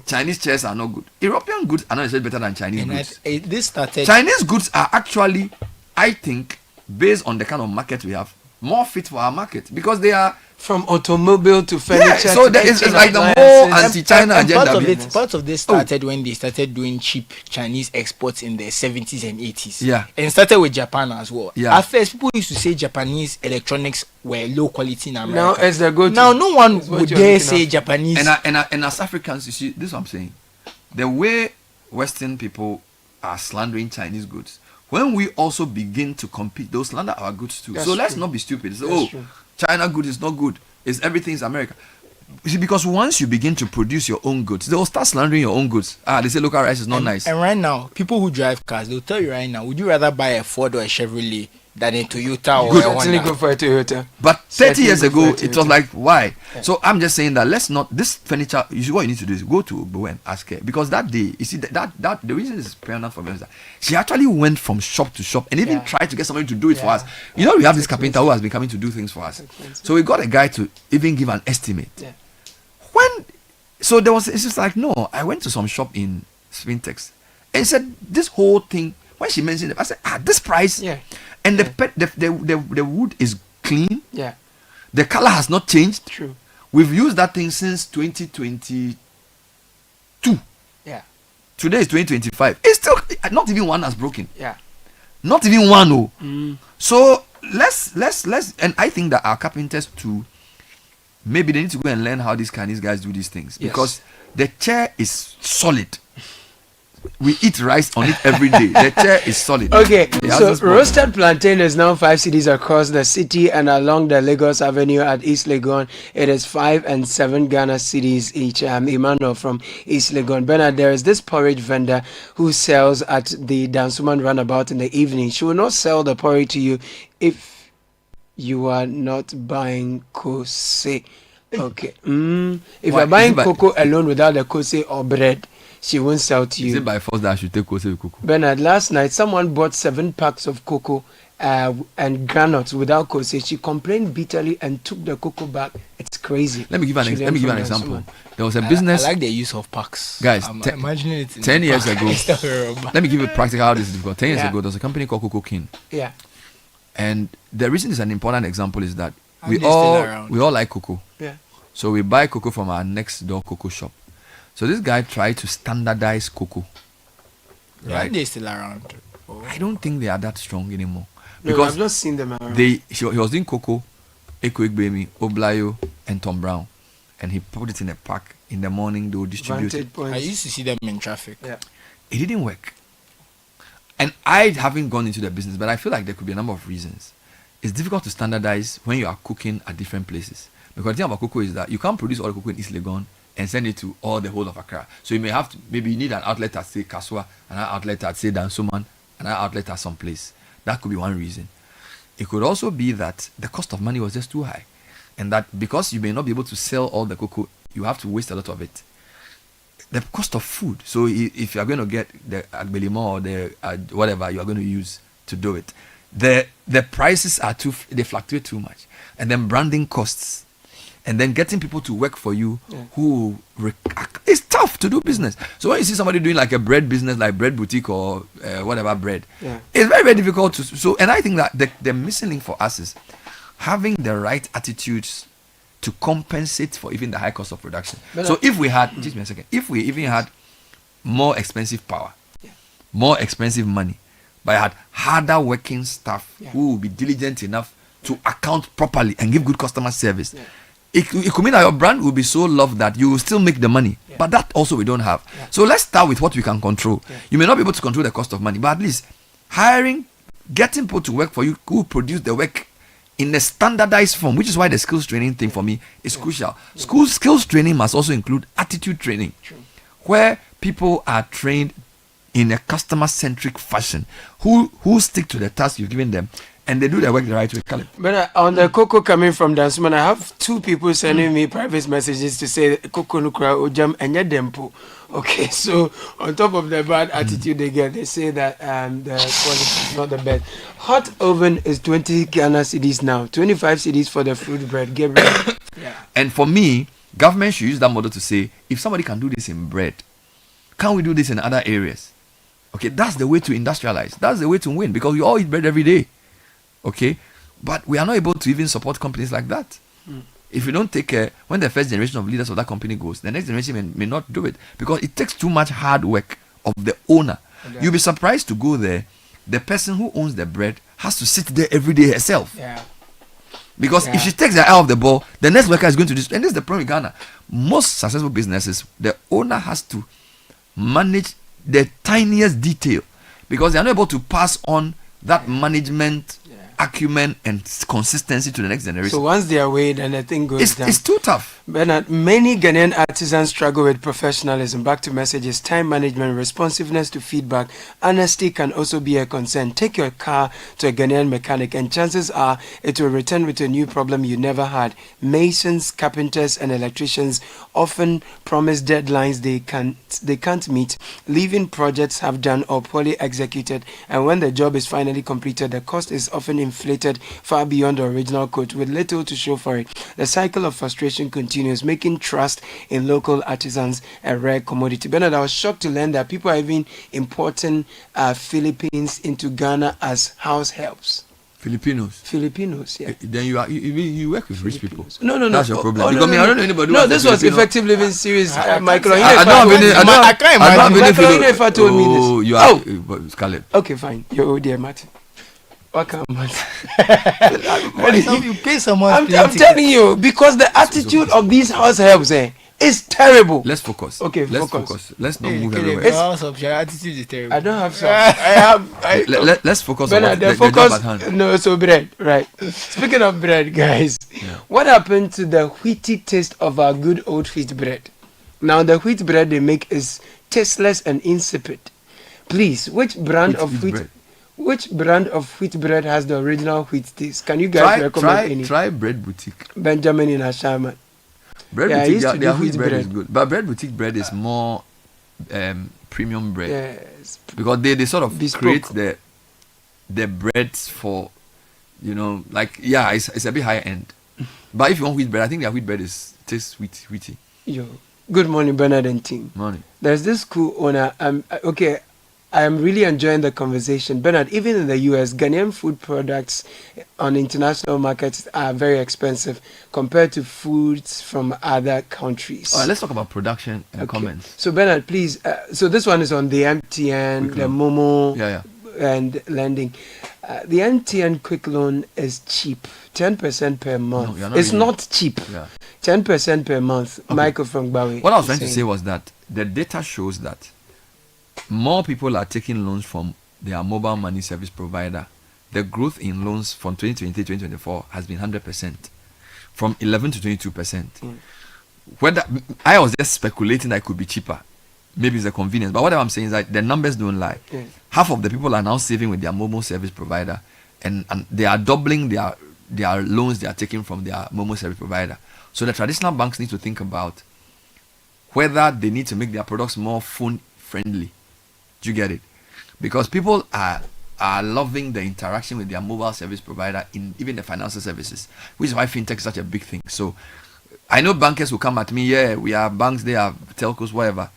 Chinese chairs are not good. European goods are not necessarily better than Chinese goods. This started. Chinese goods are actually, I think, based on the kind of market we have, more fit for our market because they are from automobile to furniture. Yeah, so it's like the whole anti-China agenda. Part of this started when they started doing cheap Chinese exports in the 70s and 80s. Yeah. And started with Japan as well. Yeah. At first, people used to say Japanese electronics were low quality in America. Now, as they go to, now no one would dare say Japanese. And as Africans, you see, this is what I'm saying. The way Western people are slandering Chinese goods, when we also begin to compete, they'll slander our goods too. That's so let's true. not be stupid. That's true. China good is not good. Everything is America. You see, because once you begin to produce your own goods, they will start slandering your own goods. They say local rice is not nice. And right now, people who drive cars, they'll tell you right now, would you rather buy a Ford or a Chevrolet than a Toyota or a Honda? Go for a Toyota. But 30 years ago, it was like, why? Yeah. So I'm just saying that let's not, this furniture, what you need to do is go to Bo and ask her. Because that day, you see, that the reason is pregnant for me is that she actually went from shop to shop and even tried to get somebody to do it for us. You know, we have this carpenter who has been coming to do things for us. So we got a guy to even give an estimate. Yeah. So it's just like, no, I went to some shop in Spintex and said, this whole thing, when she mentioned it, I said, this price. Yeah. And the wood is clean. Yeah. The color has not changed. True. We've used that thing since 2022. Yeah. Today is 2025. It's still not even one has broken. Yeah. Not even one. Oh. So let's and I think that our carpenters too, maybe they need to go and learn how these Chinese guys do these things. Yes. Because the chair is solid. We eat rice on it every day. The chair is solid. Okay, so roasted plantain is now 5 cities across the city and along the Lagos Avenue at East Legon. It is 5 and 7 Ghana cities each. Emmanuel from East Legon. Bernard, there is this porridge vendor who sells at the Dansuman roundabout in the evening. She will not sell the porridge to you if you are not buying kose. Okay. If you are buying cocoa alone without the kose or bread, she won't sell to you. Is it by force that I should take kose with cocoa? Bernard, last night someone bought 7 packs of cocoa and granules without kose. She complained bitterly and took the cocoa back. It's crazy. Let me give an example. There was a business. I like the use of packs. Guys, imagining it 10 years ago. Let me give you practical how this is difficult. 10 years ago, there was a company called Cocoa King. Yeah. And the reason it's an important example is that we all like cocoa. Yeah. So we buy cocoa from our next door cocoa shop. So this guy tried to standardize cocoa. Right? They're still around. I don't think they are that strong anymore. No, because I've not seen them around. He was doing cocoa, Eko Igbemi, Oblayo, and Tom Brown. And he put it in a pack. In the morning, they would distribute it. I used to see them in traffic. Yeah. It didn't work. And I haven't gone into the business, but I feel like there could be a number of reasons. It's difficult to standardize when you are cooking at different places. Because the thing about cocoa is that you can't produce all the cocoa in East Legon and send it to all the whole of Accra. So you may have to, maybe you need an outlet at, say, Kaswa, another outlet at, say, Dansuman, another outlet at some place. That could be one reason. It could also be that the cost of money was just too high. And that because you may not be able to sell all the cocoa, you have to waste a lot of it. The cost of food. So if you are going to get the Agbelimo or the whatever you are going to use to do it, the prices are they fluctuate too much. And then branding costs. And then getting people to work for you who it's tough to do business. So when you see somebody doing like a bread business, like bread boutique or whatever bread, it's very, very difficult to. So, and I think that the missing link for us is having the right attitudes to compensate for even the high cost of production. But so if we had, just a second, if we even had more expensive power, more expensive money, but I had harder working staff who will be diligent enough to account properly and give good customer service. It could mean that your brand will be so loved that you will still make the money. But that also we don't have. So let's start with what we can control. You may not be able to control the cost of money, but at least hiring, getting people to work for you who produce the work in a standardized form, which is why the skills training thing for me is crucial. Skills training must also include attitude training, where people are trained in a customer-centric fashion, who stick to the task you've given them, and they do their work the right way. But on the cocoa coming from Dansuman, I have 2 people sending me private messages to say cocoa nukra ojam enya dempo. Okay, so on top of the bad attitude they get, they say that the quality is not the best. Hot oven is 20 Ghana cedis now, 25 cedis for the fruit bread. Gabriel. And for me, government should use that model to say, if somebody can do this in bread, can we do this in other areas? Okay, that's the way to industrialize. That's the way to win, because we all eat bread every day. Okay, but we are not able to even support companies like that. If you don't take care, when the first generation of leaders of that company goes, the next generation may not do it, because it takes too much hard work of the owner. You'll be surprised to go there. The person who owns the bread has to sit there every day herself. Because if she takes the eye off the ball, the next worker is going to do. And this is the problem in Ghana. Most successful businesses, the owner has to manage the tiniest detail, because they are not able to pass on that management acumen and consistency to the next generation. So once they are away, then the thing goes down. It's too tough. Bernard, many Ghanaian artisans struggle with professionalism. Back to messages, time management, responsiveness to feedback, honesty can also be a concern. Take your car to a Ghanaian mechanic and chances are it will return with a new problem you never had. Masons, carpenters and electricians often promise deadlines they can't meet, leaving projects half done or poorly executed, and when the job is finally completed, the cost is often inflated far beyond the original quote with little to show for it. The cycle of frustration continues, making trust in local artisans a rare commodity. Bernard, I was shocked to learn that people are even importing Philippines into Ghana as house helps. Filipinos, yeah. Then you work with rich people. No. That's your problem. Because I don't know anybody. No, this was Effective Living Series. Michael, I can't imagine. Michael told me this. Oh, you are Scarlett. Okay, fine. You're dear Martin. Welcome, Martin. You pay someone. I'm telling you, because the attitude of these house helps is terrible. Let's focus. Okay, let's focus. Let's not move everywhere. Your attitude is terrible. I don't have some. Let's focus on the job at hand. No, so bread, right? Speaking of bread, guys, what happened to the wheaty taste of our good old wheat bread? Now, the wheat bread they make is tasteless and insipid. Please, which brand of wheat bread has the original wheat taste? Can you guys recommend any? Try Bread Boutique. Benjamin in Ashaman. Bread Boutique, their wheat bread is good, but Bread Boutique bread is more premium bread. Yes, because they sort of bespoke. Create the breads for, it's a bit higher end. But if you want wheat bread, I think their wheat bread tastes wheaty. Yo, good morning, Bernard and team. Morning. There's this school owner. I am really enjoying the conversation. Bernard, even in the US, Ghanaian food products on international markets are very expensive compared to foods from other countries. All right, let's talk about production and comments. So Bernard, please, so this one is on the MTN, the Momo, and lending. The MTN quick loan is cheap, 10% per month. No, it's really not cheap. 10% per month. Okay. Michael from Bawi. What I was trying to say was that the data shows that more people are taking loans from their mobile money service provider. The growth in loans from 2023-2024 has been 100%, from 11 to 22%. Whether I was just speculating that it could be cheaper, maybe it's a convenience. But what I'm saying is that the numbers don't lie. Half of the people are now saving with their mobile service provider, and they are doubling their loans they are taking from their mobile service provider. So the traditional banks need to think about whether they need to make their products more phone friendly. Do you get it? Because people are loving the interaction with their mobile service provider in even the financial services, which is why fintech is such a big thing. So I know bankers will come at me, we are banks, they are telcos, whatever.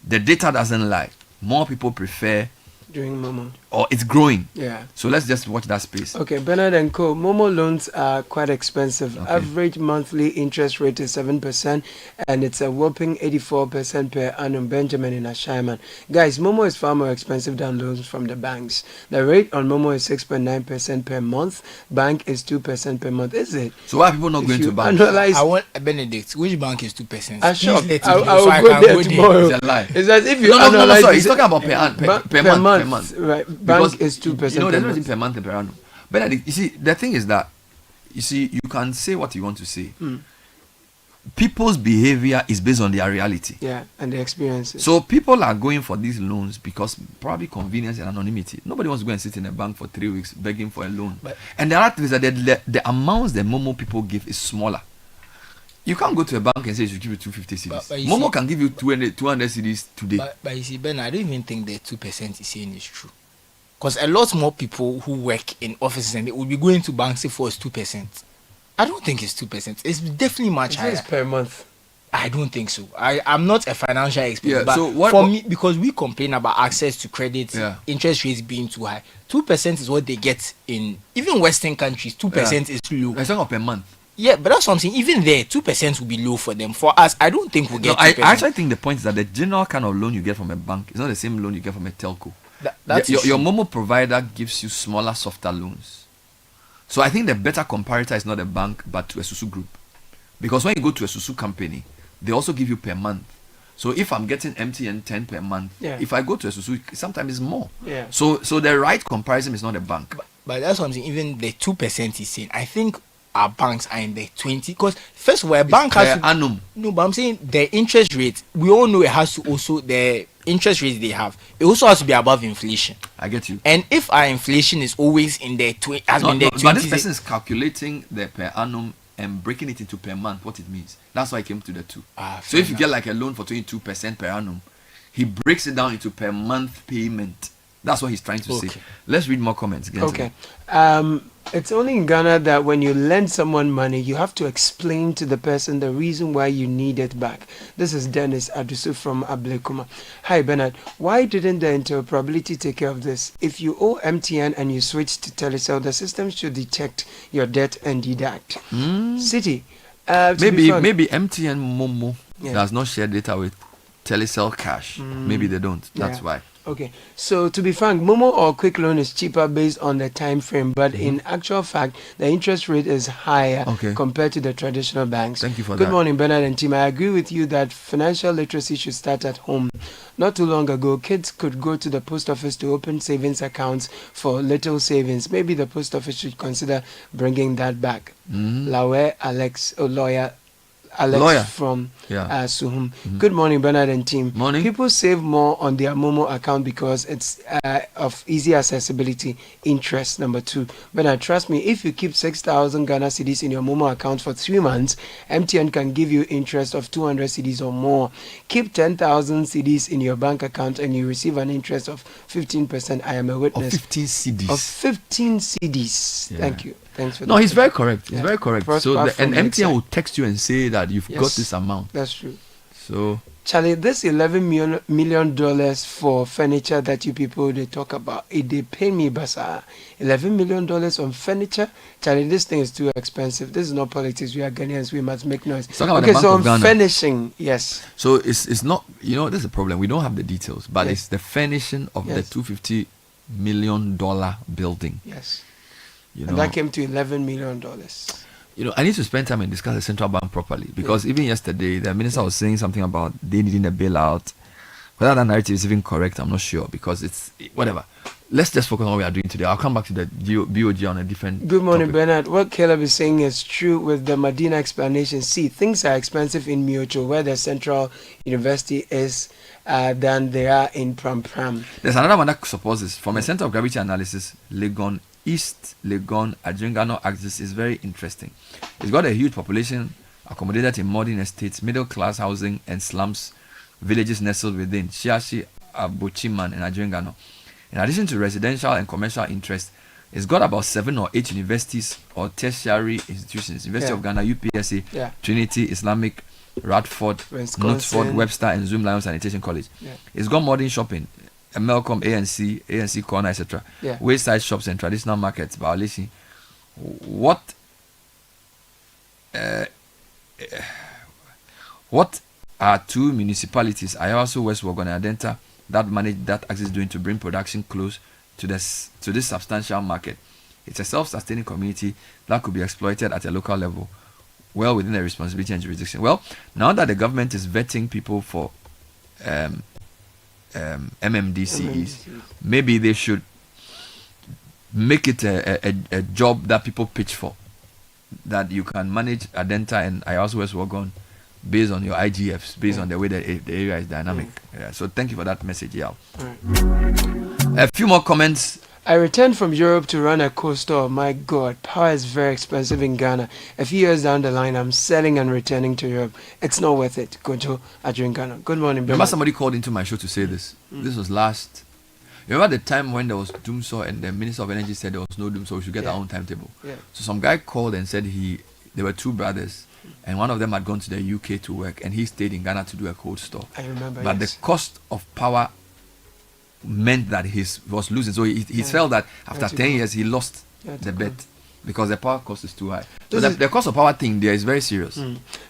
The data doesn't lie. More people prefer doing Momo. Or it's growing. Yeah. So let's just watch that space. Okay, Bernard and Co. Momo loans are quite expensive. Okay. Average monthly interest rate is 7%, and it's a whopping 84% per annum. Benjamin in Ashaiman. Guys, Momo is far more expensive than loans from the banks. The rate on Momo is 6.9% per month. Bank is 2% per month. Is it? So why are people not going to bank? I want Benedict. Which bank is 2%? I will go there tomorrow. It's a lie. It's as if you no, sorry. He's talking about per month. Right. Because bank is 2%. There's nothing per month and per annum. But you see, the thing is that you can say what you want to say. People's behavior is based on their reality. Yeah, and the experiences. So people are going for these loans because probably convenience and anonymity. Nobody wants to go and sit in a bank for 3 weeks begging for a loan. And the other thing is that the amounts the Momo people give is smaller. You can't go to a bank and say you should give you 250 cedis. Momo can give you 200 cedis today. But you see, Ben, I don't even think the 2% is saying is true. Because a lot more people who work in offices and they will be going to banks for 2%. I don't think it's 2%. It's definitely much higher. It's per month. I don't think so. I'm not a financial expert, but so for me, because we complain about access to credit, interest rates being too high, 2% is what they get in even Western countries. 2% is low. It's not per month. Yeah, but that's something. Even there, 2% will be low for them. For us, I don't think we'll get. I actually think the point is that the general kind of loan you get from a bank is not the same loan you get from a telco. Your Momo provider gives you smaller, softer loans. So I think the better comparator is not a bank, but to a Susu group, because when you go to a Susu company, they also give you per month. So if I'm getting MTN 10 per month, if I go to a Susu, sometimes it's more. Yeah. So the right comparison is not a bank. But that's something. Even the 2% is saying. I think our banks are in the 20. Because first of all, a bank has to, annum. No, but I'm saying the interest rate. We all know it has to also the interest rates they have. It also has to be above inflation. I get you. And if our inflation is always in the but this person is calculating the per annum and breaking it into per month, what it means. That's why I came to the 2. So if you get like a loan for 22% per annum, he breaks it down into per month payment. That's what he's trying to say. Let's read more comments. Okay. It's only in Ghana that when you lend someone money, you have to explain to the person the reason why you need it back. This is Dennis Adusu from Ablekuma. Hi, Bernard. Why didn't the interoperability take care of this? If you owe MTN and you switch to Telecel, the system should detect your debt and deduct. Citi. Maybe MTN Momo does not share data with Telecel Cash. Maybe they don't. That's why. Okay, so to be frank, Momo or Quick Loan is cheaper based on the time frame, but in actual fact, the interest rate is higher compared to the traditional banks. Thank you for that. Good morning, Bernard and team. I agree with you that financial literacy should start at home. Not too long ago, kids could go to the post office to open savings accounts for little savings. Maybe the post office should consider bringing that back. Lawe Alex, lawyer from Suhum. Good morning, Bernard and team. Morning. People save more on their Momo account because it's of easy accessibility. Interest, number 2. Bernard, trust me, if you keep 6,000 Ghana cedis in your Momo account for 3 months, MTN can give you interest of 200 cedis or more. Keep 10,000 cedis in your bank account and you receive an interest of 15%. I am a witness. Of 15 cedis. Of 15 cedis. Yeah. Thank you. Thanks for that. No, he's very correct. He's very correct. So and MTN will text you and say that you've got this amount. That's true. So Charlie, this $11 million for furniture that you people they talk about, they pay me basa. $11 million on furniture. Charlie, this thing is too expensive. This is not politics. We are Ghanaians. We must make noise. Okay, so on furnishing, yes. So it's not, this is a problem. We don't have the details, but it's the furnishing of the $250 million building. Yes. And that came to $11 million. I need to spend time and discuss the central bank properly because even yesterday the minister was saying something about they needing a bailout. Whether that narrative is even correct, I'm not sure because it's whatever. Let's just focus on what we are doing today. I'll come back to the BOG on a different. Good morning, topic. Bernard. What Caleb is saying is true with the Medina explanation. See, things are expensive in Miocho, where the central university is, than they are in Pram Pram. There's another one that supports this. From a center of gravity analysis, Legon East Legon Adjungano axis is very interesting. It's got a huge population accommodated in modern estates, middle class housing, and slums, villages nestled within Shiashi, Abochiman, and Adjungano. In addition to residential and commercial interests, it's got about 7 or 8 universities or tertiary institutions: University of Ghana, UPSA, Trinity, Islamic, Radford, Northford, Webster, and Zoom Lion Sanitation College. It's got modern shopping. Melcom, ANC Corner, etc. Wayside shops and traditional markets. Violation. What are 2 municipalities, Ayawaso, West Wogon, and Adenta, that manage that access doing to bring production close to this substantial market? It's a self-sustaining community that could be exploited at a local level, well within their responsibility and jurisdiction. Well, now that the government is vetting people for MMDCEs, maybe they should make it a job that people pitch for, that you can manage Adenta and Ayawaso West Wogon based on your IGFs, based on the way that the area is dynamic. So thank you for that message, Yao. A few more comments. I returned from Europe to run a co-store. My God, power is very expensive in Ghana. A few years down the line, I'm selling and returning to Europe. It's not worth it. Gojo Ghana. Good morning, Remember somebody called into my show to say this. This was last. Remember the time when there was doomsaw and the Minister of Energy said there was no doomsaw, we should get our own timetable. So some guy called and said there were 2 brothers and one of them had gone to the UK to work and he stayed in Ghana to do a cold store. I remember. But the cost of power meant that he was losing. So he felt that after 10 years he lost the bet because the power cost is too high. So the cost of power thing there is very serious.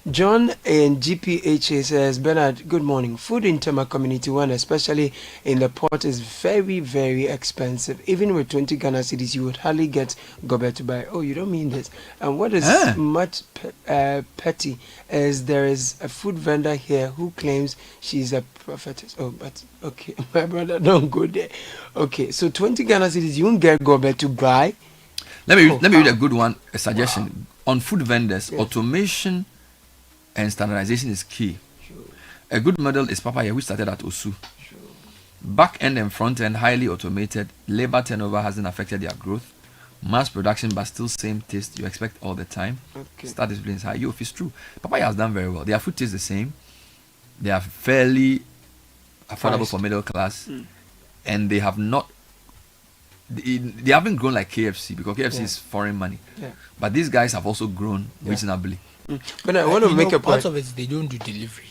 John in GPHA says, Bernard, good morning. Food in Tema Community 1, especially in the port, is very, very expensive. Even with 20 Ghana cedis, you would hardly get gobe to buy. Oh, you don't mean this. And what is much petty is there is a food vendor here who claims she's a prophetess. Oh, but okay, my brother, don't go there. Okay, so 20 Ghana cedis, you won't get gobe to buy. Let me read a good one, a suggestion. on food vendors, automation and standardization is key. A good model is Papaya, which started at Osu. Back end and front end highly automated. Labor turnover hasn't affected their growth. Mass production, but still same taste you expect all the time. Star discipline is high. If it's true, Papaya has done very well. Their food tastes the same. They are fairly affordable for middle class, and they have not. They haven't grown like KFC because KFC is foreign money. But these guys have also grown reasonably. But I want to make a point. Part of it, they don't do delivery.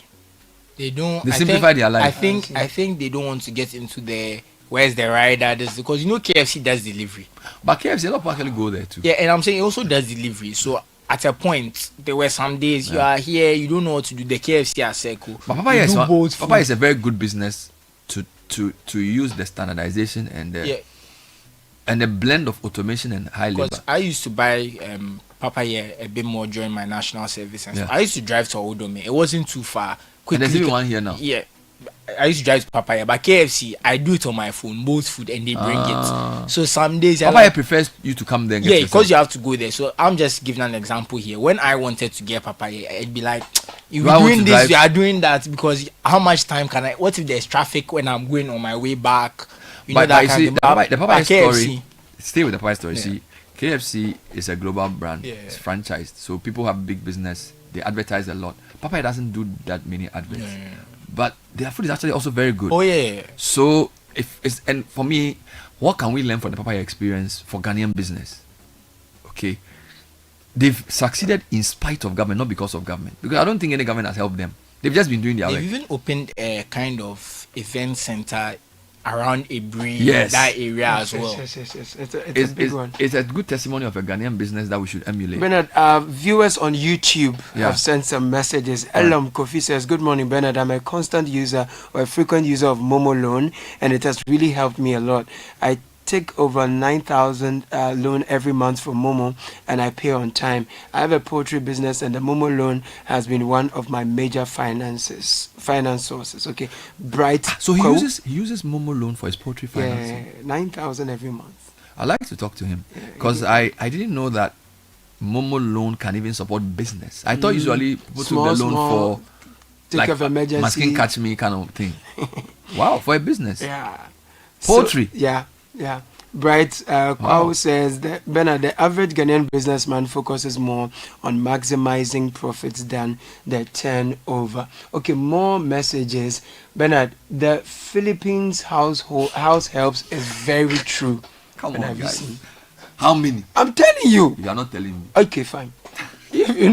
They don't. They simplify their life. I think they don't want to get into the where's the rider. This because KFC does delivery. But KFC, a lot of people actually go there too. Yeah, and I'm saying it also does delivery. So at a point, there were some days you are here, you don't know what to do. The KFC are circle. But Papaya is a very good business to use the standardization and the blend of automation and high labor. Because I used to buy Papaya a bit more during my national service, and so I used to drive to Odome. It wasn't too far. And there's even one here now. Yeah, I used to drive to Papaya, but KFC I do it on my phone, both food, and they bring it. So some days Papaya prefers you to come there. And get because you have to go there. So I'm just giving an example here. When I wanted to get Papaya, it'd be like, you are doing this, you are doing that, because how much time can I? What if there's traffic when I'm going on my way back? You know that kind of the Papaya story. KFC. Stay with the Papaya story. See, KFC is a global brand. It's franchised, so people have big business. They advertise a lot. Papaya doesn't do that many adverts, but their food is actually also very good. Oh yeah. So and for me, what can we learn from the Papaya experience for Ghanaian business? Okay, they've succeeded in spite of government, not because of government. Because I don't think any government has helped them. They've just been doing their work. They've even opened a kind of event center around Ebri, that area as well. Yes. It's a big one. It's a good testimony of a Ghanaian business that we should emulate. Bernard, viewers on YouTube have sent some messages. Elam Kofi says, good morning, Bernard. I'm a constant user or a frequent user of Momo Loan, and it has really helped me a lot. I take over 9,000 loan every month from Momo, and I pay on time. I have a poultry business, and the Momo loan has been one of my major finance sources. Okay, Bright. So he uses Momo loan for his poultry financing. Yeah, 9,000 every month. I like to talk to him because I didn't know that Momo loan can even support business. I thought usually people took the loan for take of emergency, masking catch me kind of thing. Wow, for a business. Yeah, poultry. So, yeah. Bright Kwao says that Bernard, the average Ghanaian businessman focuses more on maximizing profits than the turnover. Okay, more messages. Bernard, the Philippines house helps is very true. Come on, guys. How many? I'm telling you. You are not telling me. Okay, fine. If you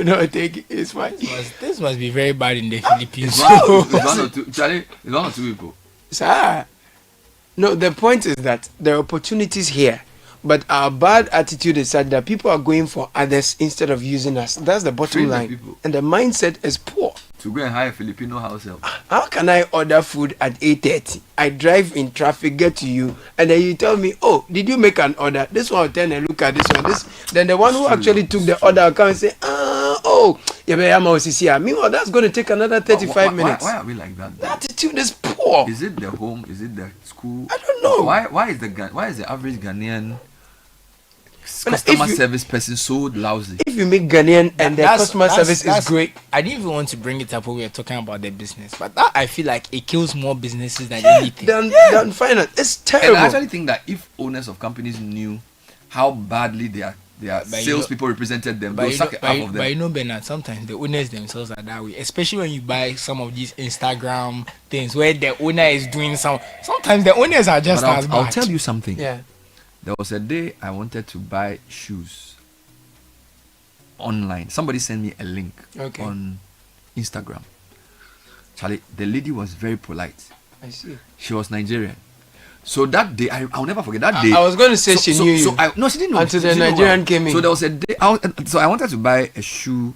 know, take it, it's fine. This must be very bad in the Philippines. It's one or two. Charlie, it's one or two people. Sir. No, the point is that there are opportunities here, but our bad attitude is such that people are going for others instead of using us. That's the bottom line. And the mindset is poor. To go and hire Filipino house help. How can I order food at 8:30? I drive in traffic, get to you, and then you tell me, oh, did you make an order? This one will turn and look at this one. Then the one who actually took the order will come and say, meanwhile, that's going to take another 35 minutes. Why are we like that? The attitude is poor. Is it the home? Is it the school? I don't know. Why is the average Ghanaian customer service person so lousy? If you make Ghanaian and the customer service is great. I didn't even want to bring it up when we were talking about the business, but that I feel like it kills more businesses than anything. Than finance. It's terrible. And I actually think that if owners of companies knew how badly their salespeople represented them, they'll suck half of them. But you know, Bernard, sometimes the owners themselves are that way, especially when you buy some of these Instagram things where the owner is doing sometimes the owners are just as bad. I'll tell you something. Yeah. There was a day I wanted to buy shoes online. Somebody sent me a link on Instagram. Charlie, the lady was very polite. I see. She was Nigerian. So that day, I'll never forget that day. I was going to say she knew you. No, she didn't know. Until the Nigerian came in. So there was a day. I wanted to buy a shoe,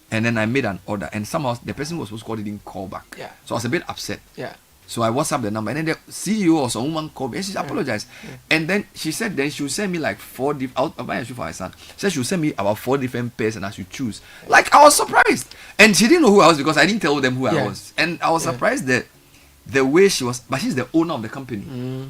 and then I made an order, and somehow the person who was supposed to call didn't call back. Yeah. So I was a bit upset. Yeah. So I WhatsApped the number, and then the CEO or some woman called me, and she apologized. Yeah. And then she said, then she would send me like 4 different. I'll buy a shoe for my son. She said she would send me about 4 different pairs, and I should choose. Like, I was surprised, and she didn't know who I was because I didn't tell them who I was, and I was surprised that the way she was. But she's the owner of the company.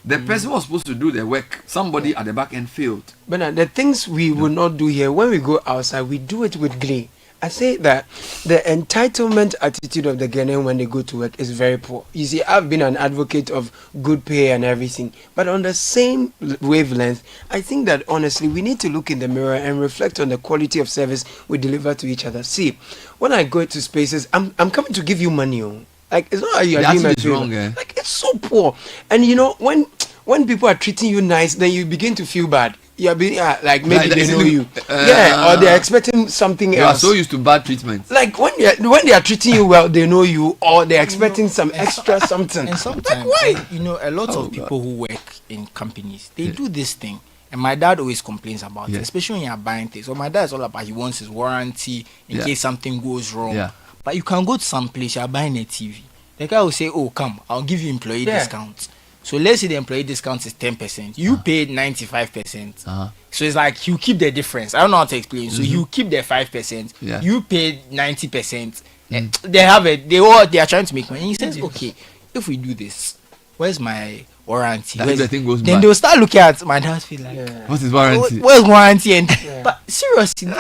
The person was supposed to do the work. Somebody at the back end failed. But the things we will not do here, when we go outside, we do it with glee. I say that the entitlement attitude of the Ghanaian when they go to work is very poor. You see, I've been an advocate of good pay and everything, but on the same wavelength, I think that honestly, we need to look in the mirror and reflect on the quality of service we deliver to each other. See, when I go to spaces, I'm coming to give you money. Like, it's not like you're doing my favor. Wrong, eh? Like, it's so poor. And you know, when people are treating you nice, then you begin to feel bad. You're being like maybe they know you, or they're expecting something else. You are so used to bad treatment. Like when they are treating you well, they know you, or they're expecting some extra something. And sometimes, why? A lot of people who work in companies, they do this thing. And my dad always complains about it, especially when you're buying things. So my dad is all about, he wants his warranty in case something goes wrong. Yeah. But you can go to some place, you're buying a TV. The guy will say, oh, come, I'll give you employee discount. So let's say the employee discount is 10%. You paid 95%. So it's like you keep the difference. I don't know how to explain. So you keep the 5%. Yeah. You paid 90%. And they have it. They are trying to make money. And he says, okay, if we do this, where's my warranty? The thing goes then bad. they'll start looking at my dad's feel like, What's his warranty? Where's warranty? And but seriously,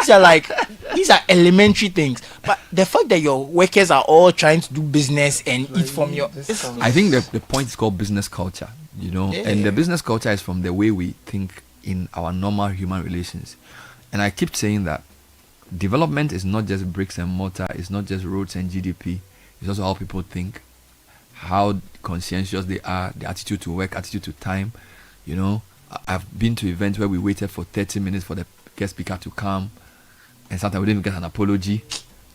these are elementary things. But the fact that your workers are all trying to do business and eat from your, I think the point is called business culture, and the business culture is from the way we think in our normal human relations. And I keep saying that development is not just bricks and mortar, it's not just roads and GDP, it's also how people think, how conscientious they are, the attitude to work, attitude to time. I've been to events where we waited for 30 minutes for the guest speaker to come, and sometimes we didn't even get an apology.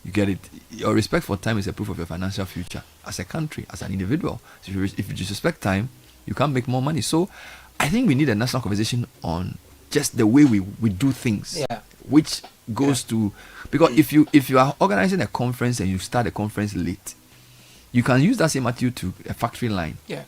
You get it. Your respect for time is a proof of your financial future as a country, as an individual. So if you disrespect time, you can't make more money. So I think we need a national conversation on just the way we do things, which goes to, because if you are organizing a conference and you start a conference late, you can use that same attitude to a factory line. Yeah.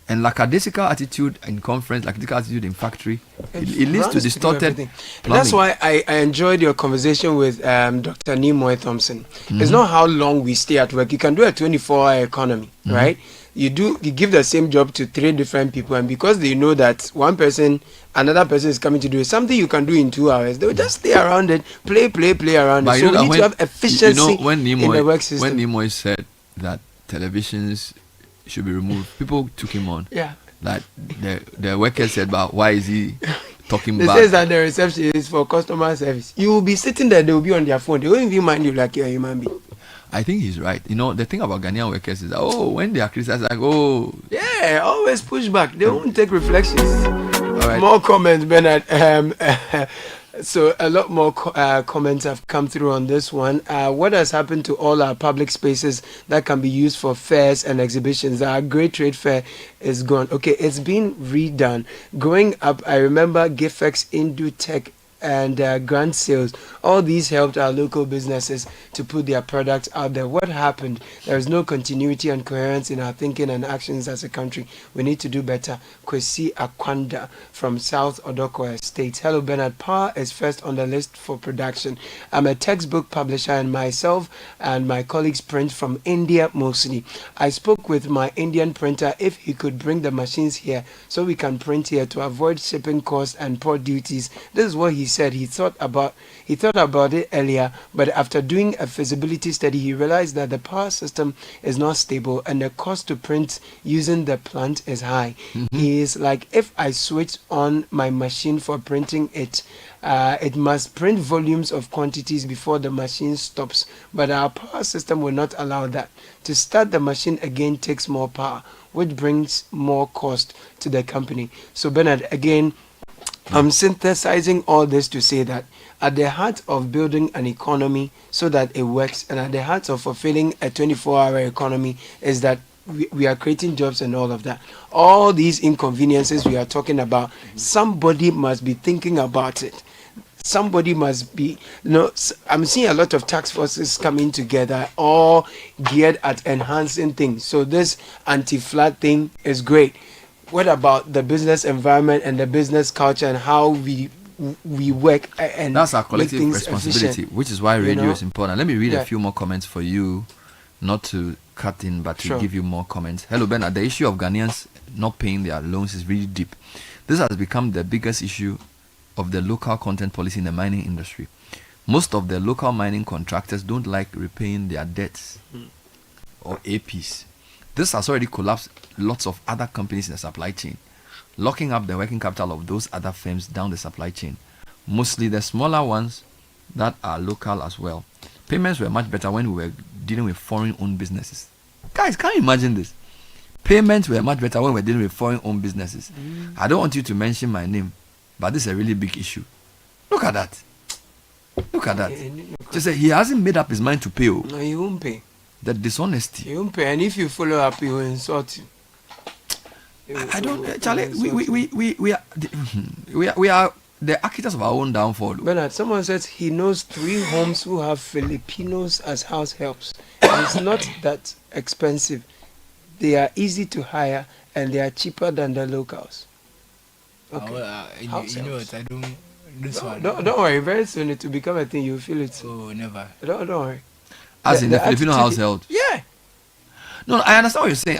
And lackadaisical attitude in conference, lackadaisical attitude in factory, it leads to distorted plumbing. That's why I enjoyed your conversation with Dr. Nimoy Thompson. It's not how long we stay at work. You can do a 24-hour economy, right? You give the same job to 3 different people, and because they know that another person is coming to do something you can do in 2 hours, they'll just stay around it, play around but it. So we need to have efficiency in the work system. When Nimoy said that televisions should be removed, people took him on. Yeah. Like the worker said, but why is he talking They back? says that the reception is for customer service. You will be sitting there, they will be on their phone. They won't even mind you like you're a human being. I think he's right. The thing about Ghanaian workers is that, when they are criticized, like, yeah, always push back. They won't take reflections. All right. More comments, Bernard. So a lot more comments have come through on this one. What has happened to all our public spaces that can be used for fairs and exhibitions? Our great trade fair is gone. Okay, it's been redone. Growing up, I remember Gifex, Indutech, and Grand Sales. All these helped our local businesses to put their products out there. What happened? There is no continuity and coherence in our thinking and actions as a country. We need to do better. Kwesi Akwanda from South Odoko Estate. Hello, Bernard. Power is first on the list for production. I'm a textbook publisher, and myself and my colleagues print from India mostly. I spoke with my Indian printer if he could bring the machines here so we can print here to avoid shipping costs and port duties. This is what he said. He thought about it earlier, but after doing a feasibility study, he realized that the power system is not stable and the cost to print using the plant is high. He is like, if I switch on my machine for printing it must print volumes of quantities before the machine stops, but our power system will not allow that. To start the machine again takes more power, which brings more cost to the company. So Bernard, again, I'm synthesizing all this to say that at the heart of building an economy so that it works, and at the heart of fulfilling a 24-hour economy, is that we are creating jobs and all of that. All these inconveniences we are talking about, somebody must be thinking about it. Somebody must be, I'm seeing a lot of task forces coming together, all geared at enhancing things. So this anti-flat thing is great. What about the business environment and the business culture and how we work and that's our collective make responsibility, efficient, which is why radio is important. Let me read a few more comments for you, not to cut in, but to Sure. give you more comments. Hello, Bernard. The issue of Ghanaians not paying their loans is really deep. This has become the biggest issue of the local content policy in the mining industry. Most of the local mining contractors don't like repaying their debts or APs. This has already collapsed lots of other companies in the supply chain, locking up the working capital of those other firms down the supply chain, mostly the smaller ones that are local as well. Payments were much better when we were dealing with foreign-owned businesses. Guys, can you imagine this? Payments were much better when we were dealing with foreign-owned businesses. I don't want you to mention my name, but this is a really big issue. Look at that. Look at that. Just say he hasn't made up his mind to pay. No, he won't pay. The dishonesty. He won't pay, and if you follow up, he will insult you. I don't, Charlie. We are the architects of our own downfall. Bernard, someone says he knows 3 homes who have Filipinos as house helps. It's not that expensive. They are easy to hire and they are cheaper than the locals. Okay. You know what? I don't. This one. Don't worry. Very soon it will become a thing. You'll feel it. Oh, never. Don't worry. As in the Filipino household. Yeah. No, I understand what you're saying.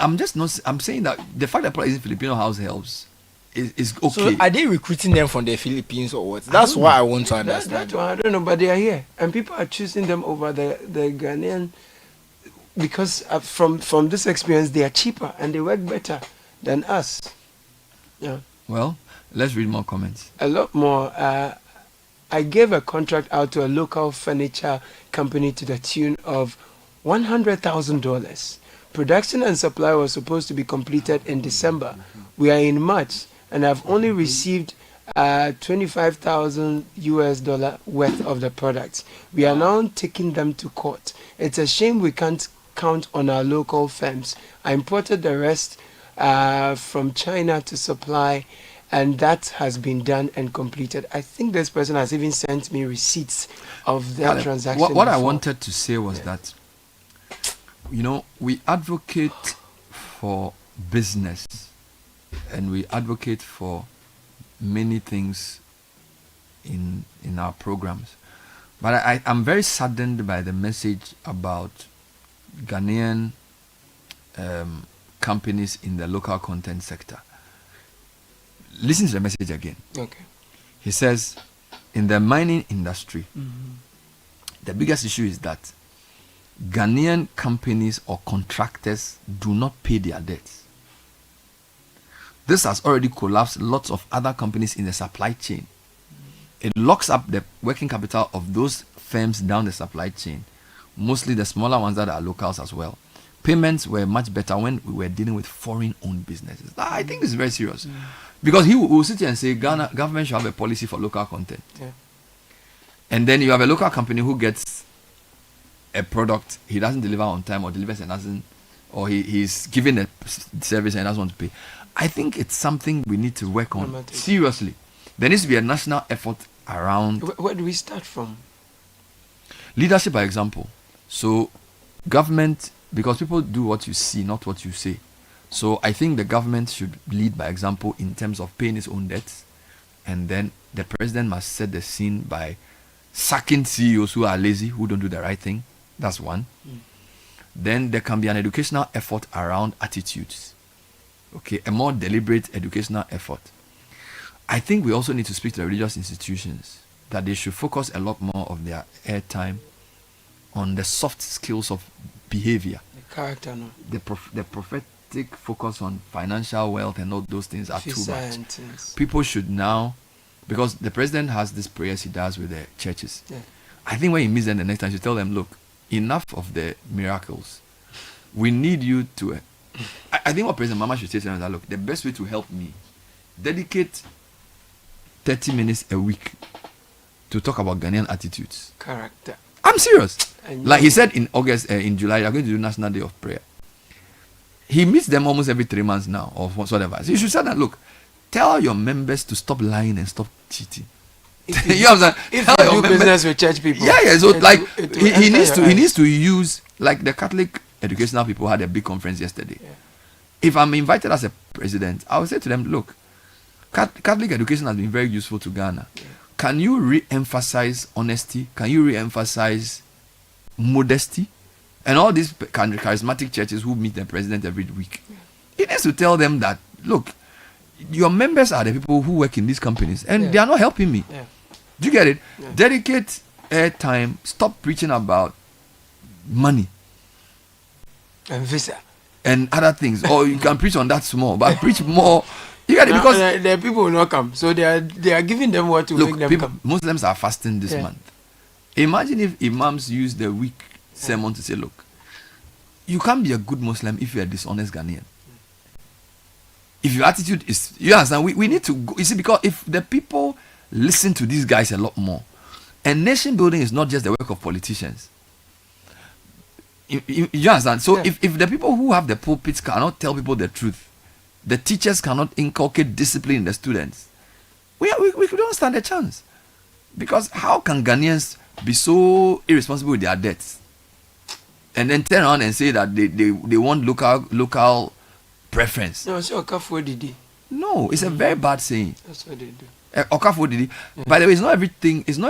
I'm saying that the fact that people is Filipino house helps is okay. So are they recruiting them from the Philippines or what? That's what I want to understand. That one, I don't know, but they are here, and people are choosing them over the Ghanaian because from this experience they are cheaper and they work better than us. Yeah. Well, let's read more comments. A lot more. I gave a contract out to a local furniture company to the tune of $100,000. Production and supply was supposed to be completed in December. We are in March, and I've only received $25,000 worth of the products. We are now taking them to court. It's a shame we can't count on our local firms. I imported the rest from China to supply, and that has been done and completed. I think this person has even sent me receipts of their transaction. What I wanted to say was that, you know, we advocate for business and we advocate for many things in our programs. But I'm very saddened by the message about Ghanaian companies in the local content sector. Listen to the message again. Okay. He says, in the mining industry, the biggest issue is that Ghanaian companies or contractors do not pay their debts. This has already collapsed lots of other companies in the supply chain. It locks up the working capital of those firms down the supply chain, mostly the smaller ones that are locals as well. Payments were much better when we were dealing with foreign-owned businesses. I think this is very serious. Because he will sit here and say, Ghana government should have a policy for local content. Yeah. And then you have a local company who gets a product, he doesn't deliver on time or delivers and doesn't, or he's giving a service and doesn't want to pay. I think it's something we need to work on seriously. There needs to be a national effort around. Where do we start from? Leadership by example. So government, because people do what you see, not what you say. So I think the government should lead by example in terms of paying its own debts. And then the president must set the scene by sacking CEOs who are lazy, who don't do the right thing. That's one. Then there can be an educational effort around attitudes. Okay, a more deliberate educational effort. I think we also need to speak to the religious institutions that they should focus a lot more of their airtime on the soft skills of behavior. The character, no. The prophetic focus on financial wealth and all those things are too much. Things. People should now, because the president has these prayers he does with the churches. Yeah. I think when he meets them the next time, you tell them, look, enough of the miracles. We need you to. I think what President Mama should say to them is that, look, the best way to help me, dedicate 30 minutes a week to talk about Ghanaian attitudes. Character. I'm serious. Like he said in August, in July, you're going to do National Day of Prayer. He meets them almost every 3 months now, or whatever. So you should say that, look, tell your members to stop lying and stop cheating. If you do business with church people. Yeah. So he needs to use, like the Catholic educational people had a big conference yesterday. Yeah. If I'm invited as a president, I will say to them, look, Catholic education has been very useful to Ghana. Yeah. Can you re-emphasize honesty? Can you re-emphasize modesty? and all these charismatic churches who meet the president every week. He needs to tell them that, look, your members are the people who work in these companies, and they are not helping me. Do you get it? Dedicate airtime. Stop preaching about money and visa and other things. Or you can preach on that small, but preach more. You get it? Because the people will not come, so they are giving them what to make them come. Muslims are fasting this month. Imagine if imams use the week sermon to say, look, you can't be a good Muslim if you are a dishonest Ghanaian. If your attitude is, you understand, we need to go, you see, because if the people listen to these guys a lot more, and nation building is not just the work of politicians. You understand? So if the people who have the pulpits cannot tell people the truth, the teachers cannot inculcate discipline in the students, we don't stand a chance. Because how can Ghanaians be so irresponsible with their debts and then turn around and say that they want local preference? No, it's a very bad saying. That's what they do. By the way, it's not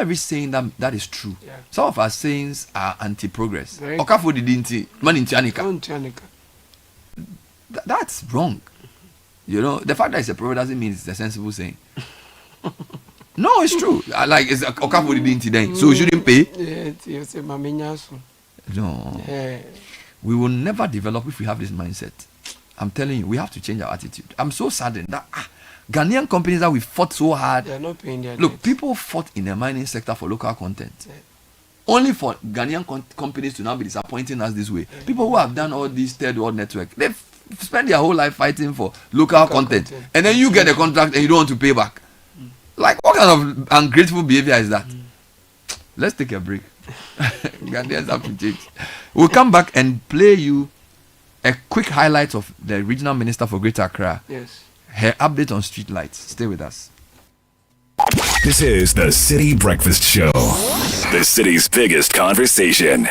every saying that is true. Some of our sayings are anti-progress. That's wrong. You know, the fact that it's a proverb doesn't mean it's a sensible saying. No, it's true. Like, it's then, so we shouldn't pay. No. We will never develop if we have this mindset. I'm telling you, we have to change our attitude. I'm so saddened that Ghanaian companies that we fought so hard. They're not paying their Look, debts. people fought in the mining sector for local content. Only for Ghanaian companies to now be disappointing us this way. People who have done all these third world network, they've spent their whole life fighting for local content. And then you get a contract and you don't want to pay back. Like, what kind of ungrateful behavior is that? Let's take a break. Ghanaians have to change. We'll come back and play you a quick highlight of the regional minister for Greater Accra. Yes. Her update on street lights. Stay with us. This is the City Breakfast Show, the city's biggest conversation.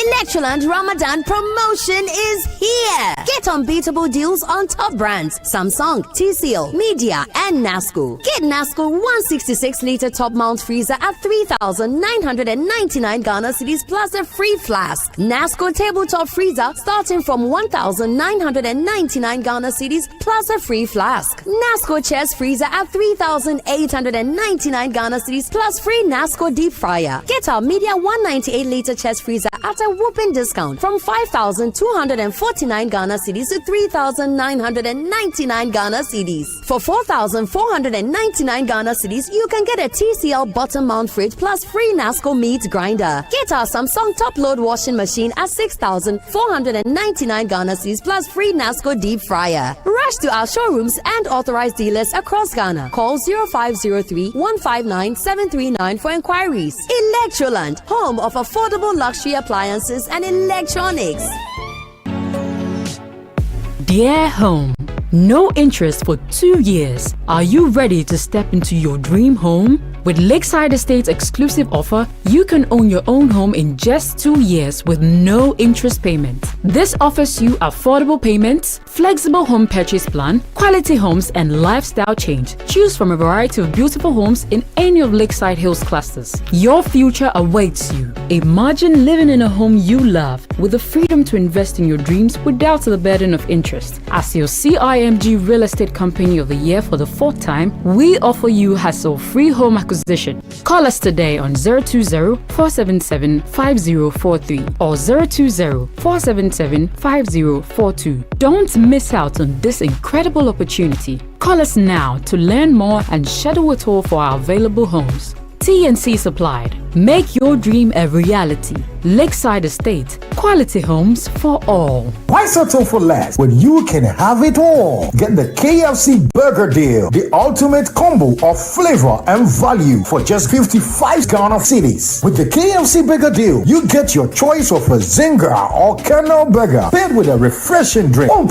Electroland Ramadan promotion is here. Get unbeatable deals on top brands Samsung, TCL, Media, and Nasco. Get Nasco 166-liter top mount freezer at 3,999 Ghana cedis plus a free flask. Nasco tabletop freezer starting from 1,999 Ghana cedis plus a free flask. Nasco chest freezer at 3,899 Ghana cedis plus free Nasco deep fryer. Get our Media 198-liter chest freezer at a whooping discount from 5,249 Ghana cedis to 3,999 Ghana cedis. For 4,499 Ghana cedis, you can get a TCL bottom mount fridge plus free Nasco meat grinder. Get our Samsung top load washing machine at 6,499 Ghana cedis plus free Nasco deep fryer. Rush to our showrooms and authorized dealers across Ghana. Call 0503-159-739 for inquiries. Electroland, home of affordable luxury appliances and electronics. Dear home, no interest for 2 years. Are you ready to step into your dream home? With Lakeside Estates' exclusive offer, you can own your own home in just 2 years with no interest payment. This offers you affordable payments, flexible home purchase plan, quality homes, and lifestyle change. Choose from a variety of beautiful homes in any of Lakeside Hills clusters. Your future awaits you. Imagine living in a home you love with the freedom to invest in your dreams without the burden of interest. As your CIMG Real Estate Company of the Year for the 4th time, we offer you hassle-free home acquisition. Call us today on 020-477-5043 or 020-477-5042. Don't miss out on this incredible opportunity. Call us now to learn more and schedule a tour for our available homes. T&C supplied. Make your dream a reality. Lakeside Estate. Quality homes for all. Why settle for less when you can have it all? Get the KFC Burger Deal, the ultimate combo of flavor and value for just 55 Ghana cedis. With the KFC Burger Deal, you get your choice of a Zinger or Colonel Burger paired with a refreshing drink. Head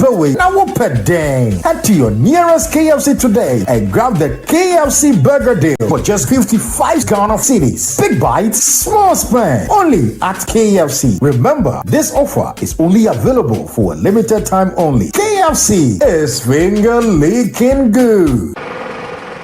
to your nearest KFC today and grab the KFC Burger Deal for just 55 Ghana cedis. Big bites, small spend. Only at KFC. Remember, this offer is only available for a limited time only. KFC is finger licking good.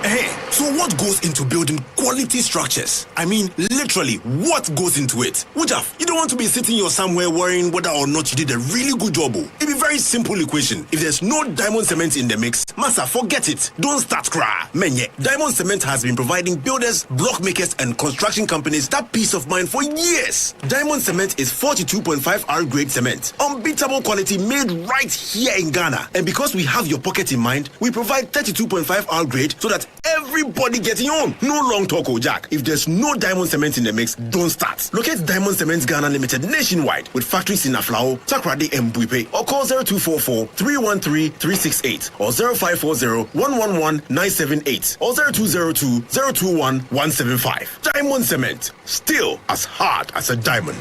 Hey, so what what goes into building quality structures? I mean, literally, what goes into it? Wujaf, you don't want to be sitting here somewhere worrying whether or not you did a really good job. It'd be very simple equation. If there's no diamond cement in the mix, massa, forget it. Don't start cry. Menye, diamond cement has been providing builders, block makers, and construction companies that peace of mind for years. Diamond cement is 42.5 R grade cement, unbeatable quality made right here in Ghana. And because we have your pocket in mind, we provide 32.5 R grade so that everybody getting on. No long talk, Jack. If there's no diamond cement in the mix, don't start. Locate Diamond Cement Ghana Limited nationwide with factories in Aflao, Takrade, and Buipe, or call 0244 313 368 or 0540 111 978 or 0202 021 175. Diamond Cement, still as hard as a diamond.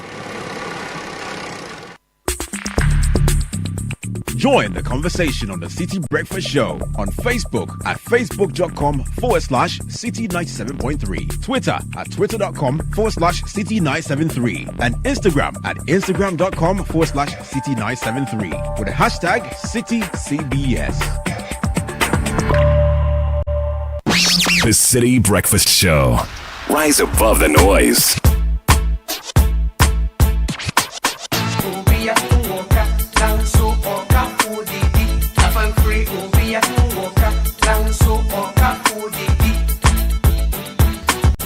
Join the conversation on the City Breakfast Show on Facebook at facebook.com/City97.3, Twitter at twitter.com/City973, and Instagram at instagram.com/City973 with the hashtag CityCBS. The City Breakfast Show. Rise above the noise.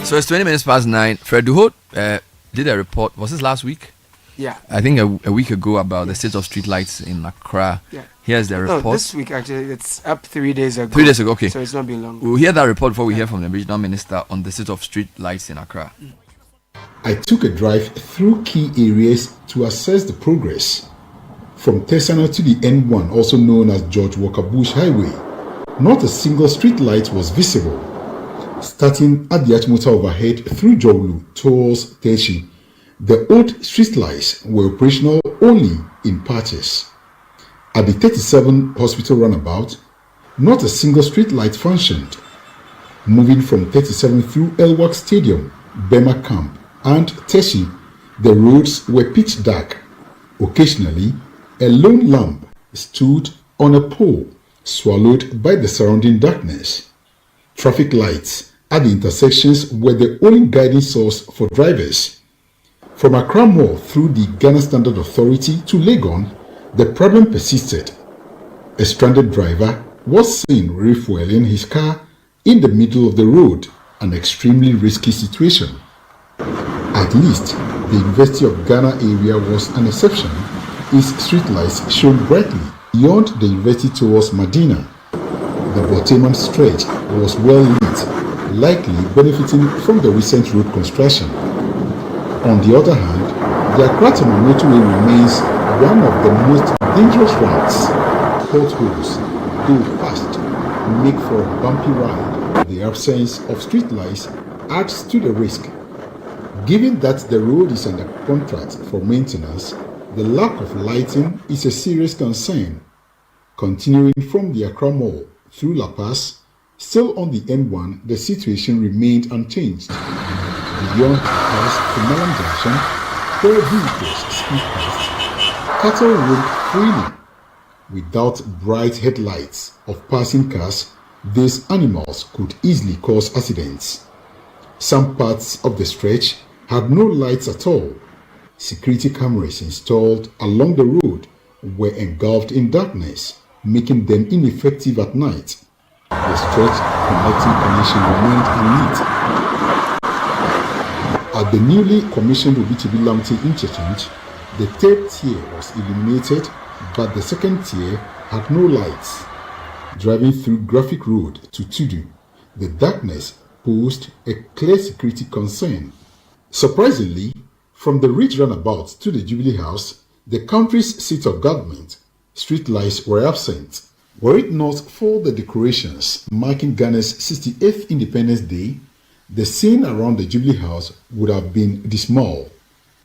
So it's 20 minutes past 9. Fred Duhot did a report. Was this last week? Yeah. I think a week ago about the state of street lights in Accra. Yeah. Here's the report. No, this week actually, it's up 3 days ago. 3 days ago, okay. So it's not been long. We'll hear that report before we hear from the regional minister on the state of street lights in Accra. I took a drive through key areas to assess the progress. From Tesano to the N1, also known as George Walker Bush Highway, not a single street light was visible. Starting at the Achimota overhead through Jowlu towards Teshi, the old street lights were operational only in patches. At the 37 hospital runabout, not a single street light functioned. Moving from 37 through Elwak Stadium, Bema Camp, and Teshi, the roads were pitch dark. Occasionally, a lone lamp stood on a pole, swallowed by the surrounding darkness. Traffic lights at the intersections were the only guiding source for drivers. From Accra Mall through the Ghana Standard Authority to Legon, the problem persisted. A stranded driver was seen refueling his car in the middle of the road, an extremely risky situation. At least, the University of Ghana area was an exception. Its streetlights shone brightly beyond the university towards Medina. The Boteman stretch was well lit, likely benefiting from the recent road construction. On the other hand, the Accra motorway remains one of the most dangerous routes. Potholes, though fast, make for a bumpy ride. The absence of streetlights adds to the risk. Given that the road is under contract for maintenance, the lack of lighting is a serious concern. Continuing from the Accra Mall through La Paz, still on the N1, the situation remained unchanged. Beyond past to Malam Junction, where vehicles speed past, cattle roam freely. Without bright headlights of passing cars, these animals could easily cause accidents. Some parts of the stretch had no lights at all. Security cameras installed along the road were engulfed in darkness, making them ineffective at night. The stretch connecting connection remained unlit. At the newly commissioned Obitibi Lamte interchange, the third tier was illuminated, but the second tier had no lights. Driving through Graphic Road to Tudu, the darkness posed a clear security concern. Surprisingly, from the Ridge Runabout to the Jubilee House, the country's seat of government, streetlights were absent. Were it not for the decorations marking Ghana's 68th Independence Day, the scene around the Jubilee House would have been dismal.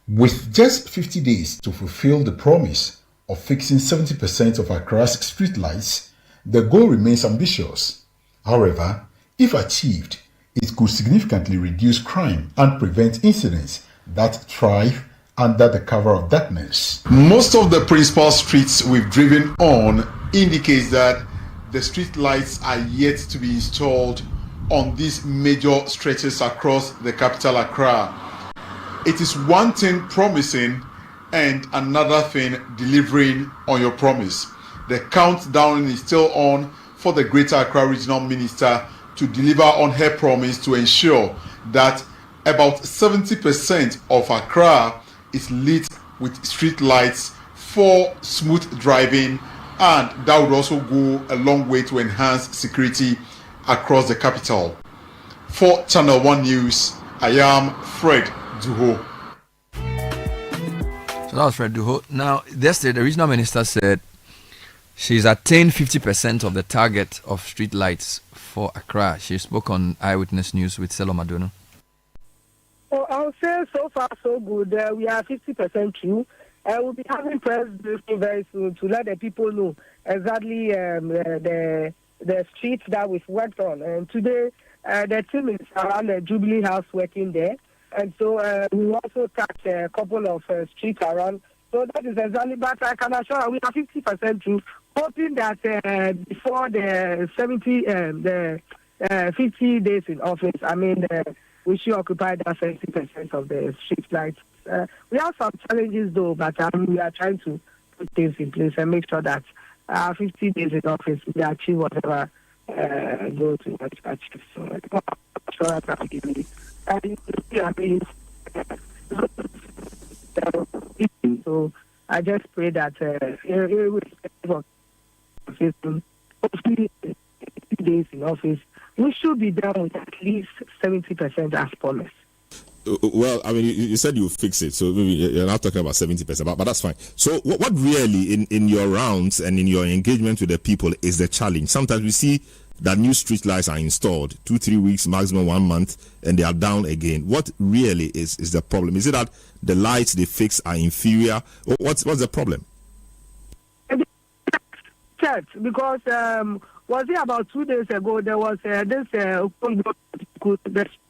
With just 50 days to fulfill the promise of fixing 70% of Accra's streetlights, the goal remains ambitious. However, if achieved, it could significantly reduce crime and prevent incidents that thrive under the cover of darkness. Most of the principal streets we've driven on indicates that the street lights are yet to be installed on these major stretches across the capital Accra. It is one thing promising and another thing delivering on your promise. The countdown is still on for the Greater Accra Regional Minister to deliver on her promise to ensure that about 70% of Accra is lit with street lights for smooth driving, and that would also go a long way to enhance security across the capital. For Channel 1 News, I am Fred Duho. So that was Fred Duho. Now, yesterday, the regional minister said she's attained 50% of the target of street lights for Accra. She spoke on Eyewitness News with Selo Madono. So I'll say so far so good. We are 50% through. We'll be having press briefing very soon to let the people know exactly the streets that we've worked on. And today, the team is around the Jubilee House working there. And so we also touch a couple of streets around. So that is exactly, but I can assure you we are 50% through, hoping that before the 50 days in office, we should occupy that 70% of the street lights. We have some challenges though, but we are trying to put things in place and make sure that 50 days in office we achieve whatever goals we want to achieve. So I'm sure that's what we can do. So I just pray that irrespective of hopefully 50 days in office, we should be done with at least 70% as promised. Well, you said you fix it, so maybe you're not talking about 70%, but that's fine. So what really in your rounds and in your engagement with the people is the challenge? Sometimes we see that new street lights are installed 2-3 weeks, maximum 1 month, and they are down again. What really is the problem? Is it that the lights they fix are inferior? What's the problem? Because was it about 2 days ago there was this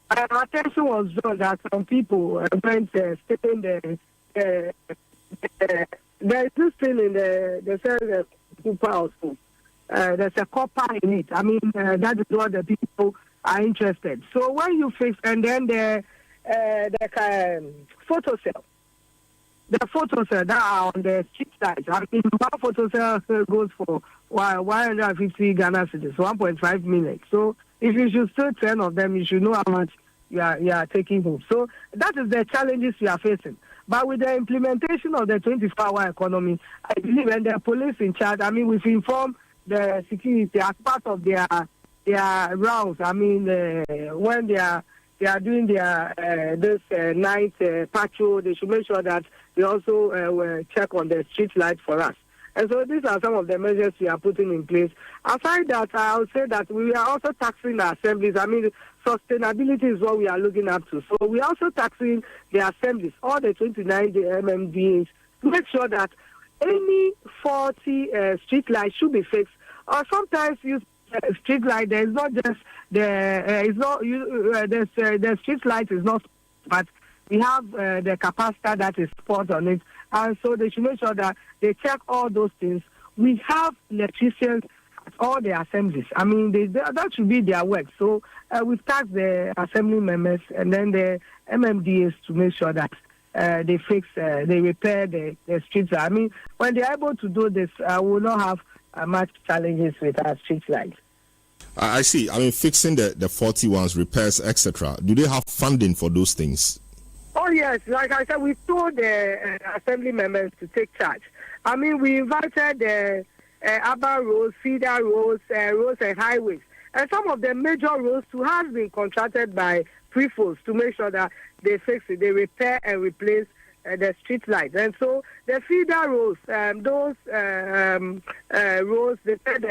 attention was drawn that some people went staying there. There's this thing in the super also. There's a copper in it. That is what the people are interested. So when you fix, and then the photo cell. The photo cell that are on the street side. One photo cell goes for 150 Ghana cedis, 1.5 million. So if you should still 10 of them, you should know how much you are taking home. So that is the challenges we are facing. But with the implementation of the 24-hour economy, I believe, and the police in charge, we've informed the security as part of their rounds. When they are doing their this night patrol, they should make sure that they also check on the street light for us. And so these are some of the measures we are putting in place. Aside that, I would say that we are also taxing the assemblies. Sustainability is what we are looking up to. So we are also taxing the assemblies, all the 29 MMDAs, to make sure that any faulty street light should be fixed. Or sometimes you street light, there is not just the street light is not, but we have the capacitor that is put on it, and so they should make sure that they check all those things. We have electricians at all the assemblies. That should be their work. So we've tasked the assembly members and then the MMDAs to make sure that they fix, they repair the streets. When they are able to do this, we will not have much challenges with our street lights. I see. Fixing the 40 ones, repairs, etc. Do they have funding for those things? Oh, yes. Like I said, we told the assembly members to take charge. We invited the urban roads, feeder roads, roads and highways. And some of the major roads too has been contracted by prefos to make sure that they fix it, they repair and replace the street lights. And so the feeder roads, those roads, they said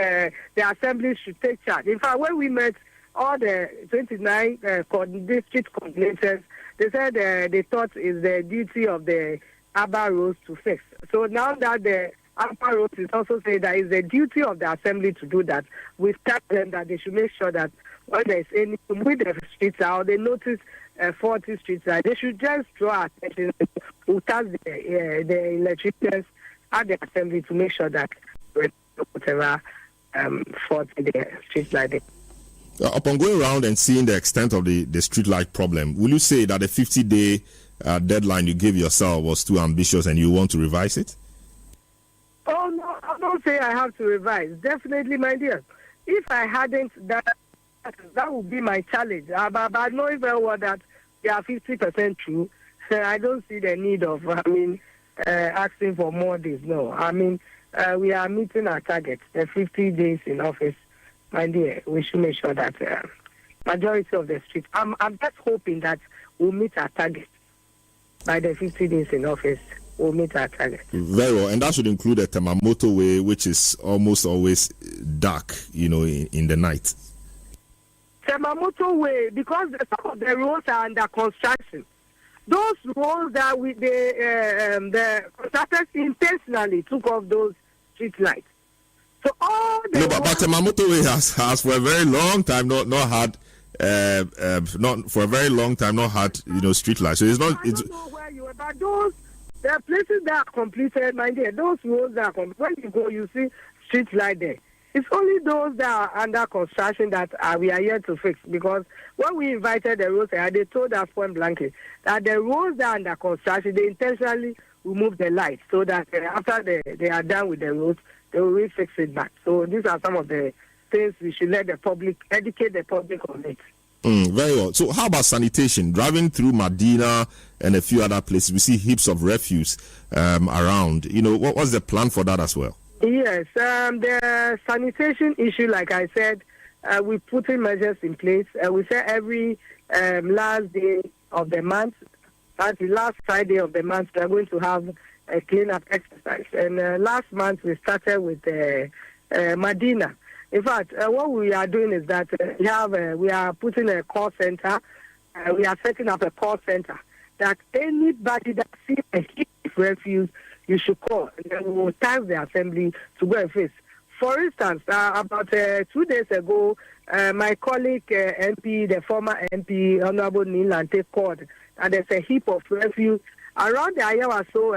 the assembly should take charge. In fact, when we met all the 29 district coordinators, they said they thought it's the duty of the urban roads to fix. So now that the urban roads is also saying that it's the duty of the assembly to do that, we've told them that they should make sure that when there's any with the streets out, they notice 40 streets out, they should just draw attention to task the electricians at the assembly to make sure that whatever 40 the streets like that. Upon going around and seeing the extent of the street light problem, will you say that the 50-day deadline you gave yourself was too ambitious and you want to revise it? Oh, no, I don't say I have to revise. Definitely, my dear. If I hadn't, that would be my challenge. But I know very well that we are 50% true. I don't see the need of, asking for more days. No, we are meeting our target, the 50 days in office. My dear, we should make sure that majority of the street. I'm just hoping that we'll meet our target by the 50 days in office. We'll meet our target. Very well, and that should include the Temamoto Way, which is almost always dark, in the night. Temamoto Way, because some of the roads are under construction. Those roads that the contractors intentionally took off those street lights. So all the but Temamoto Way has for a very long time not had street lights. So it's not. I don't know where you are, but the places that are completed, my dear, those roads that are completed. When you go, you see street light there. It's only those that are under construction that we are here to fix. Because when we invited the roads, they told us point blankly that the roads that are under construction, they intentionally remove the lights so that after they are done with the roads, they will refix it back. So these are some of the things we should let the public, educate the public on it. Very well. So how about sanitation? Driving through Medina and a few other places, we see heaps of refuse around. What's the plan for that as well? Yes, the sanitation issue, like I said, we put in measures in place. We say every last day of the month, that's the last Friday of the month, we are going to have a cleanup exercise. And last month we started with Medina. In fact, what we are doing is that we are putting a call center. We are setting up a call center that anybody that sees a heap of refuse, you should call. And then we will task the assembly to go and face. For instance, about 2 days ago, my colleague MP, the former MP, Honorable Neil Lante, called, and there's a heap of refuse around the Ayawa. So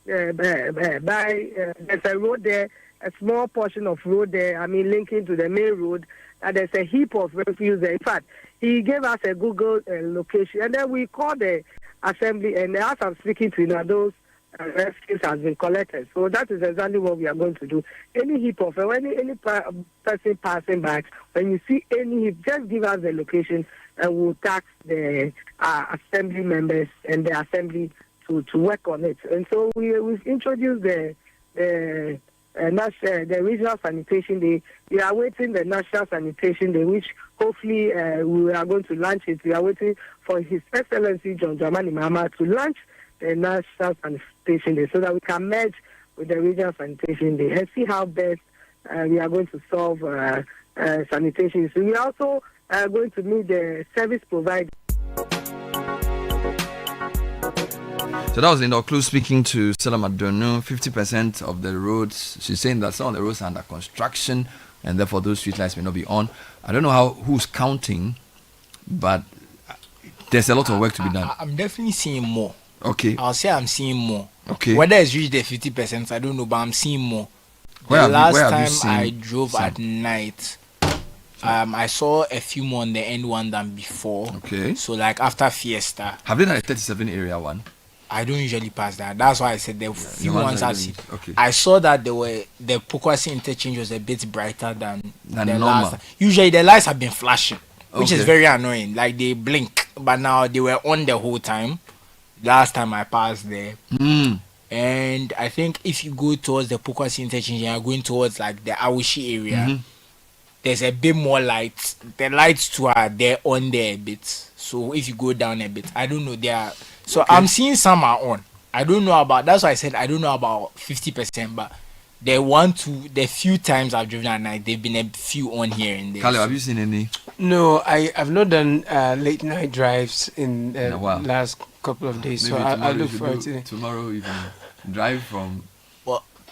there's a road there, a small portion of road there, linking to the main road, and there's a heap of refuse there. In fact, he gave us a Google location, and then we called the assembly, and as I'm speaking to those refuse has been collected. So that is exactly what we are going to do. Any heap of, any person passing by, when you see any heap, just give us the location, and we'll tax the assembly members and the assembly to work on it. And so we've introduced the regional sanitation day. We are waiting the national sanitation day, which hopefully we are going to launch it. We are waiting for His Excellency John Dramani Mahama to launch the national sanitation day so that we can merge with the regional sanitation day and see how best we are going to solve sanitation. So we are also going to meet the service provider. So that was Linda Oklu speaking to Stella Madonu. 50% of the roads, she's saying that some of the roads are under construction and therefore those streetlights may not be on. I don't know who's counting, but there's a lot of work to be done. I'm definitely seeing more. Okay. I'll say I'm seeing more. Okay. Whether it's reached the 50%, I don't know, but I'm seeing more. Where last have time you seen I drove at night, I saw a few more on the end one than before. Okay. So like after Fiesta. Have they done a 37 area one? I don't usually pass that. That's why I said the few ones I've seen. Okay. I saw that the Pokwasi interchange was a bit brighter than the normal. last. Usually the lights have been flashing, which is Okay. very annoying. Like they blink, but now they were on the whole time. Last time I passed there. And I think if you go towards the Pokwasi interchange and you're going towards like the Awishi area, there's a bit more lights. The lights too are there on there a bit. So if you go down a bit, I don't know. So I'm seeing some are on. I don't know about. That's why I said I don't know about 50%. But the few times I've driven at night, there've been a few on here and there. Caleb, have you seen any? No, I've not done late night drives in the last couple of days. Maybe so I look forward to it. Tomorrow you can drive from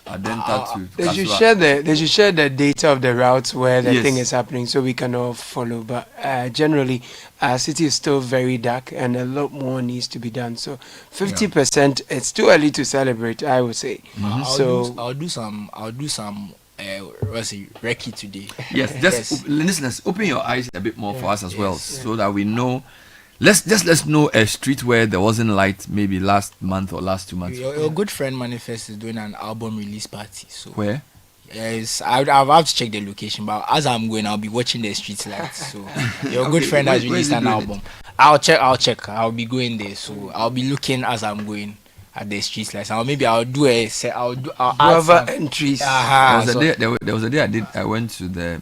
Adenta to They should Kasua. share the data of the routes where the Yes. thing is happening so we can all follow. But generally, our city is still very dark and a lot more needs to be done. So 50%, it's too early to celebrate, I would say. I'll do some was Reiki today. Yes, just listeners, open your eyes a bit more for us as well, so that we know. Let's know a street where there wasn't light maybe last month or last 2 months. Your good friend Manifest is doing an album release party. So where? Yes, I'll have to check the location, but as I'm going, I'll be watching the street lights. So your good friend has released an album. I'll check. I'll be going there, so I'll be looking as I'm going at the street lights. Or maybe I'll do a set. I'll add some entries. There was a day I went to the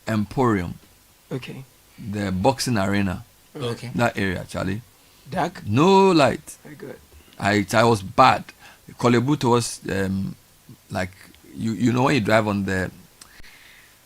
Emporium. Okay. The boxing arena. Okay. That area, Charlie. Dark? No light. Very good. I was bad. Kolebu was like you know when you drive on the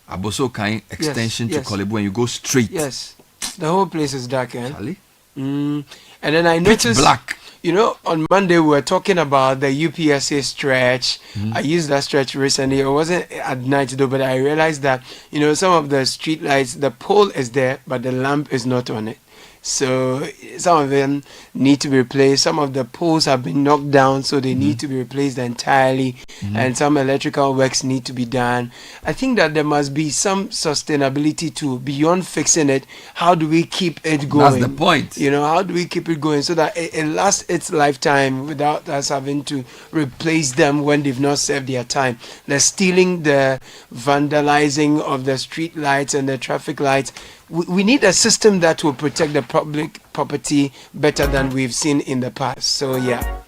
Aboso Kain extension to Kolebu and you go straight. Yes. The whole place is dark, eh? Charlie. And then I noticed black. You know, on Monday we were talking about the UPSA stretch. I used that stretch recently. It wasn't at night though, but I realized that, you know, some of the street lights, the pole is there, but the lamp is not on it. So some of them need to be replaced. Some of the poles have been knocked down, so they need to be replaced entirely. And some electrical works need to be done. I think that there must be some sustainability too, beyond fixing it. How do we keep it going? That's the point. You know, how do we keep it going so that it lasts its lifetime without us having to replace them when they've not served their time? The stealing, the vandalizing of the street lights and the traffic lights. We need a system that will protect the public property better than we've seen in the past. So, yeah.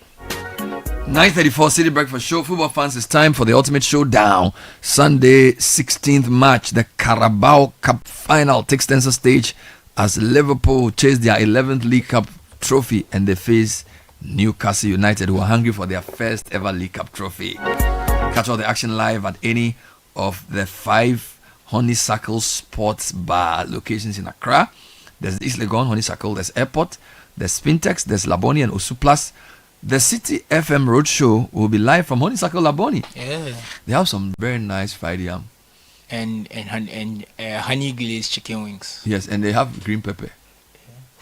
9:34 City Breakfast Show. Football fans, it's time for the ultimate showdown. Sunday, 16th March, the Carabao Cup final takes center stage as Liverpool chase their 11th League Cup trophy and they face Newcastle United, who are hungry for their first ever League Cup trophy. Catch all the action live at any of the 5 Honeysuckle Sports Bar locations in Accra. There's East Legon, Honeysuckle, there's Airport, there's Spintex, there's Laboni and Osu Plus. The City FM Roadshow will be live from Honeysuckle Laboni. Yeah. They have some very nice fried yam. And honey glazed chicken wings. Yes, and they have green pepper.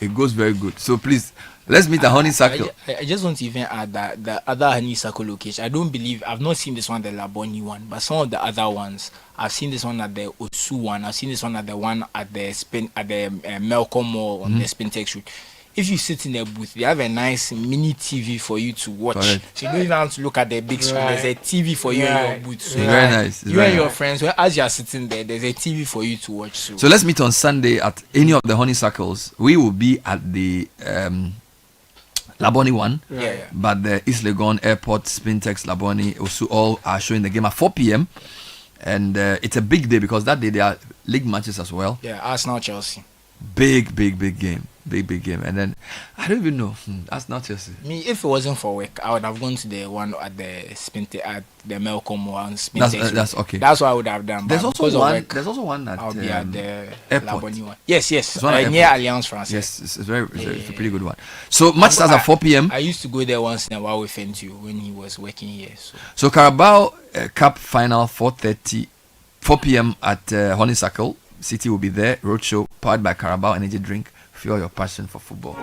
It goes very good. So please, let's meet at Honeysuckle. I just want to even add that the other Honeysuckle location, I don't believe, I've not seen this one, the Laboni one, but some of the other ones, I've seen this one at the Osu one, I've seen this one at the one at the Melcom Mall on the Spintex route. If you sit in a booth, they have a nice mini TV for you to watch. Correct. So you don't even have to look at the big screen. There's a TV for you in your booth. So very nice. You and your friends, as you are sitting there, there's a TV for you to watch. So let's meet on Sunday at any of the Honeysuckles. We will be at the Laboni one. Yeah. But the East Legon, Airport, Spintex, Laboni, Osu all are showing the game at 4 p.m. And it's a big day because that day there are league matches as well. Yeah, Arsenal, Chelsea. Big game. Big game. And then I don't even know. That's not Chelsea. Me, if it wasn't for work, I would have gone to the one at the at the Melcom one. That's okay. That's what I would have done. There's also one at I'll be at the Airport. Laboni one. Yes. Near Alliance France. Yes, it's a pretty good one. So match starts at 4 p.m. I used to go there once in a while with Fentio when he was working here. So Carabao Cup final 4 p.m. at Honeysuckle. City will be there. Roadshow powered by Carabao Energy Drink. Fuel your passion for football.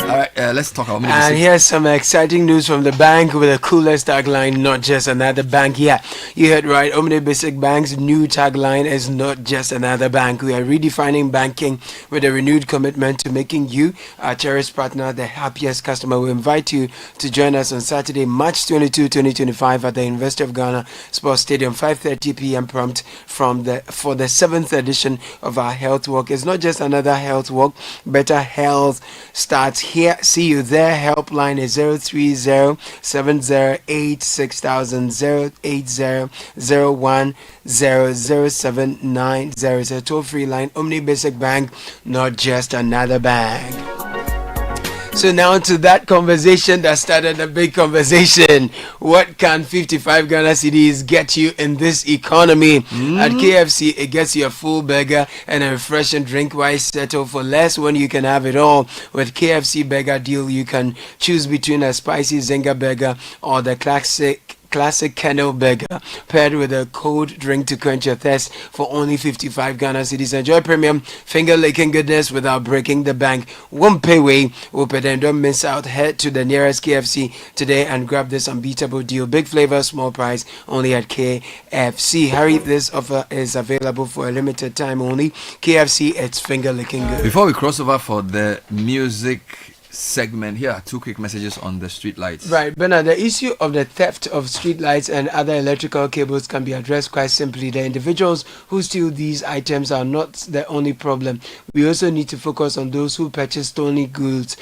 All right, let's talk about. And here's some exciting news from the bank with the coolest tagline, not just another bank. Yeah, you heard right. Omni Basic Bank's new tagline is not just another bank. We are redefining banking with a renewed commitment to making you, our cherished partner, the happiest customer. We invite you to join us on Saturday, March 22, 2025 at the University of Ghana Sports Stadium, 5:30 p.m. prompt for the 7th edition of our health walk. It's not just another health walk. Better health starts here. See you there. Helpline is 030-708-6000-080-01-00790. It's a toll-free line. Omni Basic Bank, not just another bank. So now to that conversation that started a big conversation. What can 55 Ghana cedis get you in this economy? At KFC, it gets you a full burger and a refreshing drink. Why settle for less when you can have it all? With KFC Burger Deal, you can choose between a spicy Zenga burger or the classic classic kennel burger paired with a cold drink to quench your thirst for only 55 Ghana cedis. Enjoy premium finger-licking goodness without breaking the bank. One pay way. Open and don't miss out. Head to the nearest KFC today and grab this unbeatable deal. Big flavor, small price, only at KFC. Hurry, this offer is available for a limited time only. KFC, it's finger-licking good. Before we cross over for the music segment, here are two quick messages on the street lights. Right, Bernard, the issue of the theft of street lights and other electrical cables can be addressed quite simply. The individuals who steal these items are not the only problem. We also need to focus on those who purchase stolen goods.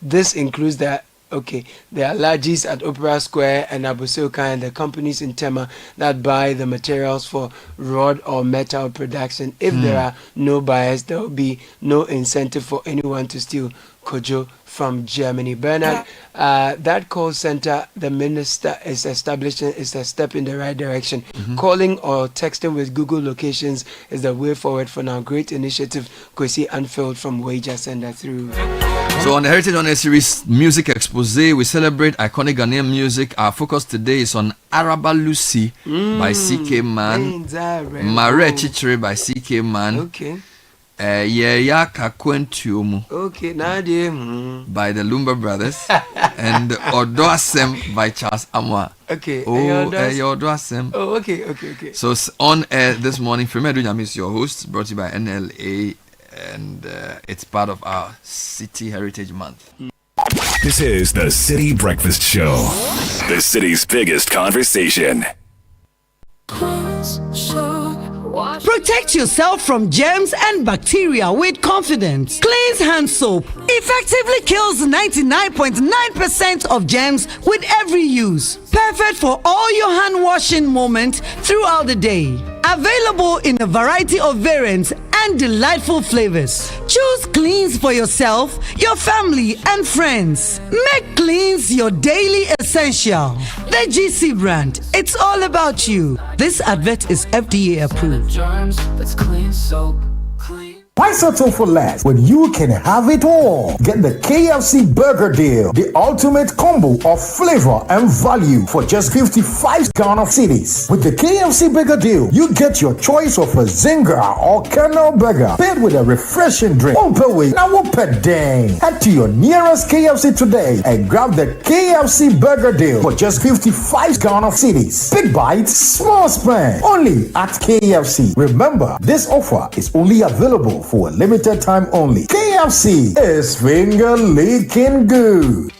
This includes the allergies at Opera Square and Abusoka and the companies in Tema that buy the materials for rod or metal production. If there are no buyers, there will be no incentive for anyone to steal. Kojo from Germany. Bernard, that call center the minister is establishing is a step in the right direction. Calling or texting with Google locations is the way forward for now. Great initiative. Kwesi Anfield from Wager Sender through. So on the Heritage on a Series music expose, we celebrate iconic Ghanaian music. Our focus today is on Araba Lucy by CK Man, Mare Chichiri by CK Man, Yeya Kakwentuomu by the Lumba Brothers, and Odoasem by Charles Amwa. Odoasem. So on air this morning, Premier Dunyam is your host, brought to you by NLA. And it's part of our City Heritage Month. This is the City Breakfast Show, the city's biggest conversation. Protect yourself from germs and bacteria with confidence. Cleanse hand soap effectively kills 99.9% of germs with every use. Perfect for all your hand washing moments throughout the day. Available in a variety of variants and delightful flavors. Choose Cleanse for yourself, your family, and friends. Make Cleanse your daily essential. The GC brand. It's all about you. This advert is FDA approved. Why settle for less when you can have it all? Get the KFC Burger Deal, the ultimate combo of flavor and value for just 55 Ghana cedis. With the KFC Burger Deal, you get your choice of a Zinger or Kernel Burger paired with a refreshing drink. Head to your nearest KFC today and grab the KFC Burger Deal for just 55 Ghana cedis. Big bites, small spend. Only at KFC. Remember, this offer is only available for a limited time only. KFC is finger licking good.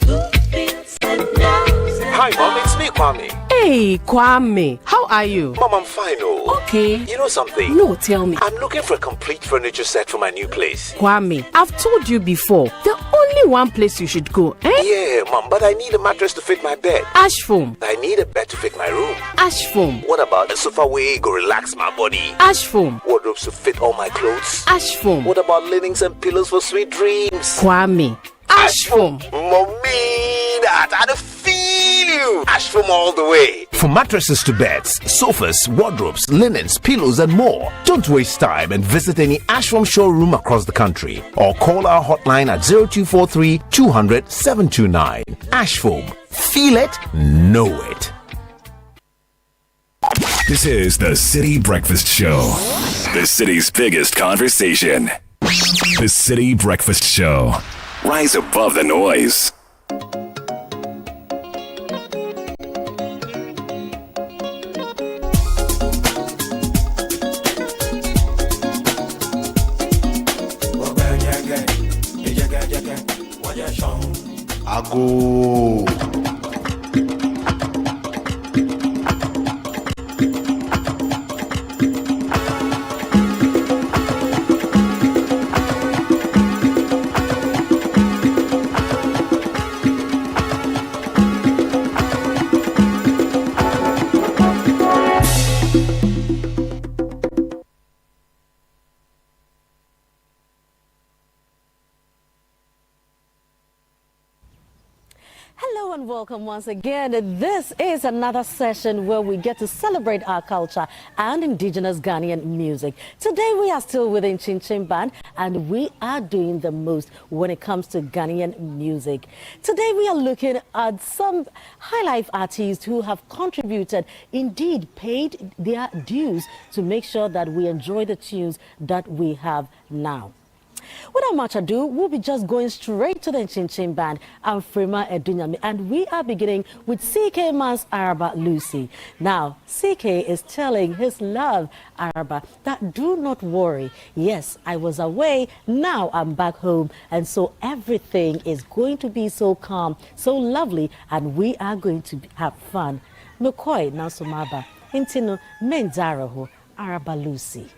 Hi, Mom, it's me, Kwame. Hey, Kwame, how are you? Mom, I'm fine, oh. Okay. You know something? No, tell me. I'm looking for a complete furniture set for my new place. Kwame, I've told you before, the only one place you should go, Yeah, Mom, but I need a mattress to fit my bed. Ash foam. I need a bed to fit my room. Ash foam. What about a sofa where go relax my body? Ash foam. Wardrobes to fit all my clothes? Ash foam. What about linens and pillows for sweet dreams? Kwame, Ash foam. Mommy, that I feel you. Ash foam all the way. For mattresses to beds, sofas, wardrobes, linens, pillows, and more, don't waste time and visit any Ashfoam showroom across the country or call our hotline at 0243 200 729. Ashfoam. Feel it, know it. This is the City Breakfast Show, the city's biggest conversation. The City Breakfast Show. Rise above the noise. Ago. welcome once again. This is another session where we get to celebrate our culture and indigenous Ghanaian music. Today we are still within Chin Chin Band and we are doing the most when it comes to Ghanaian music. Today we are looking at some high life artists who have contributed, indeed paid their dues to make sure that we enjoy the tunes that we have now. Without much ado, we'll be just going straight to the Chin Chin Band and Frema Edunyami, and we are beginning with CK Man's Araba Lucy. Now, CK is telling his love, Araba, that do not worry. Yes, I was away, now I'm back home, and so everything is going to be so calm, so lovely, and we are going to have fun. Mekoi Nasumaba, Intino Menzaraho, Araba Lucy.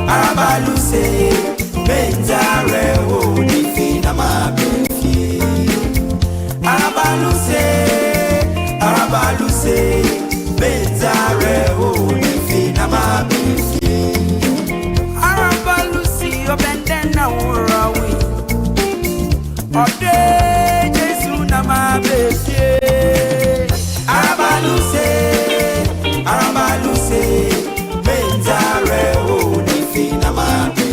Arabaluse, Benzare, oh, Nifina, my baby. Arabaluse, Benzare, oh, Nifina, my baby. Arabalusi, Obendena, Urawi. Ode, Jesus, my baby. Arabaluse, Benzare, oh, Nifina, my baby.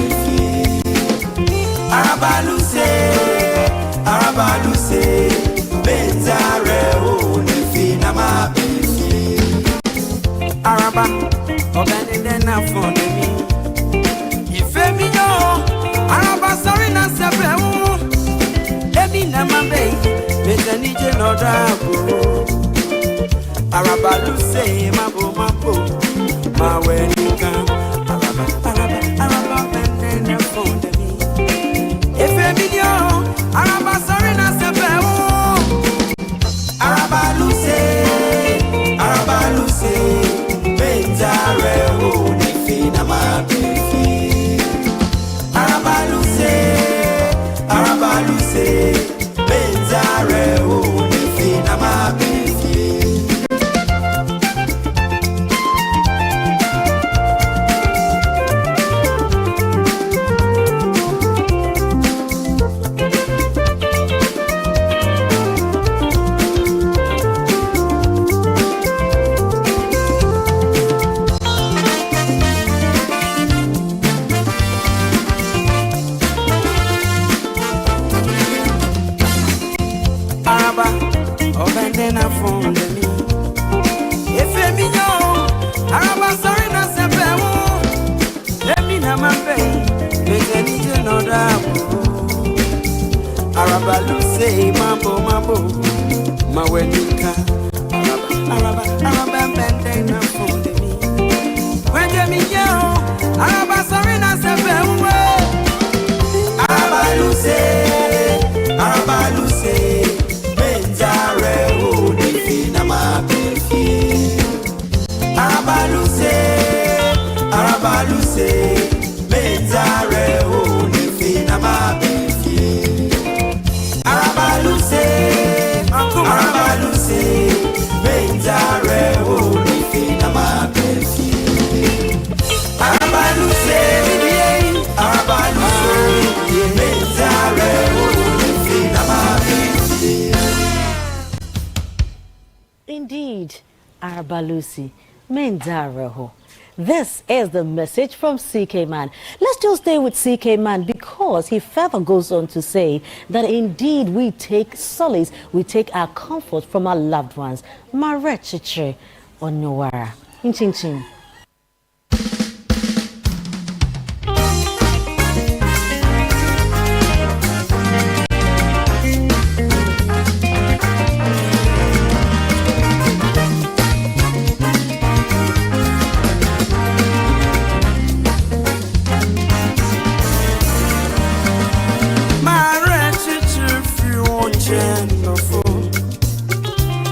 Arabaluse, Benzare, oh, Nifina, my baby. Araba, Obendena, for me. If me no, Araba, sorry, not several. Ebi na my baby, Betanije, no doubt. Arabaluse, mabo. My wedding gown, Araba, Bendena, for me. If a video, Araba, sorry, not several. Arabaluse, Benzare, oh, Nifina, my baby. Arabaluse, Benzare, oh, Nifina, my baby. Obendena for me. If me no, Araba sorry na sepewo. Let me na my baby, Betanije no doubt. Arabaluse, mambo, my wedding Araba Bendena for me. When me yo, Araba sorry na sepewo. Arabaluse. Benzare, oh, Nifina, my baby. Arabaluse, Benzare, oh, Nifina, my baby. Arabaluse, Benzare, oh, Nifina, my baby. Arabaluse, Benzare, oh, Nifina, my baby. Indeed, Arabalusi, Mendareho. This is the message from CK Man. Let's just stay with CK Man because he further goes on to say that indeed we take solace, we take our comfort from our loved ones. Marechiche Onowara. Inchin.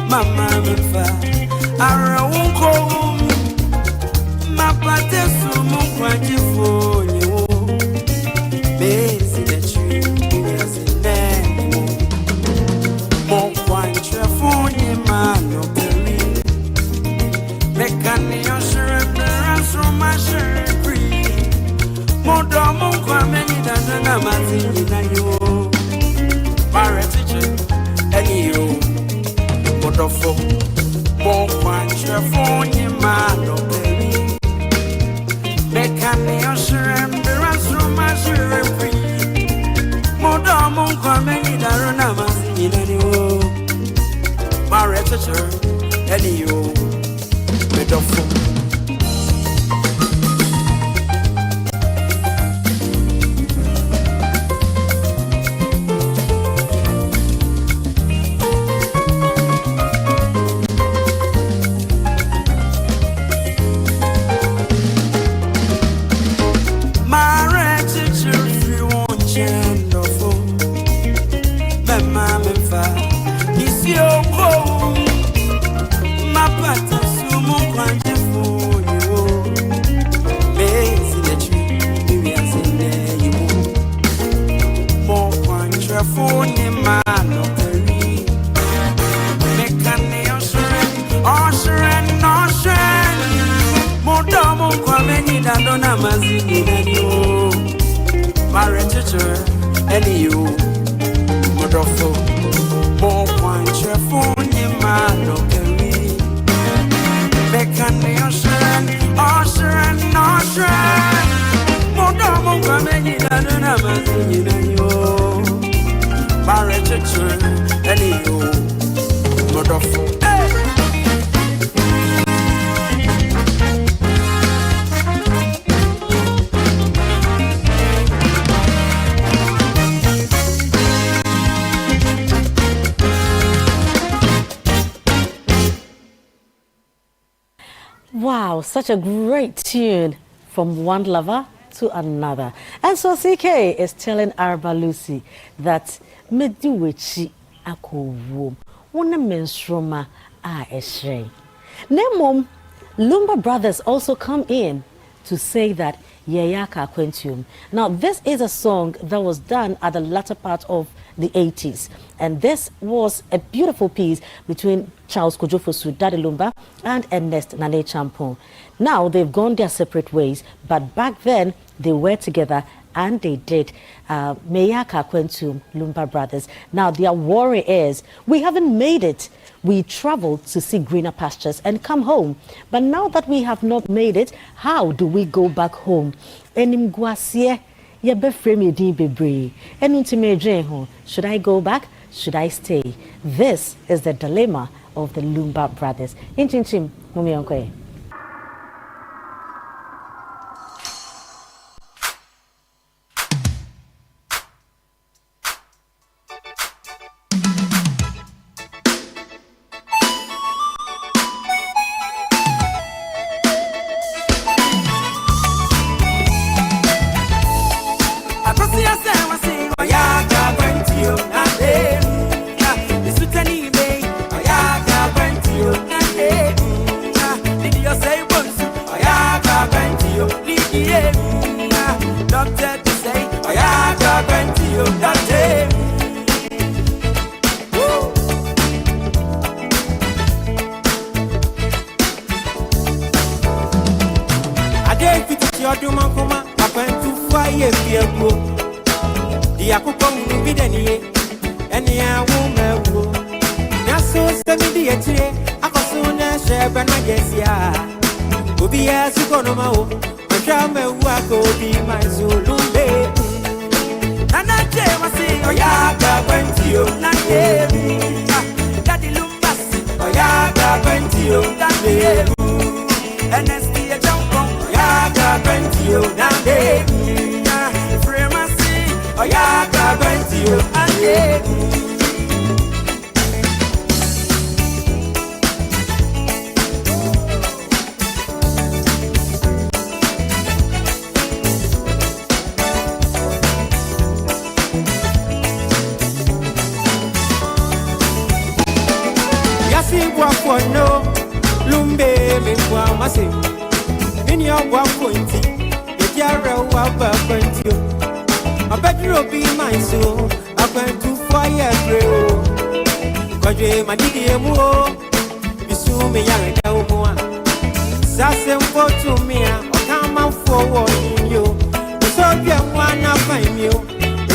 Mama, I won't call my patesu, my Wow, such a great tune from one lover to another. And so CK is telling Araba Lucy that Mediwechi ako wom wona menstroma a eshrei. Nemom Lumba Brothers also come in to say that Yeyaka Quentium. Now this is a song that was done at the latter part of the 80s, and this was a beautiful piece between Charles Kojofosu Daddy Lumba and Ernest Nane Champon. Now they've gone their separate ways, but back then they were together and they did Meyaka Quentum Lumba Brothers. Now their worry is, we haven't made it. We traveled to see greener pastures and come home. But now that we have not made it, how do we go back home? Should I go back? Should I stay? This is the dilemma of the Lumba Brothers. Inchinchim, Mumi Onkwe.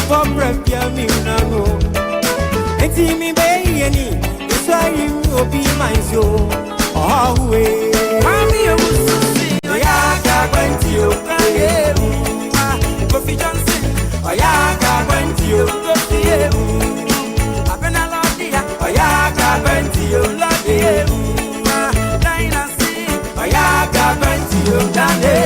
for prepare me no. Eti mi be yeni, so you will be my soul. Oh way. Mami omususi, oya ka kwenti o. Kofi Johnson, oya ka kwenti o. Kofi Abena Lodia, oya ka kwenti o. Lodia, Dynasty, oya ka kwenti o. Dane.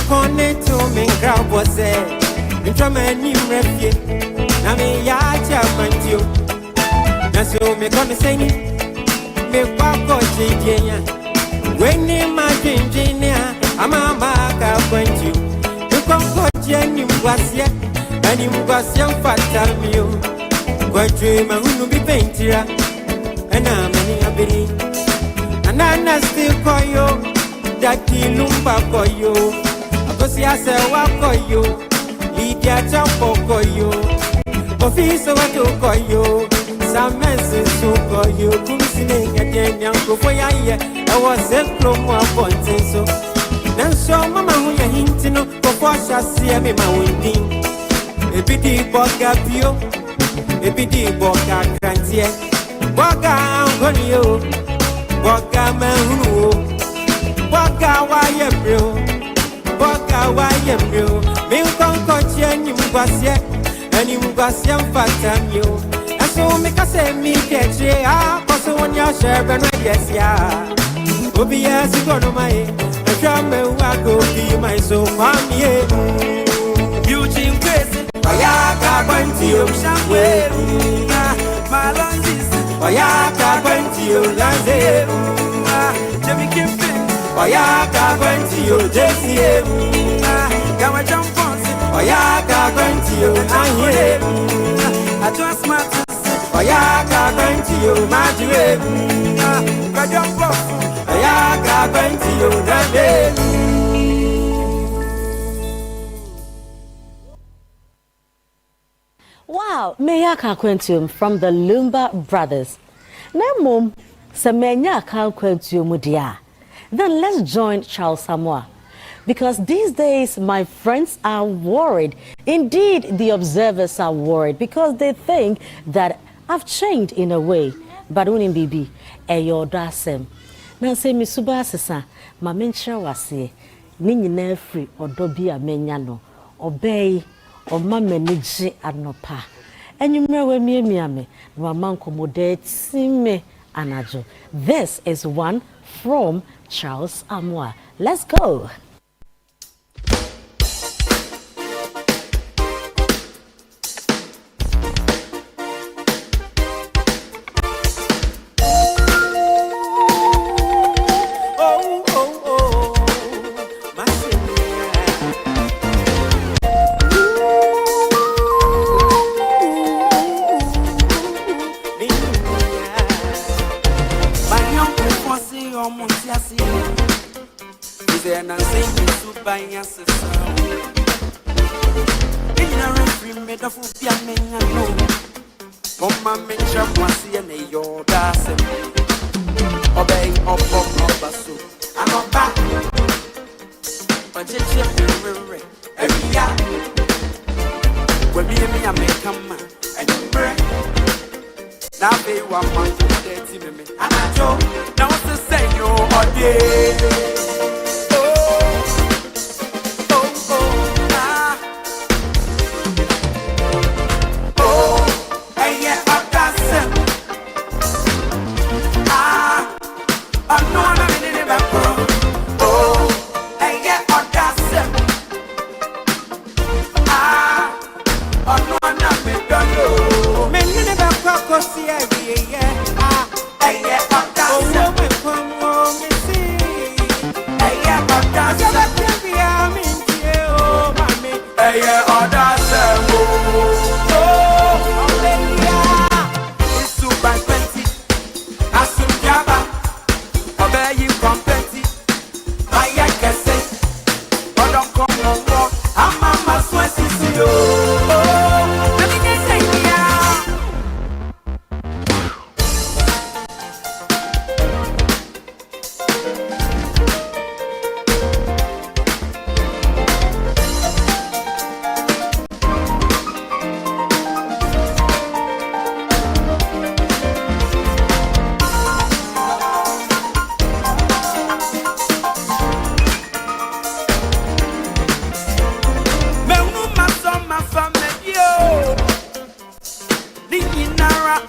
Connect to me, crowd was there. Into my new refugee. Now me, ya, chairman, you. Now, so me gonna say, me, walk or Virginia. When you my engineer, I'm a mark, I went you. You come for Jenny was yet, and you was young fatal me. What dream I wouldn't be painted, and I'm a bit. And I still call you. Jackie Lumba for you. Because I say, what for you? Lydia Champo for you. Office of what to call you. Some messages to call you. Kumsing again, young for ya. I was a promo appointed so. Now, so Mamma, who you're hinting of, for I see me my winning. A bit boga pio. A bit boga grantier. Boga on you. Boga man. Boga why bro, Boga why bro. Me unko chen you mugwasie, and you mugwasie mfata mio. And so make us say me get you, cause when you share and yes ya. Obi yes you go to my, and come and go be my soul, mommy. Beauty crazy, Oyaka went to you, somewhere. My lungs, Oyaka went to you, Lanze, Jimmy Kim. Oyaka went to you, JCA. Come and jump on. Oyaka went to you, I just want to say, Oyaka went to you, Magic. Oyaka went to you, Dande. Wow, Meyaka Quentium from the Lumba Brothers. Namum, Semenya Quentium Mudia. Then let's join Charles Samoa. Because these days, my friends are worried. Indeed, the observers are worried because they think that I've changed in a way. But unim bibi, eyo dasem. Now say misuba sesa, ma mencha wase, nini ne free or dobi a menyano, obey or mameniji anopa. And you know me miame, no manko modate me anajo. This is one from Charles Amwa. Let's go.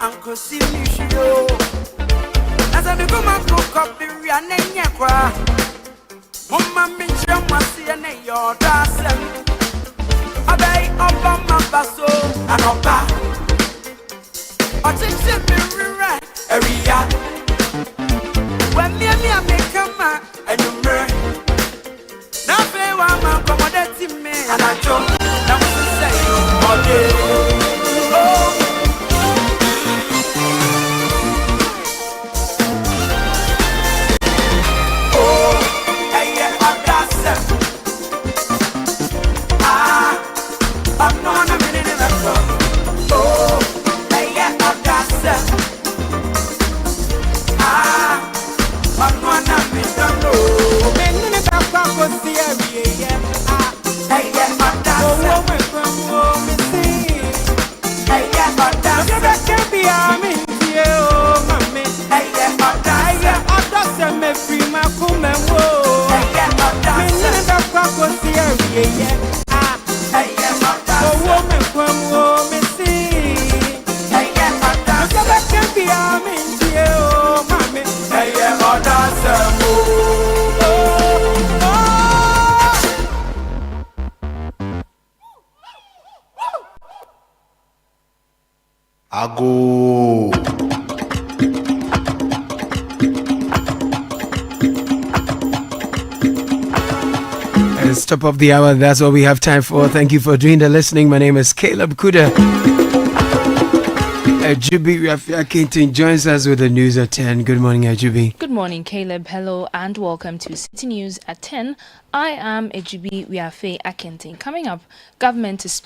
Uncle Silishio. As I become a cook up the Rianekra. Mama Mitchell must see a name your dasem. A bay up on my basso and up back. Or take a mirror, area. When me make a man and you murder. Now, pay one man accommodating me and I jump. Now, what you say? All day. Ago. It's top of the hour. That's all we have time for. Thank you for doing the listening. My name is Caleb Kuda. Ajubi Rafiakintin joins us with the news at 10. Good morning, Ajubi. Good morning, Caleb. Hello and welcome to Citi News at 10. I am Ajubi Rafiakintin. Coming up, government is spending